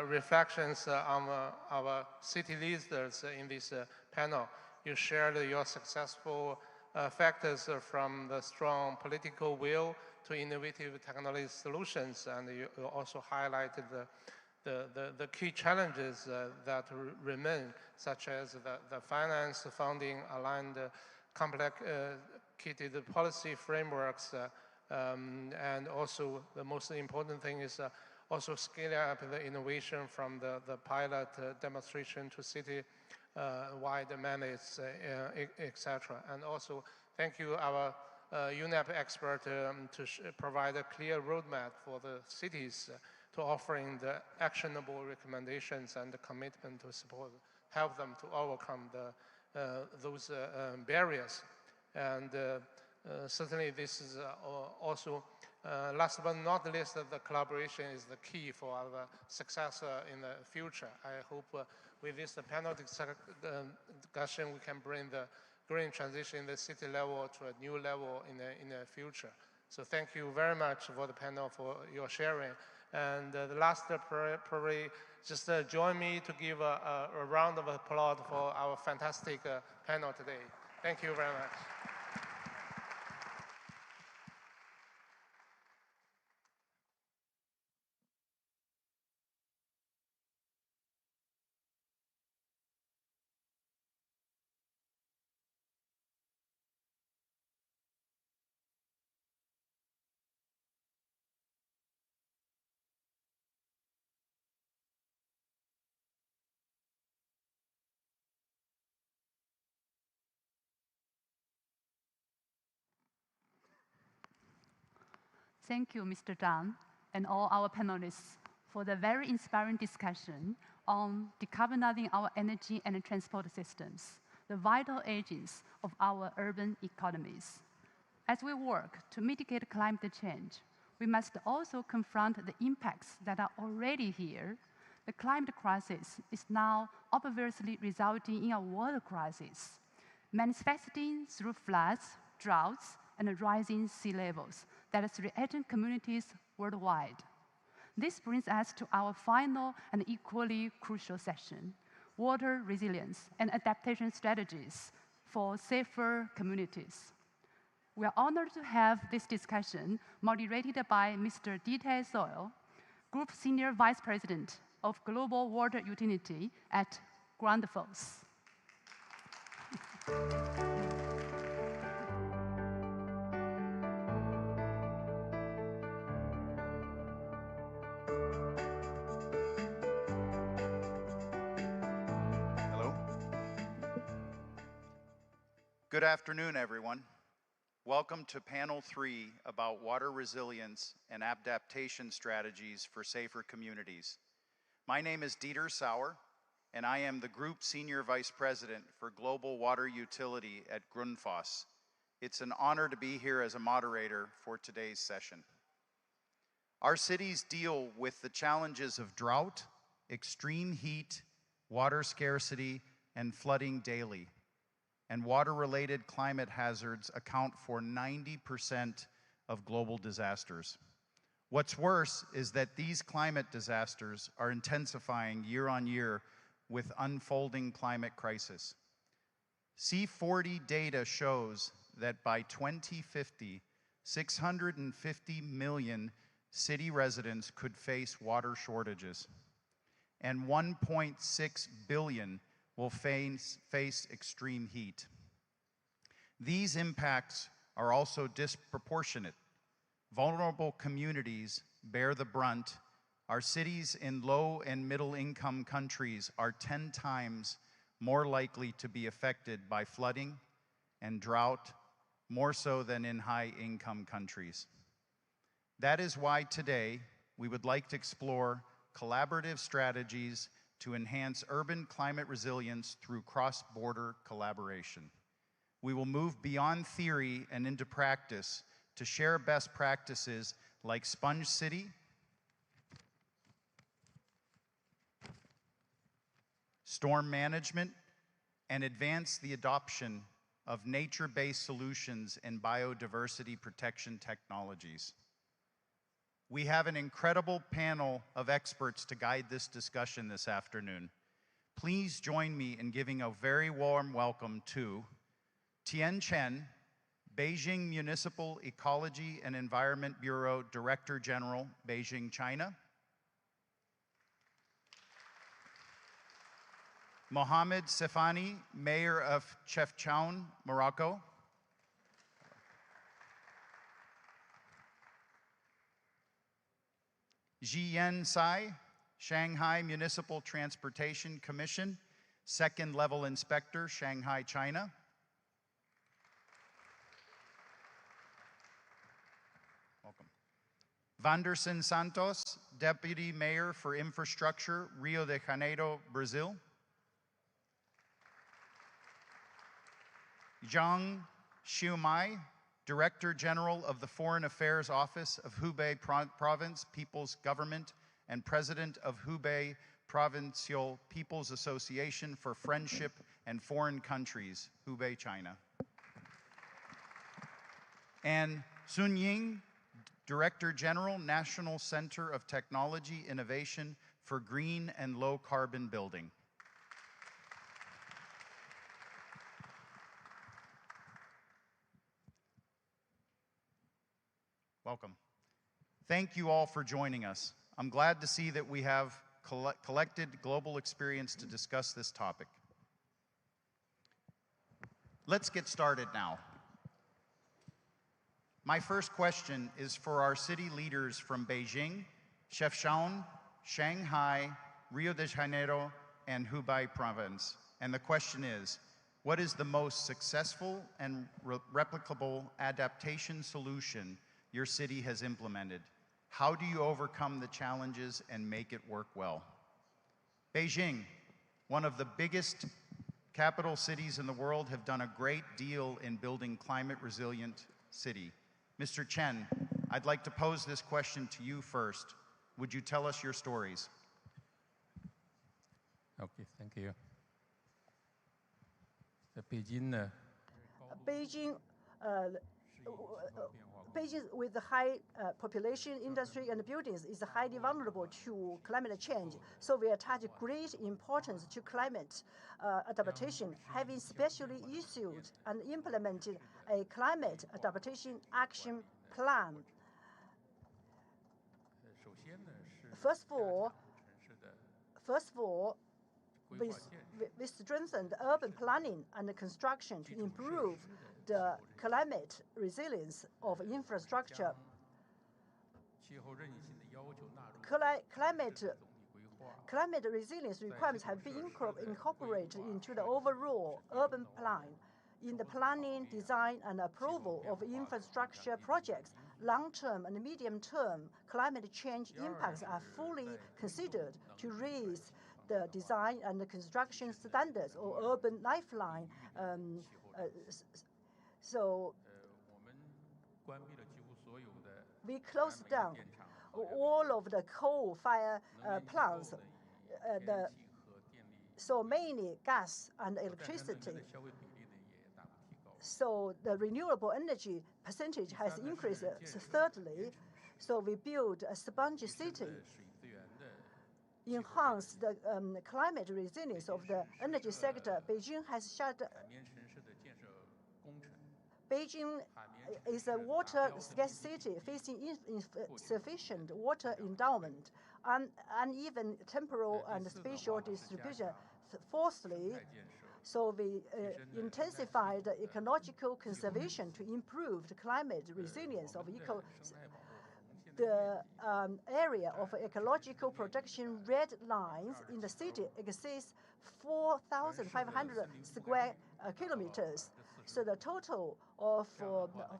reflections on our city leaders in this panel. You shared your successful factors from the strong political will to innovative technology solutions, and you also highlighted the key challenges that remain, such as the finance, funding, aligned, complicated policy frameworks, and also the most important thing is also scaling up the innovation from the pilot demonstration to city-wide mandates, etc. And also, thank you, our UNEP expert, to provide a clear roadmap for the cities to offering the actionable recommendations and the commitment to support, help them to overcome those barriers. And certainly this is also, last but not least, the collaboration is the key for our success in the future. I hope with this panel discussion, we can bring the green transition in the city level to a new level in the future. So thank you very much for the panel, for your sharing. And the last, probably just join me to give a round of applause for our fantastic panel today. Thank you very much. Thank you, Mr. Zhang, and all our panelists for the very inspiring discussion on decarbonizing our energy and transport systems, the vital agents of our urban economies. As we work to mitigate climate change, we must also confront the impacts that are already here. The climate crisis is now obviously resulting in a water crisis, manifesting through floods, droughts, and rising sea levels that threaten communities worldwide. This brings us to our final and equally crucial session, water resilience and adaptation strategies for safer communities. We are honored to have this discussion moderated by Mr. Dieter Soil, Group Senior Vice President of Global Water Utility at Grundfos. Good afternoon, everyone. Welcome to Panel 3 about water resilience and adaptation strategies for safer communities. My name is Dieter Sauer, and I am the Group Senior Vice President for Global Water Utility at Grundfos. It's an honor to be here as a moderator for today's session. Our cities deal with the challenges of drought, extreme heat, water scarcity, and flooding daily. And water-related climate hazards account for 90% of global disasters. What's worse is that these climate disasters are intensifying year on year with unfolding climate crisis. C40 data shows that by 2050, 650 million city residents could face water shortages, and 1.6 billion will face extreme heat. These impacts are also disproportionate. Vulnerable communities bear the brunt. Our cities in low and middle income countries are 10 times more likely to be affected by flooding and drought, more so than in high income countries. That is why today we would like to explore collaborative strategies to enhance urban climate resilience through cross-border collaboration. We will move beyond theory and into practice to share best practices like Sponge City, storm management, and advance the adoption of nature-based solutions and biodiversity protection technologies. We have an incredible panel of experts to guide this discussion this afternoon. Please join me in giving a very warm welcome to Tien Chen, Beijing Municipal Ecology and Environment Bureau Director General, Beijing, China. Mohamed Sefani, Mayor of Chefchaouen, Morocco. Jiyan Sai, Shanghai Municipal Transportation Commission, Second Level Inspector, Shanghai, China. Welcome. Vanderson Santos, Deputy Mayor for Infrastructure, Rio de Janeiro, Brazil. Zhang Xiumai, Director General of the Foreign Affairs Office of Hubei Province People's Government and President of Hubei Provincial People's Association for Friendship and Foreign Countries, Hubei, China. And Sun Ying, Director General, National Center of Technology Innovation for Green and Low Carbon Building. Welcome. Thank you all for joining us. I'm glad to see that we have collected global experience to discuss this topic. Let's get started now. My first question is for our city leaders from Beijing, Chefchaouen, Shanghai, Rio de Janeiro, and Hubei province. And the question is, what is the most successful and replicable adaptation solution your city has implemented? How do you overcome the challenges and make it work well? Beijing, one of the biggest capital cities in the world, have done a great deal in building climate resilient city. Mr. Chen, I'd like to pose this question to you first. Would you tell us your stories? Okay, thank you. Beijing, Beijing, with the high population, industry, and buildings, is highly vulnerable to climate change. So we attach great importance to climate adaptation, having specially issued and implemented a climate adaptation action plan. First of all, we strengthened urban planning and construction to improve the climate resilience of infrastructure. Climate resilience requirements have been incorporated into the overall urban plan. In the planning, design, and approval of infrastructure projects, long-term and medium-term climate change impacts are fully considered to raise the design and the construction standards or urban lifeline. So we closed down all of the coal-fired plants, so mainly gas and electricity. So the renewable energy percentage has increased thirdly. So we built a sponge city, enhance the climate resilience of the energy sector. Beijing is a water scarce city facing insufficient water endowment, uneven temporal and spatial distribution. Fourthly, so we intensified ecological conservation to improve the climate resilience of the area of ecological protection red lines in the city exceeds 4,500 square kilometers. So the total of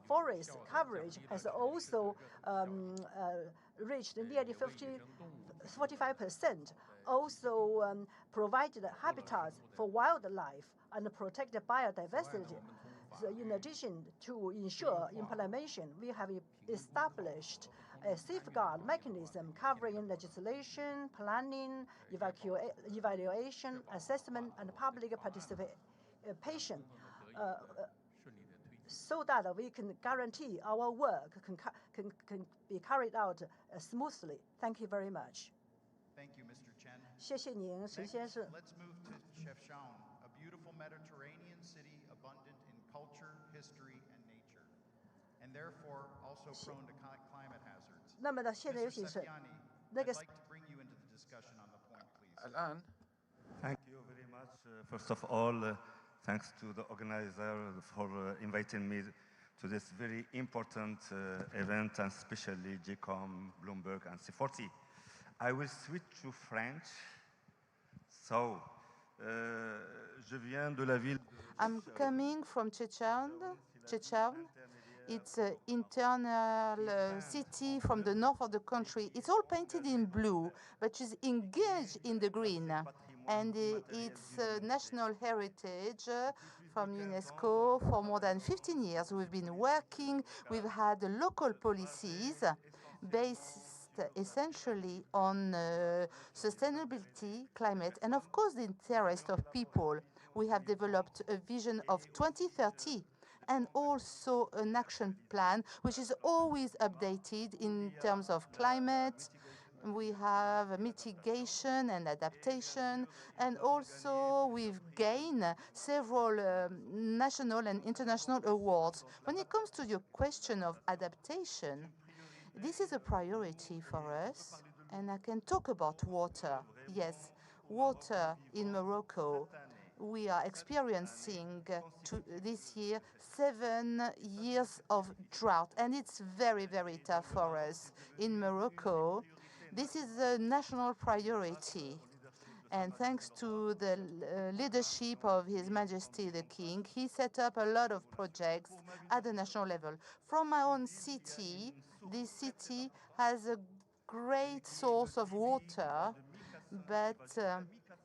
forest coverage has also reached nearly 45%. Also provided habitats for wildlife and protected biodiversity. So in addition to ensure implementation, we have established a safeguard mechanism covering legislation, planning, evaluation, assessment, and public participation, so that we can guarantee our work can be carried out smoothly. Thank you very much. Thank you, Mr. Chen. 谢谢您，陈先生。 Let's move to Chefchaouen, a beautiful Mediterranean city abundant in culture, history, and nature. and therefore also prone to climate hazards. 那么呢，现在尤其是 Mr. 那 Sepiani, 个 I'd like to bring you into the discussion on the point, please. الآن Thank you very much. First of all, thanks to the organizer for inviting me to this very important event, and especially GCOM, Bloomberg, and C40. I will switch to French. So, je viens de la ville. I'm coming from Chechern. It's an internal city from the north of the country. It's all painted in blue, but is engaged in the green. And it's national heritage from UNESCO for more than 15 years. We've been working. We've had local policies based essentially on sustainability, climate, and of course the interest of people. We have developed a vision of 2030 and also an action plan which is always updated in terms of climate. We have mitigation and adaptation, and also we've gained several national and international awards. When it comes to your question of adaptation, this is a priority for us, and I can talk about water. Yes, water in Morocco. We are experiencing this year 7 years of drought, and it's very, very tough for us in Morocco. This is a national priority, and thanks to the leadership of His Majesty the King, he set up a lot of projects at the national level. From my own city, this city has a great source of water, but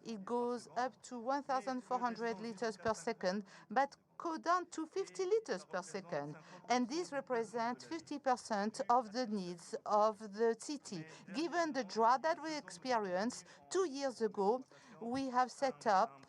it goes up to 1,400 liters per second, but go down to 50 liters per second. And this represents 50% of the needs of the city. Given the drought that we experienced 2 years ago, we have set up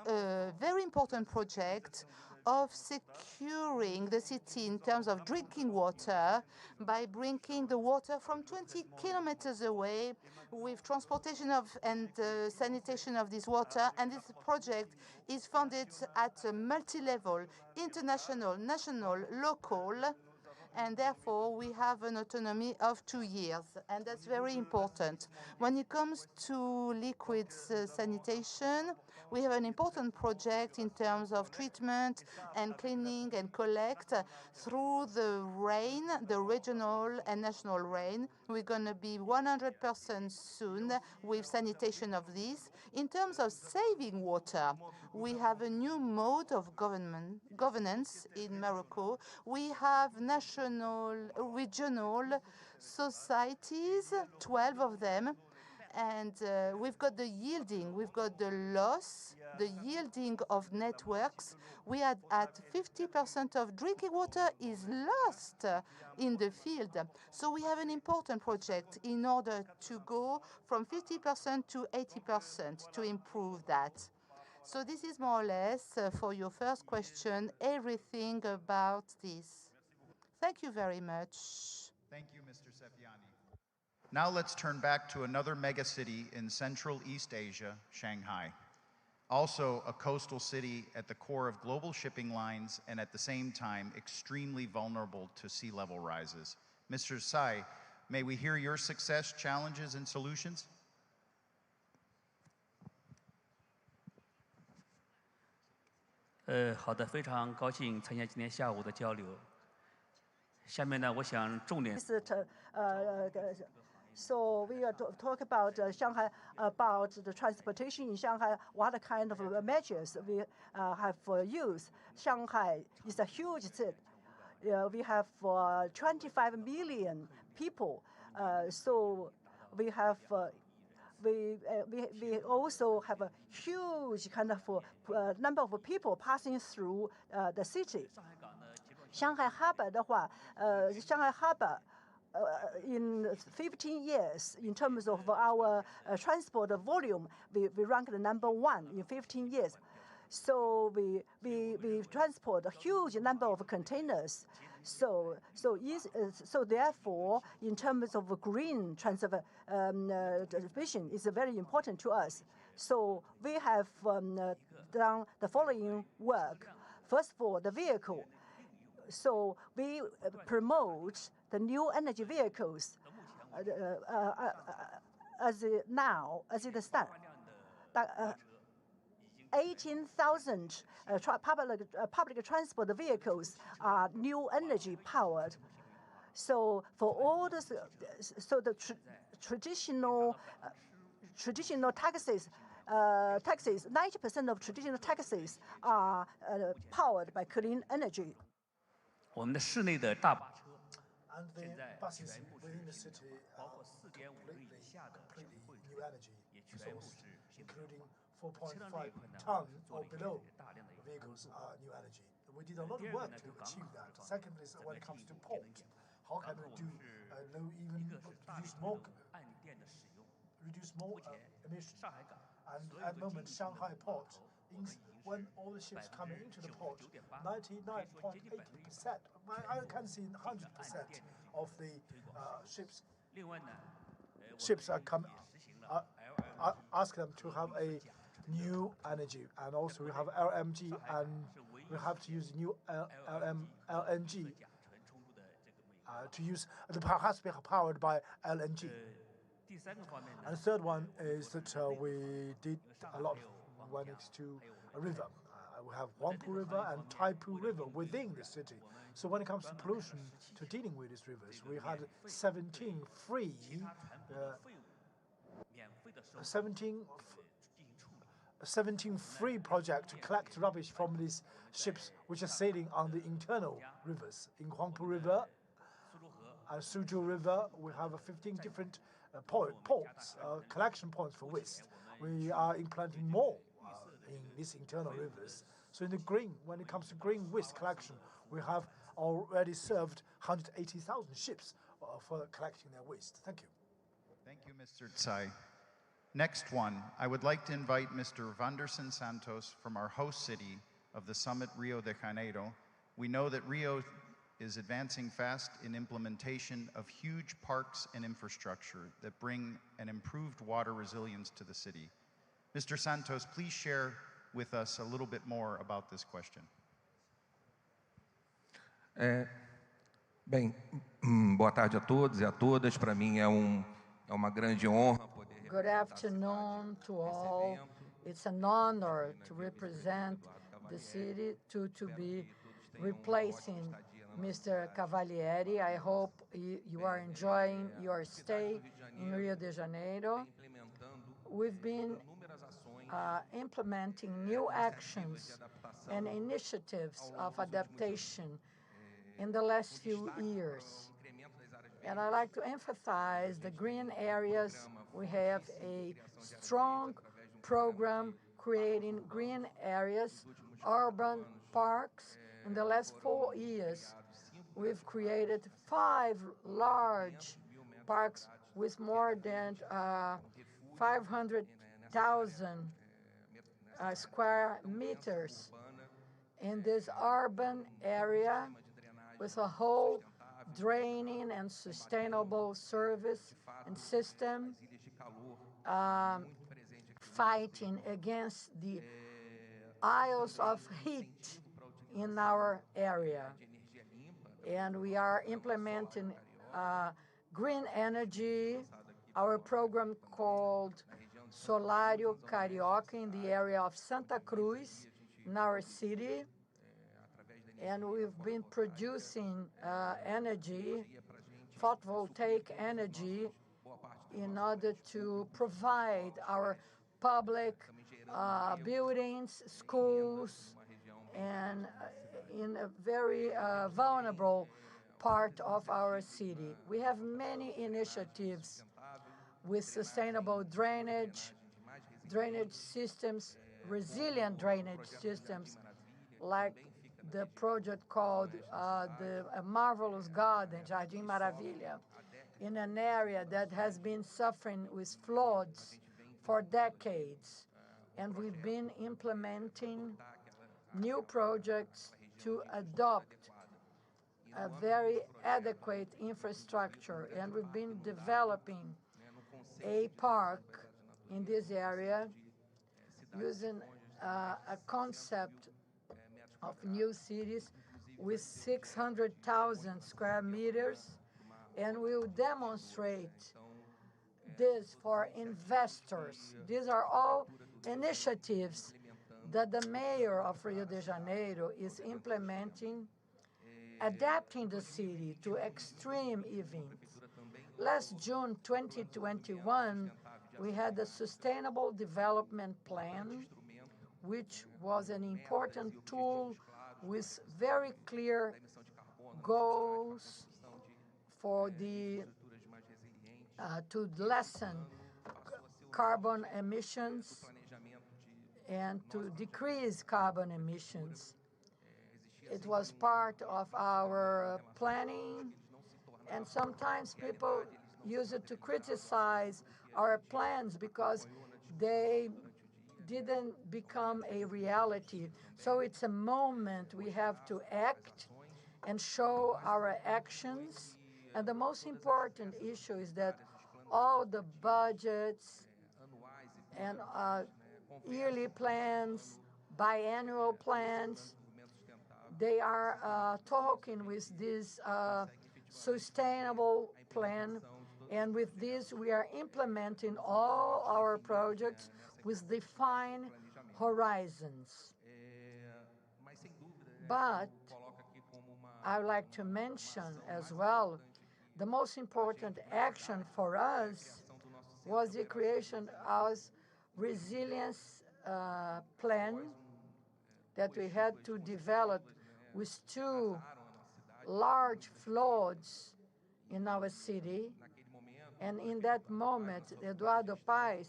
a very important project of securing the city in terms of drinking water by bringing the water from 20 kilometers away with transportation of and sanitation of this water. And this project is funded at a multi-level, international, national, local, and therefore we have an autonomy of 2 years, and that's very important. When it comes to liquid sanitation, we have an important project in terms of treatment and cleaning and collect through the rain, the regional and national rain. We're going to be 100% soon with sanitation of this. In terms of saving water, we have a new mode of governance in Morocco. We have national, regional societies, 12 of them, and we've got the yielding, we've got the loss, the yielding of networks. We are at 50% of drinking water is lost in the field. So we have an important project in order to go from 50% to 80% to improve that. So this is more or less, for your first question, everything about this. Thank you very much. Thank you, Mr. Sepiani. Now let's turn back to another megacity in Central East Asia, Shanghai. Also a coastal city at the core of global shipping lines and at the same time extremely vulnerable to sea level rises. Mr. Tsai, may we hear your success, challenges, and solutions? 好的，非常高兴参加今天下午的交流。下面呢，我想重点。So we are talk about Shanghai, about the transportation in Shanghai. What kind of measures we have used? Shanghai is a huge city. We have 25 million people. So we have. We also have a huge kind of number of people passing through the city. Shanghai Harbor 的话，Shanghai Harbor in 15 years in terms of our transport volume, we ranked number 1 in 15 years. So we transport a huge number of containers. So therefore, in terms of green transportation, is very important to us. So we have done the following work. First of all, the vehicle. So we promote the new energy vehicles as it stands. 18,000 public transport vehicles are new energy powered. So for all this, traditional taxis, 90% of traditional taxis are powered by clean energy. 我们的市内的大巴车 And the buses within the city are completely new energy source, including 4.5 ton or below vehicles are new energy. We did a lot of work to achieve that. Secondly, when it comes to port, how can we do reduce more emissions? And at the moment, Shanghai port, when all the ships coming into the port, 99.80%, I can see 100% of the ships are coming. Ask them to have a new energy, and also we have LMG, and we have to use new LNG to use the power has to be powered by LNG. And the third one is that we did a lot when it's to a river. We have Huangpu River and Taipu River within the city. So when it comes to pollution, to dealing with these rivers, we had 17 free projects to collect rubbish from these ships which are sailing on the internal rivers. In Huangpu River and Suzhou River, we have 15 different ports, collection points for waste. We are implanting more in these internal rivers. So in the green, when it comes to green waste collection, we have already served 180,000 ships for collecting their waste. Thank you. Thank you, Mr. Tsai. Next one, I would like to invite Mr. Vanderson Santos from our host city of the summit, Rio de Janeiro. We know that Rio is advancing fast in implementation of huge parks and infrastructure that bring an improved water resilience to the city. Mr. Santos, please share with us a little bit more about this question. Bem, boa tarde a todos e a todas. Para mim é uma grande honra poder. Good afternoon to all. It's an honor to represent the city, to be replacing Mr. Cavalieri. I hope you are enjoying your stay in Rio de Janeiro. We've been implementing new actions and initiatives of adaptation in the last few years. And I'd like to emphasize the green areas. We have a strong program creating green areas, urban parks. In the last 4 years, we've created 5 large parks with more than 500,000 square meters in this urban area with a whole draining and sustainable service and system, fighting against the isles of heat in our area. And we are implementing green energy, our program called Solário Carioca in the area of Santa Cruz, in our city. And we've been producing energy, photovoltaic energy, in order to provide our public buildings, schools, and in a very vulnerable part of our city. We have many initiatives with sustainable drainage systems, resilient drainage systems, like the project called the Marvelous Garden, Jardim Maravilha, in an area that has been suffering with floods for decades. And we've been implementing new projects to adopt a very adequate infrastructure. And we've been developing a park in this area using a concept of new cities with 600,000 square meters, and we'll demonstrate this for investors. These are all initiatives that the mayor of Rio de Janeiro is implementing, adapting the city to extreme events. Last June 2021, we had a Sustainable Development Plan, which was an important tool with very clear goals for to lessen carbon emissions and to decrease carbon emissions. It was part of our planning, and sometimes people use it to criticize our plans because they didn't become a reality. So it's a moment we have to act and show our actions. And the most important issue is that all the budgets and yearly plans, biannual plans, they are talking with this sustainable plan. And with this, we are implementing all our projects with defined horizons. But I would like to mention as well, the most important action for us was the creation of resilience plan that we had to develop with 2 large floods in our city. And in that moment, Eduardo Paes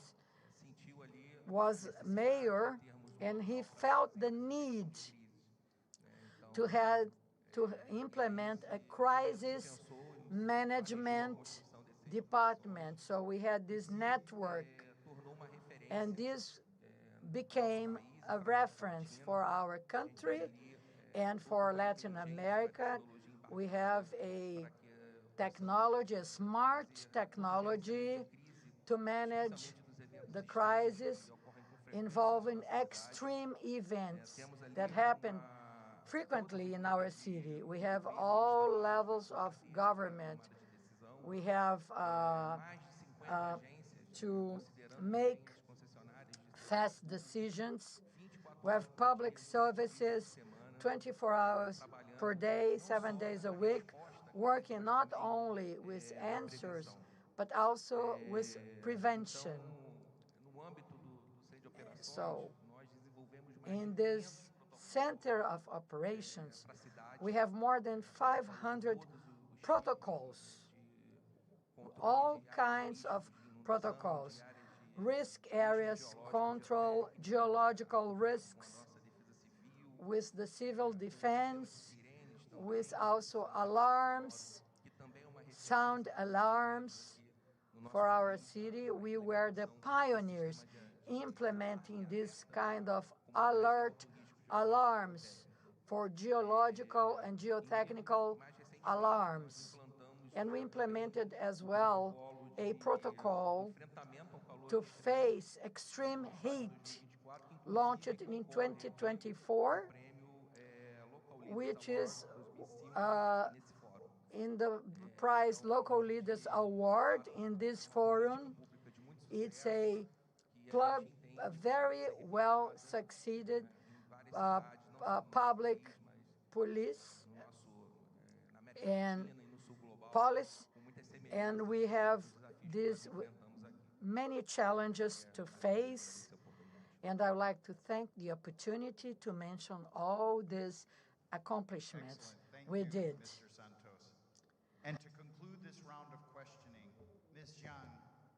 was mayor, and he felt the need to implement a crisis management department. So we had this network, and this became a reference for our country and for Latin America. We have a technology, a smart technology to manage the crisis involving extreme events that happen frequently in our city. We have all levels of government. We have to make fast decisions. We have public services 24 hours per day, 7 days a week, working not only with answers, but also with prevention. So in this center of operations, we have more than 500 protocols, all kinds of protocols, risk areas, control, geological risks, with the civil defense, with also alarms, sound alarms for our city. We were the pioneers implementing this kind of alert alarms for geological and geotechnical alarms. And we implemented as well a protocol to face extreme heat, launched in 2024, which is in the prize Local Leaders Award in this forum. It's a very well succeeded public police and policy, and we have these many challenges to face, and I would like to thank the opportunity to mention all these accomplishments we did. Mr. Santos. And to conclude this round of questioning, Ms. Jiang,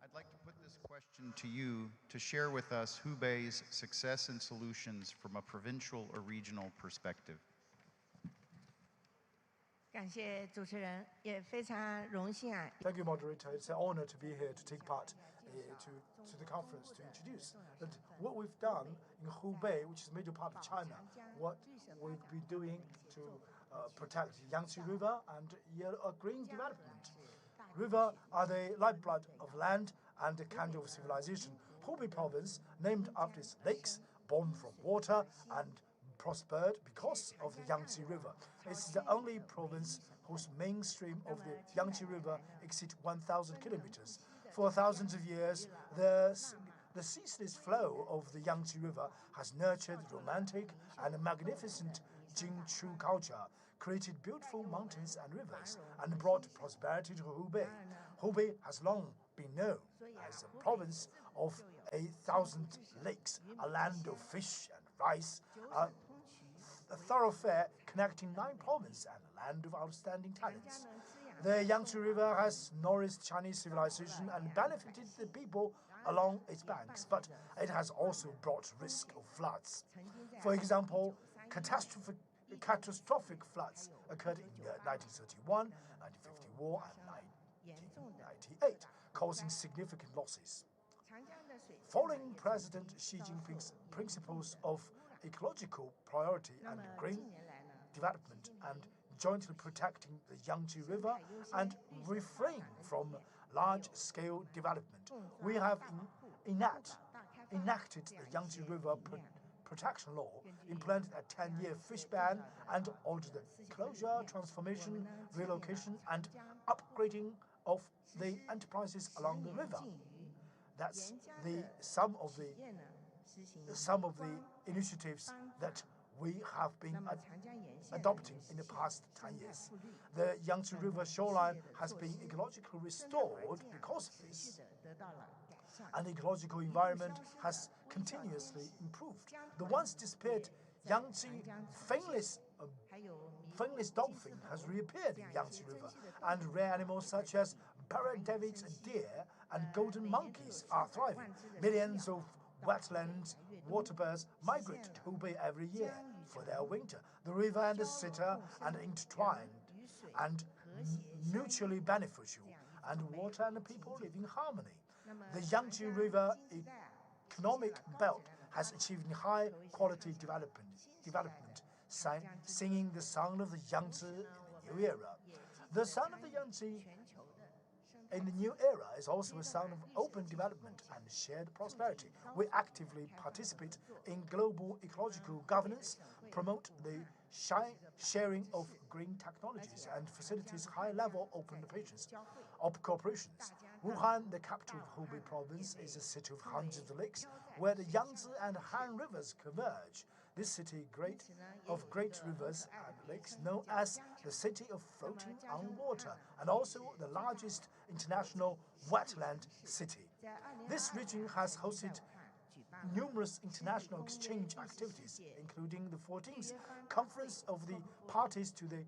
I'd like to put this question to you to share with us Hubei's success and solutions from a provincial or regional perspective. 感谢主持人，也非常荣幸啊。 Thank you, moderator. It's an honor to be here to take part to the conference to introduce that what we've done in Hubei, which is a major part of China, what we've been doing to protect Yangtze River and green development. River are the lifeblood of land and the candle of civilization. Hubei province, named after its lakes, born from water and prospered because of the Yangtze River. It's the only province whose mainstream of the Yangtze River exceeds 1,000 kilometers. For thousands of years, the ceaseless flow of the Yangtze River has nurtured romantic and magnificent Jingchu culture, created beautiful mountains and rivers, and brought prosperity to Hubei. Hubei has long been known as a province of 1,000 lakes, a land of fish and rice, a thoroughfare connecting 9 provinces, and a land of outstanding talents. The Yangtze River has nourished Chinese civilization and benefited the people along its banks, but it has also brought risk of floods. For example, catastrophic floods occurred in 1931, 1954, and 1998, causing significant losses. Following President Xi Jinping's principles of ecological priority and green development and jointly protecting the Yangtze River and refrain from large-scale development, we have enacted the Yangtze River Protection Law, implemented a 10-year fish ban, and ordered the closure, transformation, relocation, and upgrading of the enterprises along the river. That's some of the initiatives that we have been adopting in the past 10 years. The Yangtze River shoreline has been ecologically restored because of this, and the ecological environment has continuously improved. The once disappeared Yangtze finless dolphin has reappeared in Yangtze River, and rare animals such as parrot davits, deer, and golden monkeys are thriving. Millions of wetland waterbirds migrate to Hubei every year for their winter. The river and the city are intertwined and mutually beneficial, and water and the people live in harmony. The Yangtze River economic belt has achieved high-quality development, singing the sound of the Yangtze in the new era. The sound of the Yangtze in the new era is also a sound of open development and shared prosperity. We actively participate in global ecological governance, promote the sharing of green technologies, and facilitates high-level open cooperations. Wuhan, the capital of Hubei province, is a city of hundreds of lakes where the Yangtze and Han rivers converge. This city of great rivers and lakes, known as the city of floating on water, and also the largest international wetland city. This region has hosted numerous international exchange activities, including the 14th Conference of the Parties to the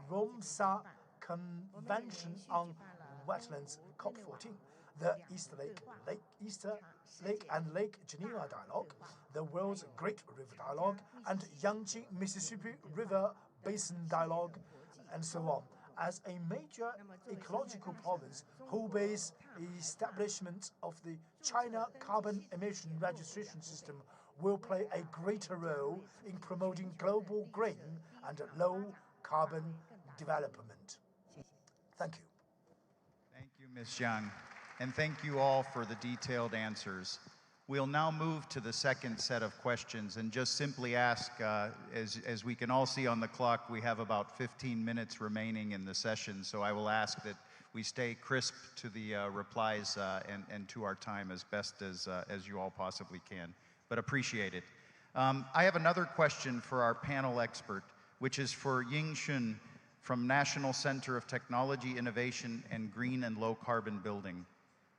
Ramsar Convention on Wetlands, COP14, the East Lake and Lake Geneva Dialogue, the World's Great River Dialogue, and Yangtze Mississippi River Basin Dialogue, and so on. As a major ecological province, Hubei's establishment of the China Carbon Emission Registration System will play a greater role in promoting global green and low-carbon development. Thank you. Thank you, Ms. Jiang, and thank you all for the detailed answers. We'll now move to the second set of questions and just simply ask, as we can all see on the clock, we have about 15 minutes remaining in the session, so I will ask that we stay crisp to the replies and to our time as best as you all possibly can, but appreciate it. I have another question for our panel expert, which is for Ying Xun from National Center of Technology Innovation and Green and Low Carbon Building.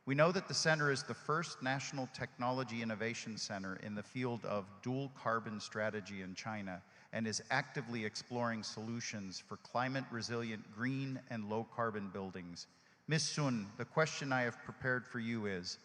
We know that the center is the first national technology innovation center in the field of dual carbon strategy in China and is actively exploring solutions for climate-resilient green and low-carbon buildings. Ms. Sun, the question I have prepared for you is,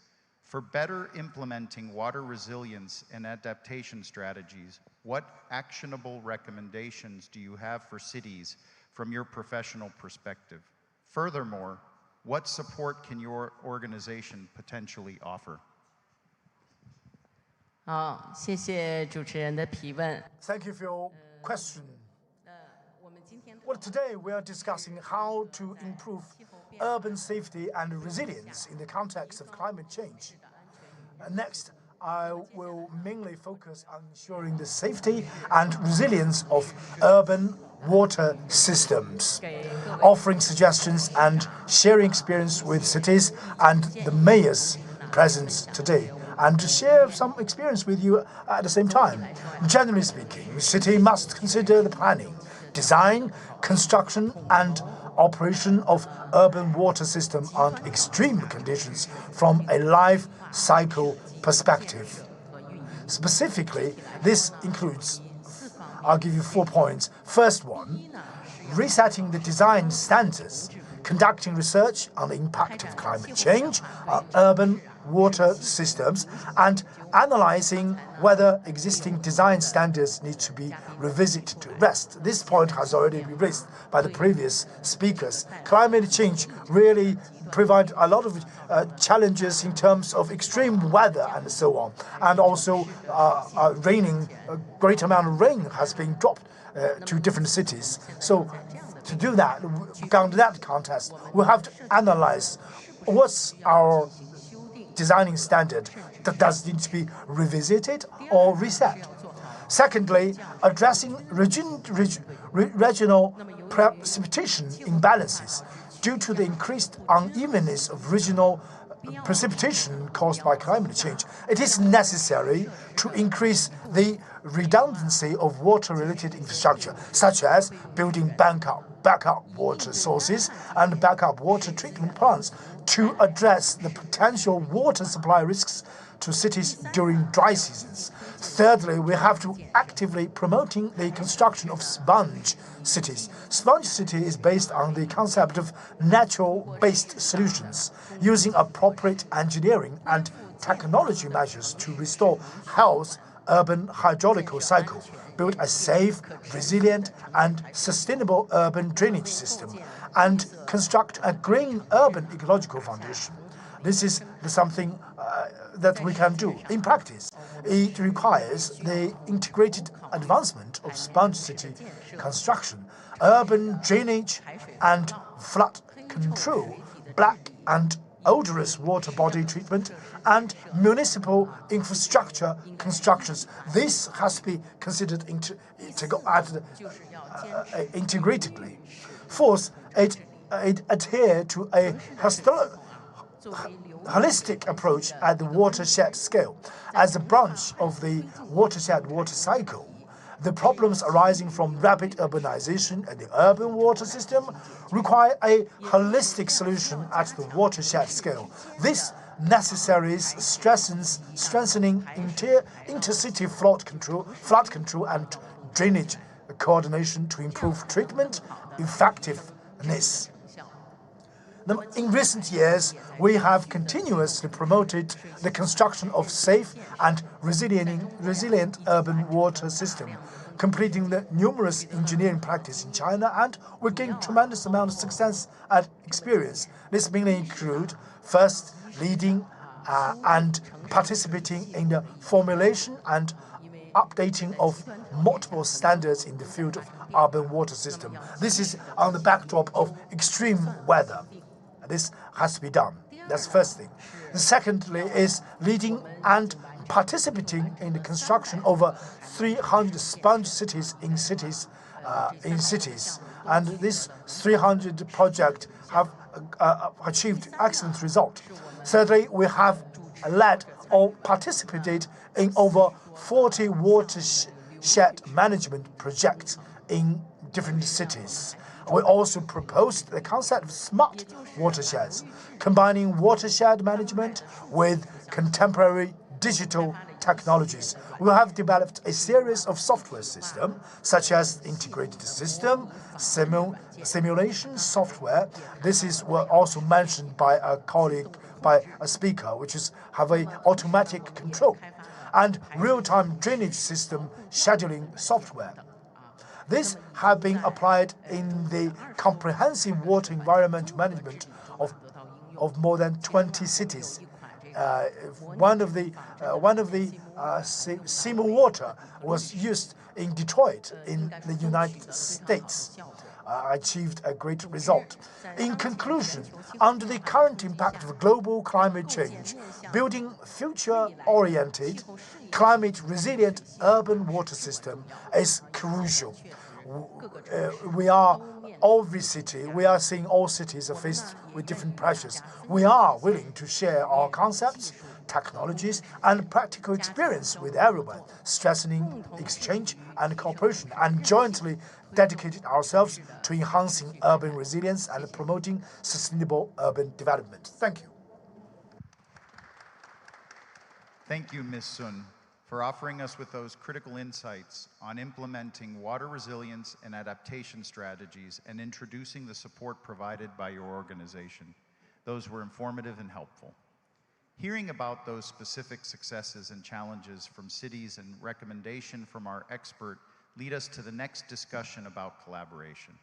for better implementing water resilience and adaptation strategies, what actionable recommendations do you have for cities from your professional perspective? Furthermore, what support can your organization potentially offer? Thank you for your question. Well, today we are discussing how to improve urban safety and resilience in the context of climate change. Next, I will mainly focus on ensuring the safety and resilience of urban water systems, offering suggestions and sharing experience with cities and the mayors present today, and to share some experience with you at the same time. Generally speaking, the city must consider the planning, design, construction, and operation of urban water system on extreme conditions from a life cycle perspective. Specifically, this includes, I'll give you 4 points. First one, resetting the design standards, conducting research on the impact of climate change on urban water systems, and analyzing whether existing design standards need to be revisited to rest. This point has already been raised by the previous speakers. Climate change really provides a lot of challenges in terms of extreme weather and so on. And also a great amount of rain has been dropped to different cities. So to do that, counter that contest, we have to analyze what's our designing standard that does need to be revisited or reset. Secondly, addressing regional precipitation imbalances due to the increased unevenness of regional precipitation caused by climate change. It is necessary to increase the redundancy of water-related infrastructure, such as building backup water sources and backup water treatment plants to address the potential water supply risks to cities during dry seasons. Thirdly, we have to actively promoting the construction of sponge cities. Sponge city is based on the concept of natural-based solutions, using appropriate engineering and technology measures to restore health urban hydraulical cycle, build a safe, resilient, and sustainable urban drainage system, and construct a green urban ecological foundation. This is something that we can do. In practice, it requires the integrated advancement of sponge city construction, urban drainage and flood control, black and odorous water body treatment, and municipal infrastructure constructions. This has to be considered integratedly. Fourth, it adhere to a holistic approach at the watershed scale. As a branch of the watershed water cycle, the problems arising from rapid urbanization and the urban water system require a holistic solution at the watershed scale. This necessitates strengthening intercity flood control and drainage coordination to improve treatment effectiveness. In recent years, we have continuously promoted the construction of safe and resilient urban water system, completing the numerous engineering practice in China, and we gained tremendous amount of success and experience. This mainly include first leading and participating in the formulation and updating of multiple standards in the field of urban water system. This is on the backdrop of extreme weather. This has to be done. That's the first thing. Secondly is leading and participating in the construction of over 300 sponge cities in cities. And this 300 project have achieved excellent result. Thirdly, we have led or participated in over 40 watershed management projects in different cities. We also proposed the concept of smart watersheds, combining watershed management with contemporary digital technologies. We have developed a series of software systems, such as integrated system, simulation software. This is also mentioned by a colleague, by a speaker, which is have a automatic control, and real-time drainage system scheduling software. This have been applied in the comprehensive water environment management of more than 20 cities one of the Seymour water was used in Detroit in the United States. Achieved a great result. In conclusion, under the current impact of global climate change, building future-oriented, climate-resilient urban water system is crucial. We are seeing all cities are faced with different pressures. We are willing to share our concepts, technologies, and practical experience with everyone, strengthening exchange and cooperation, and jointly dedicated ourselves to enhancing urban resilience and promoting sustainable urban development. Thank you. Thank you, Ms. Sun, for offering us with those critical insights on implementing water resilience and adaptation strategies and introducing the support provided by your organization. Those were informative and helpful. Hearing about those specific successes and challenges from cities and recommendation from our expert lead us to the next discussion about collaboration.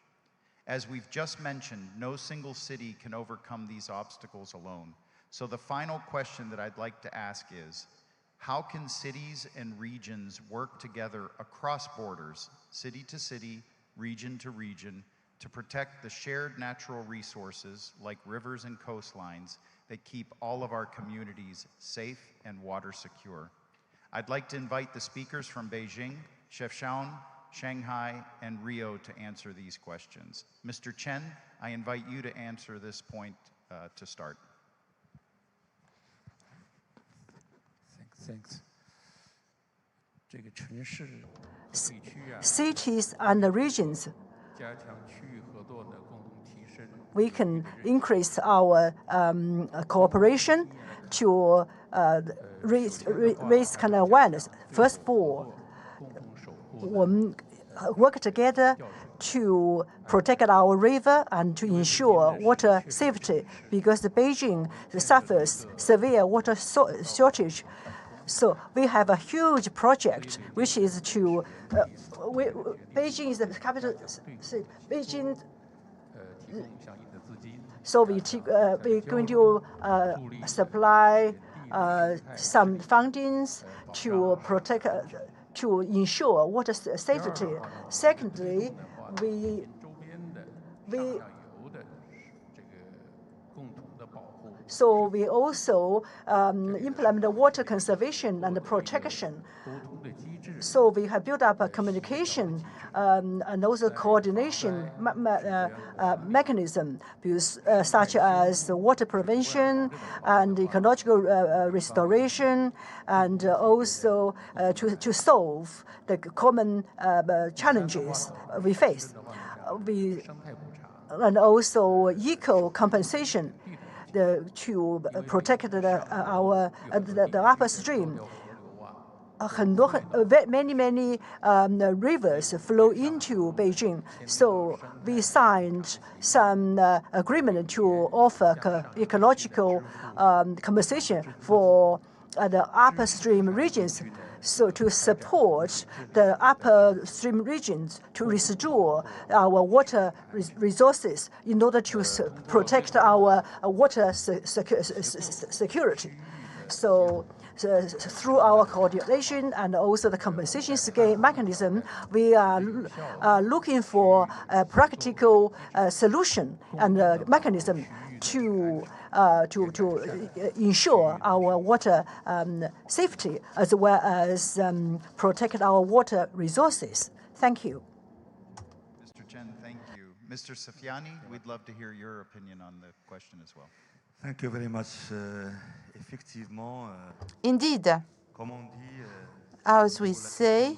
As we've just mentioned, no single city can overcome these obstacles alone. So the final question that I'd like to ask is, how can cities and regions work together across borders, city to city, region to region, to protect the shared natural resources like rivers and coastlines that keep all of our communities safe and water secure? I'd like to invite the speakers from Beijing, Sheffield, Shanghai, and Rio to answer these questions. Mr. Chen, I invite you to answer this point to start. Thanks. Cities and the regions, we can increase our cooperation to raise kind of awareness. First of all, we work together to protect our river and to ensure water safety, because Beijing suffers severe water shortage. So we have a huge project, which is to Beijing is the capital city. Beijing. So we're going to supply some fundings to protect, to ensure water safety. Secondly, so we also implement water conservation and protection. So we have built up a communication and also coordination mechanism, such as water prevention and ecological restoration, and also to solve the common challenges we face. And also eco compensation to protect the upper stream. Many rivers flow into Beijing, so we signed some agreement to offer ecological compensation for the upper stream regions. So to support the upper stream regions to restore our water resources in order to protect our water security. So through our coordination and also the compensation scheme mechanism, we are looking for a practical solution and mechanism to ensure our water safety, as well as protect our water resources. Thank you. Mr. Chen, thank you. Mr. Safiani, we'd love to hear your opinion on the question as well. Thank you very much. Indeed, as we say,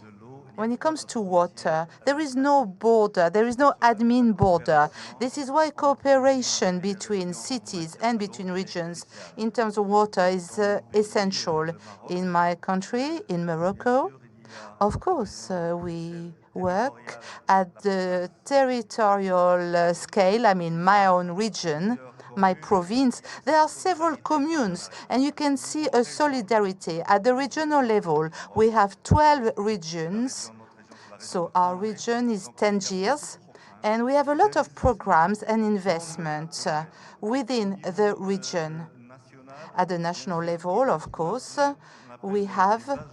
when it comes to water, there is no border, there is no admin border. This is why cooperation between cities and between regions in terms of water is essential. In my country, in Morocco, of course, we work at the territorial scale, I mean my own region, my province. There are several communes, and you can see a solidarity. At the regional level, we have 12 regions. So our region is Tangiers, and we have a lot of programs and investments within the region. At the national level, of course, we have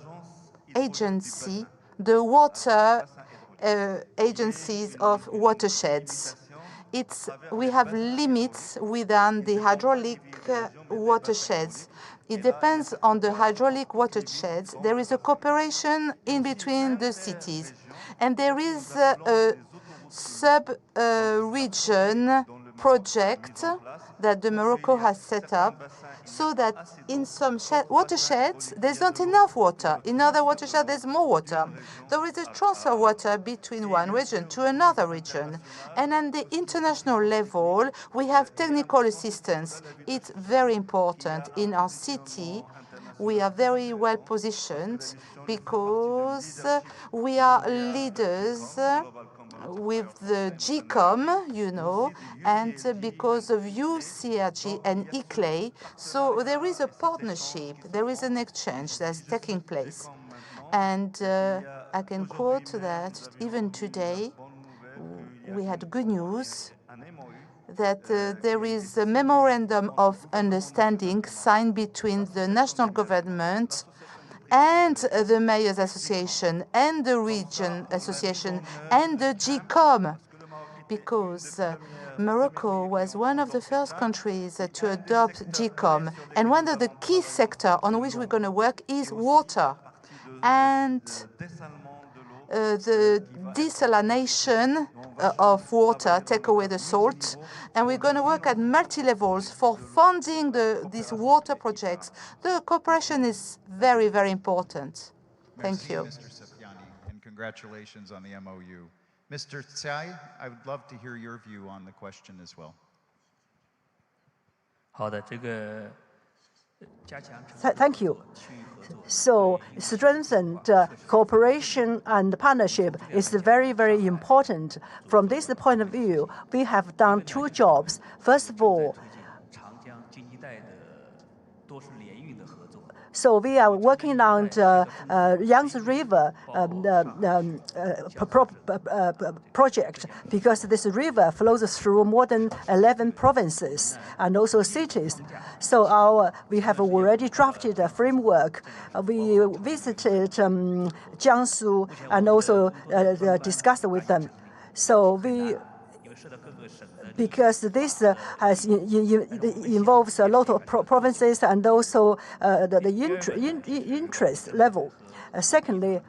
agency, the water agencies of watersheds. We have limits within the hydraulic watersheds. It depends on the hydraulic watersheds. There is a cooperation in between the cities. And there is a sub-region project that Morocco has set up so that in some watersheds, there's not enough water. In other watersheds, there's more water. There is a transfer of water between one region to another region. And at the international level, we have technical assistance. It's very important. In our city, we are very well positioned because we are leaders with the GCOM, and because of UCRG and ICLEI. So there is a partnership, there is an exchange that's taking place. And I can quote that even today, we had good news that there is a memorandum of understanding signed between the national government and the Mayors Association and the Region Association and the GCOM, because Morocco was one of the first countries to adopt GCOM. And one of the key sectors on which we're going to work is water and the desalination of water, take away the salt. And we're going to work at multi-levels for funding these water projects. The cooperation is very, very important. Thank you. Mr. Sepiani, and congratulations on the MOU. Mr. Tsai, I would love to hear your view on the question as well. Thank you. So strengthened cooperation and partnership is very, very important. From this point of view, we have done two jobs. First of all, so we are working on the Yangtze River project because this river flows through more than 11 provinces and also cities. So we have already drafted a framework. We visited Jiangsu and also discussed with them. So because this involves a lot of provinces and also the interest level. Secondly,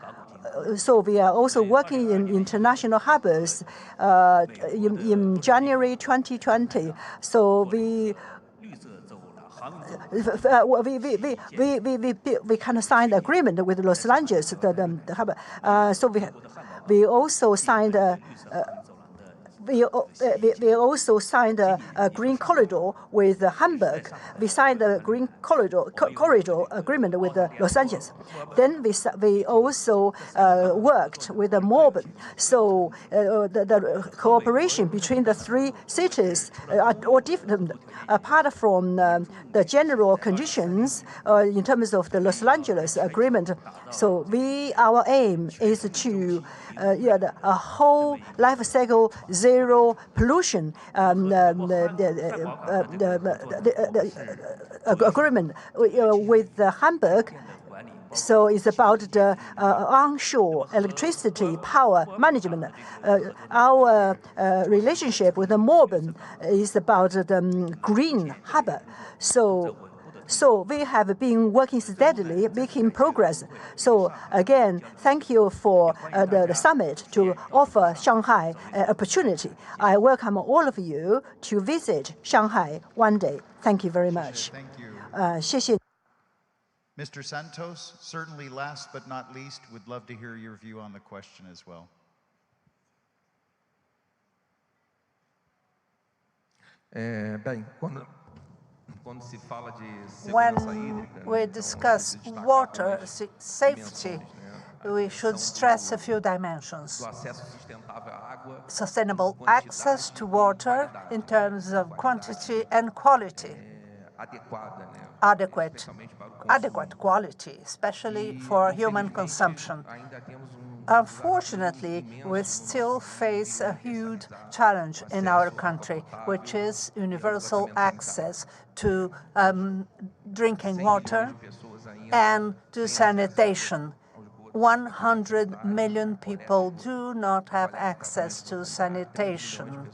so we are also working in international harbors in January 2020. So we kind of signed an agreement with Los Angeles, the harbor. So we also signed we also signed a green corridor with Hamburg. We signed a green corridor agreement with Los Angeles. Then we also worked with Melbourne. So the cooperation between the three cities are all different. Apart from the general conditions in terms of the Los Angeles agreement, so our aim is to a whole life cycle zero pollution agreement with Hamburg. So it's about the onshore electricity power management. Our relationship with Melbourne is about the green harbor. So we have been working steadily, making progress. So again, thank you for the summit to offer Shanghai an opportunity. I welcome all of you to visit Shanghai one day. Thank you very much. Thank you. 谢谢。 Mr. Santos, certainly last but not least, would love to hear your view on the question as well. When we discuss water safety, we should stress a few dimensions. Sustainable access to water in terms of quantity and quality. Adequate quality, especially for human consumption. Unfortunately, we still face a huge challenge in our country, which is universal access to drinking water and to sanitation. 100 million people do not have access to sanitation.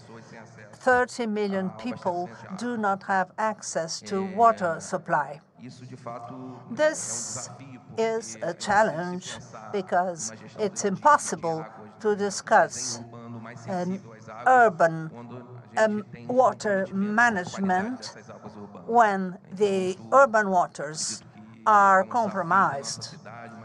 30 million people do not have access to water supply. This is a challenge because it's impossible to discuss an urban water management when the urban waters are compromised.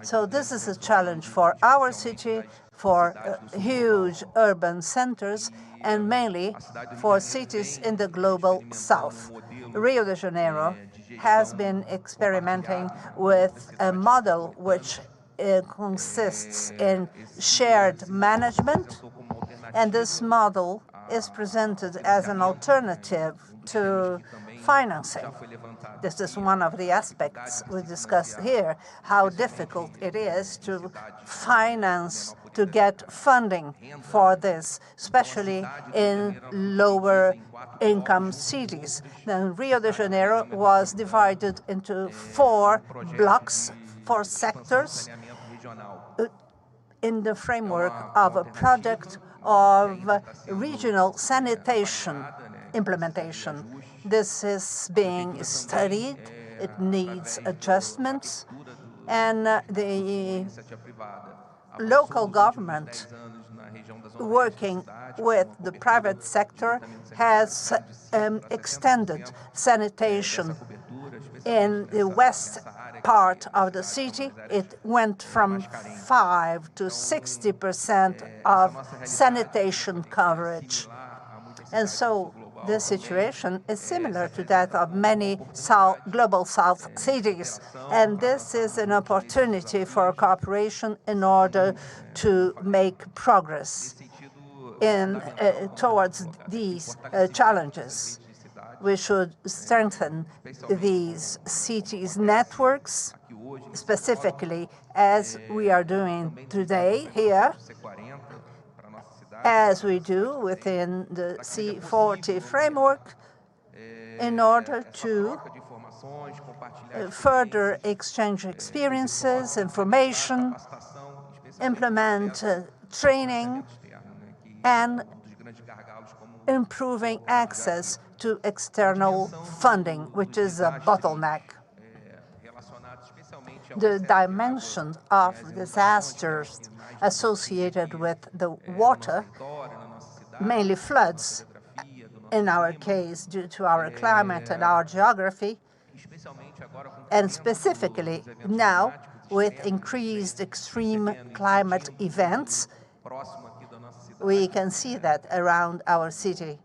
So this is a challenge for our city, for huge urban centers, and mainly for cities in the global south. Rio de Janeiro has been experimenting with a model which consists in shared management, and this model is presented as an alternative to financing. This is one of the aspects we discussed here, how difficult it is to finance, to get funding for this, especially in lower income cities. Now, Rio de Janeiro was divided into 4 blocks, 4 sectors, in the framework of a project of regional sanitation implementation. This is being studied. It needs adjustments. And the local government, working with the private sector, has extended sanitation in the west part of the city. It went from 5 to 60% of sanitation coverage. And so the situation is similar to that of many global south cities. And this is an opportunity for cooperation in order to make progress towards these challenges. We should strengthen these cities' networks, specifically as we are doing today here, as we do within the C40 framework, in order to further exchange experiences, information, implement training, and improving access to external funding, which is a bottleneck. The dimension of disasters associated with the water, mainly floods, in our case, due to our climate and our geography, and specifically now with increased extreme climate events, we can see that around our city.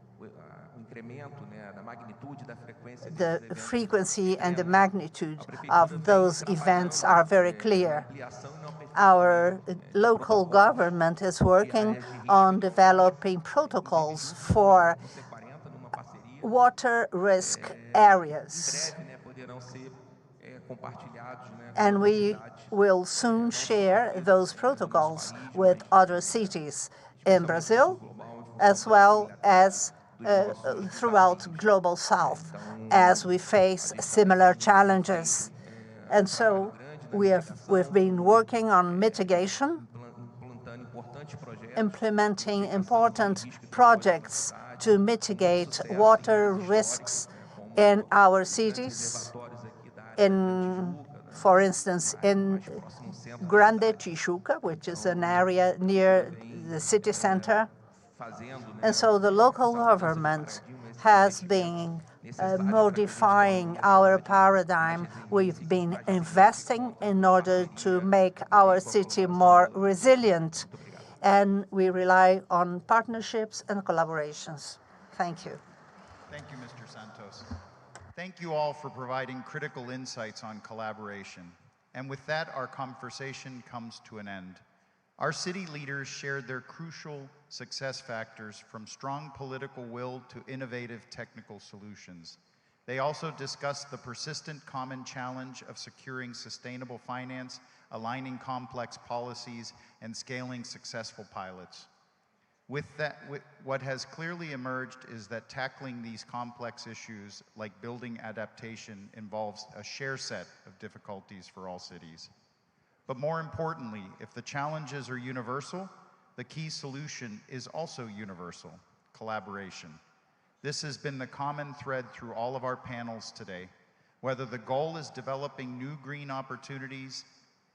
The frequency and the magnitude of those events are very clear. Our local government is working on developing protocols for water risk areas. And we will soon share those protocols with other cities in Brazil, as well as throughout Global South, as we face similar challenges. And so we've been working on mitigation, implementing important projects to mitigate water risks in our cities, for instance, in Grande Tijuca, which is an area near the city center. And so the local government has been modifying our paradigm. We've been investing in order to make our city more resilient, and we rely on partnerships and collaborations. Thank you. Thank you, Mr. Santos. Thank you all for providing critical insights on collaboration. And with that, our conversation comes to an end. Our city leaders shared their crucial success factors, from strong political will to innovative technical solutions. They also discussed the persistent common challenge of securing sustainable finance aligning complex policies, and scaling successful pilots. What has clearly emerged is that tackling these complex issues like building adaptation involves a shared set of difficulties for all cities. But more importantly, if the challenges are universal, the key solution is also universal: collaboration. This has been the common thread through all of our panels today. Whether the goal is developing new green opportunities,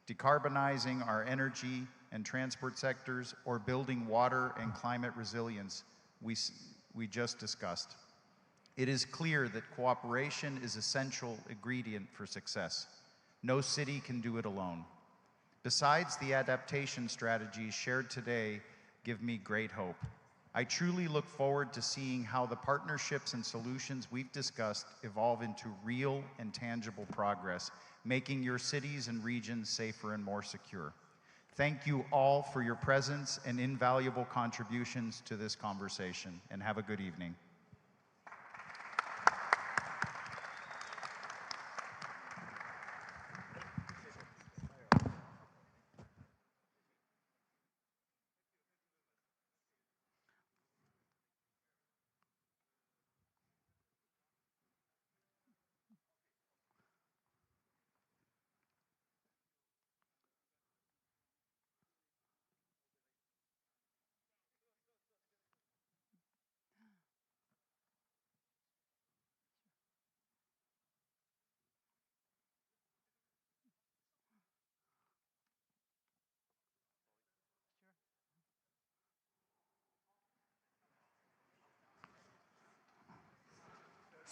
decarbonizing our energy and transport sectors, or building water and climate resilience, we just discussed. It is clear that cooperation is an essential ingredient for success. No city can do it alone. Besides, the adaptation strategies shared today give me great hope. I truly look forward to seeing how the partnerships and solutions we've discussed evolve into real and tangible progress, making your cities and regions safer and more secure. Thank you all for your presence and invaluable contributions to this conversation, and have a good evening.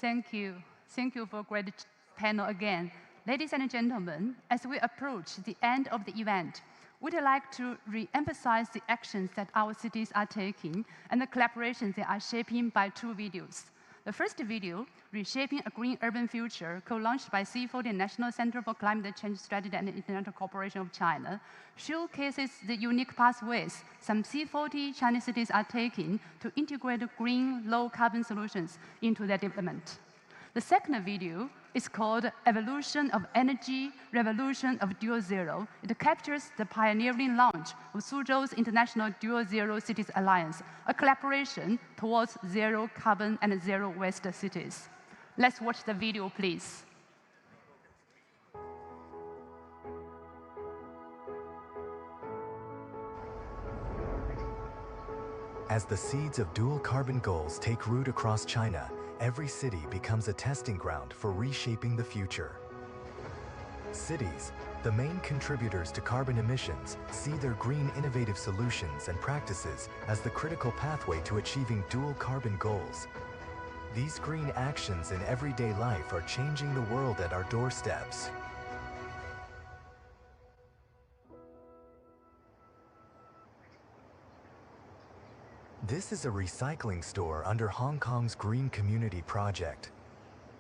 Thank you. Thank you for a great panel again. Ladies and gentlemen, as we approach the end of the event, we'd like to re-emphasize the actions that our cities are taking and the collaborations they are shaping by 2 videos. The first video, Reshaping a Green Urban Future, co-launched by C40 and National Center for Climate Change Strategy and International Cooperation of China, showcases the unique pathways some C40 Chinese cities are taking to integrate green, low-carbon solutions into their development. The second video is called Evolution of Energy, Revolution of Dual Zero. It captures the pioneering launch of Suzhou's International Dual Zero Cities Alliance, a collaboration towards zero carbon and zero waste cities. Let's watch the video, please. As the seeds of dual carbon goals take root across China, every city becomes a testing ground for reshaping the future. Cities, the main contributors to carbon emissions, see their green innovative solutions and practices as the critical pathway to achieving dual carbon goals. These green actions in everyday life are changing the world at our doorsteps. This is a recycling store under Hong Kong's Green Community Project.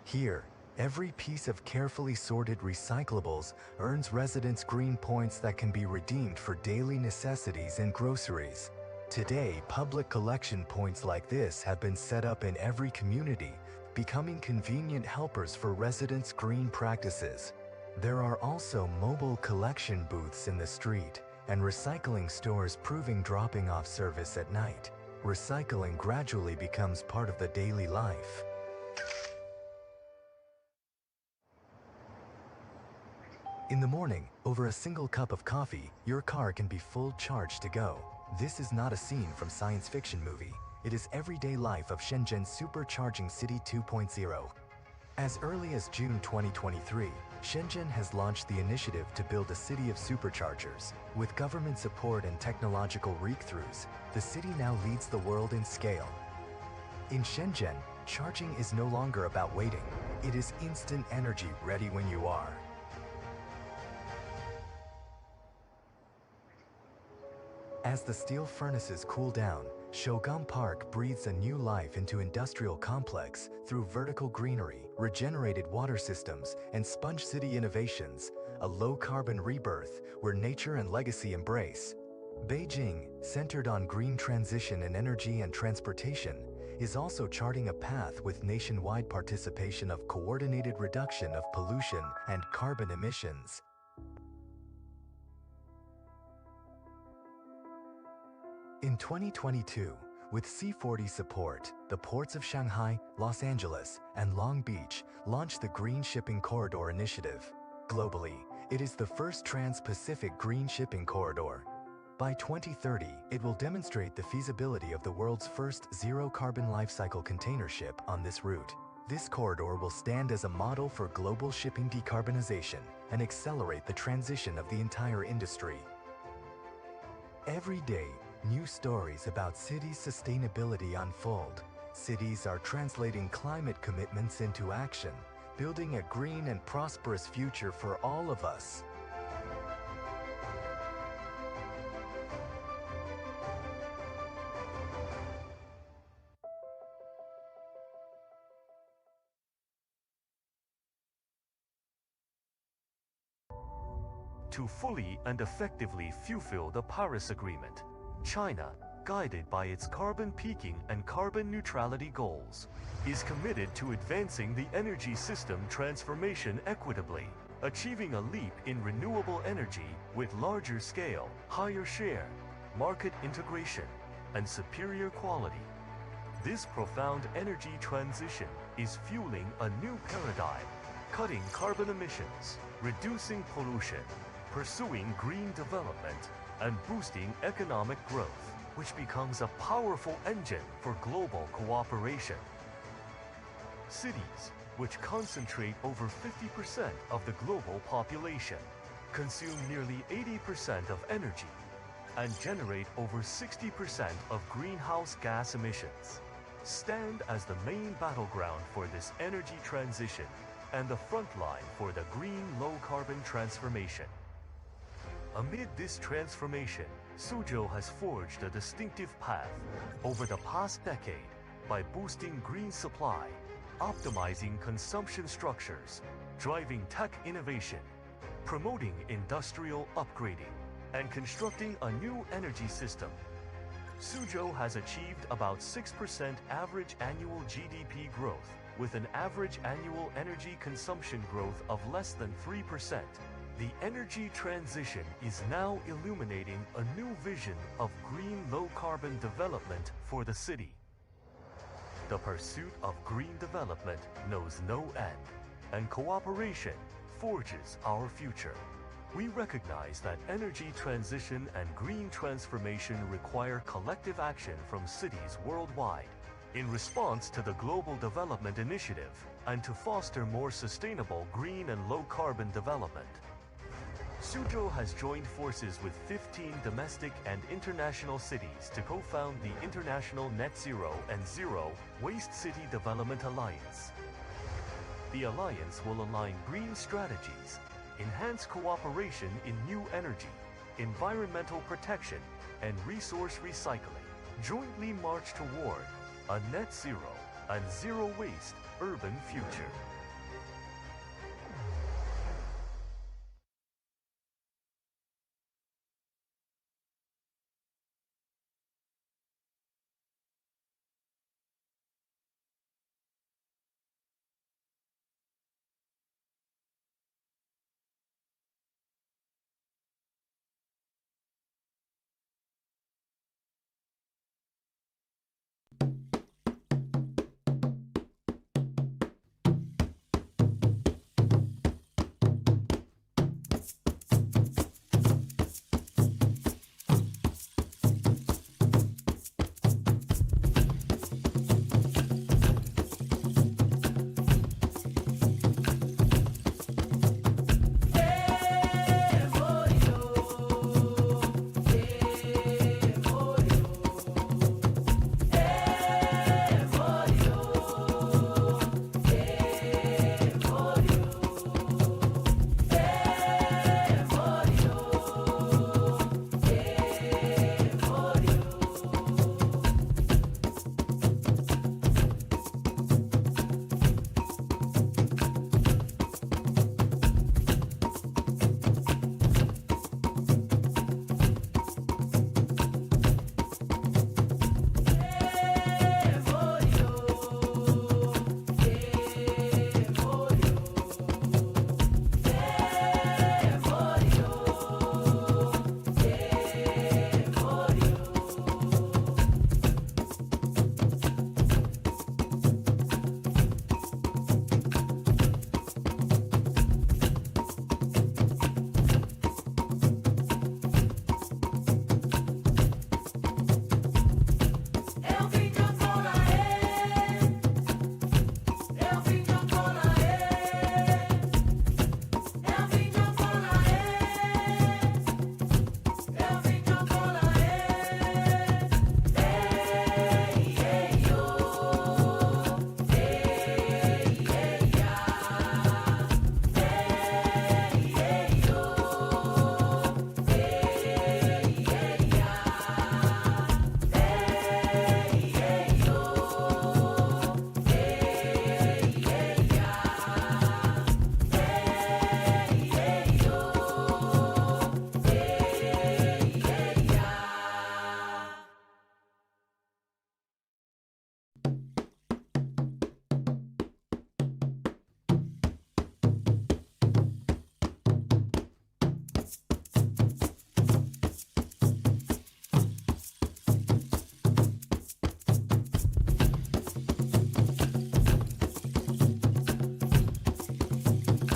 Here, every piece of carefully sorted recyclables earns residents green points that can be redeemed for daily necessities and groceries. Today, public collection points like this have been set up in every community, becoming convenient helpers for residents' green practices. There are also mobile collection booths in the street and recycling stores proving dropping off service at night. Recycling gradually becomes part of the daily life. In the morning, over a single cup of coffee, your car can be full charged to go. This is not a scene from science fiction movie. It is everyday life of Shenzhen's Supercharging City 2.0. As early as June 2023, Shenzhen has launched the initiative to build a city of superchargers. With government support and technological breakthroughs, the city now leads the world in scale. In Shenzhen, charging is no longer about waiting. It is instant energy ready when you are. As the steel furnaces cool down, Shougang Park breathes a new life into industrial complex through vertical greenery, regenerated water systems, and sponge city innovations, a low-carbon rebirth where nature and legacy embrace. Beijing, centered on green transition in energy and transportation, is also charting a path with nationwide participation of coordinated reduction of pollution and carbon emissions. In 2022, with C40 support, the ports of Shanghai, Los Angeles, and Long Beach launched the Green Shipping Corridor Initiative. Globally, it is the first trans-Pacific green shipping corridor. By 2030, it will demonstrate the feasibility of the world's first zero-carbon life-cycle container ship on this route. This corridor will stand as a model for global shipping decarbonization and accelerate the transition of the entire industry. Every day, new stories about cities' sustainability unfold. Cities are translating climate commitments into action, building a green and prosperous future for all of us. To fully and effectively fulfill the Paris Agreement, China, guided by its carbon peaking and carbon neutrality goals, is committed to advancing the energy system transformation equitably, achieving a leap in renewable energy with larger scale, higher share, market integration, and superior quality. This profound energy transition is fueling a new paradigm, cutting carbon emissions, reducing pollution, pursuing green development, and boosting economic growth, which becomes a powerful engine for global cooperation. Cities, which concentrate over 50% of the global population, consume nearly 80% of energy, and generate over 60% of greenhouse gas emissions, stand as the main battleground for this energy transition and the front line for the green low-carbon transformation. Amid this transformation, Suzhou has forged a distinctive path over the past decade by boosting green supply, optimizing consumption structures, driving tech innovation, promoting industrial upgrading, and constructing a new energy system. Suzhou has achieved about 6% average annual GDP growth, with an average annual energy consumption growth of less than 3%. The energy transition is now illuminating a new vision of green low-carbon development for the city. The pursuit of green development knows no end, and cooperation forges our future. We recognize that energy transition and green transformation require collective action from cities worldwide in response to the Global Development Initiative and to foster more sustainable green and low-carbon development. Suzhou has joined forces with 15 domestic and international cities to co-found the International Net Zero and Zero Waste City Development Alliance. The alliance will align green strategies, enhance cooperation in new energy, environmental protection, and resource recycling, jointly march toward a net zero and zero waste urban future.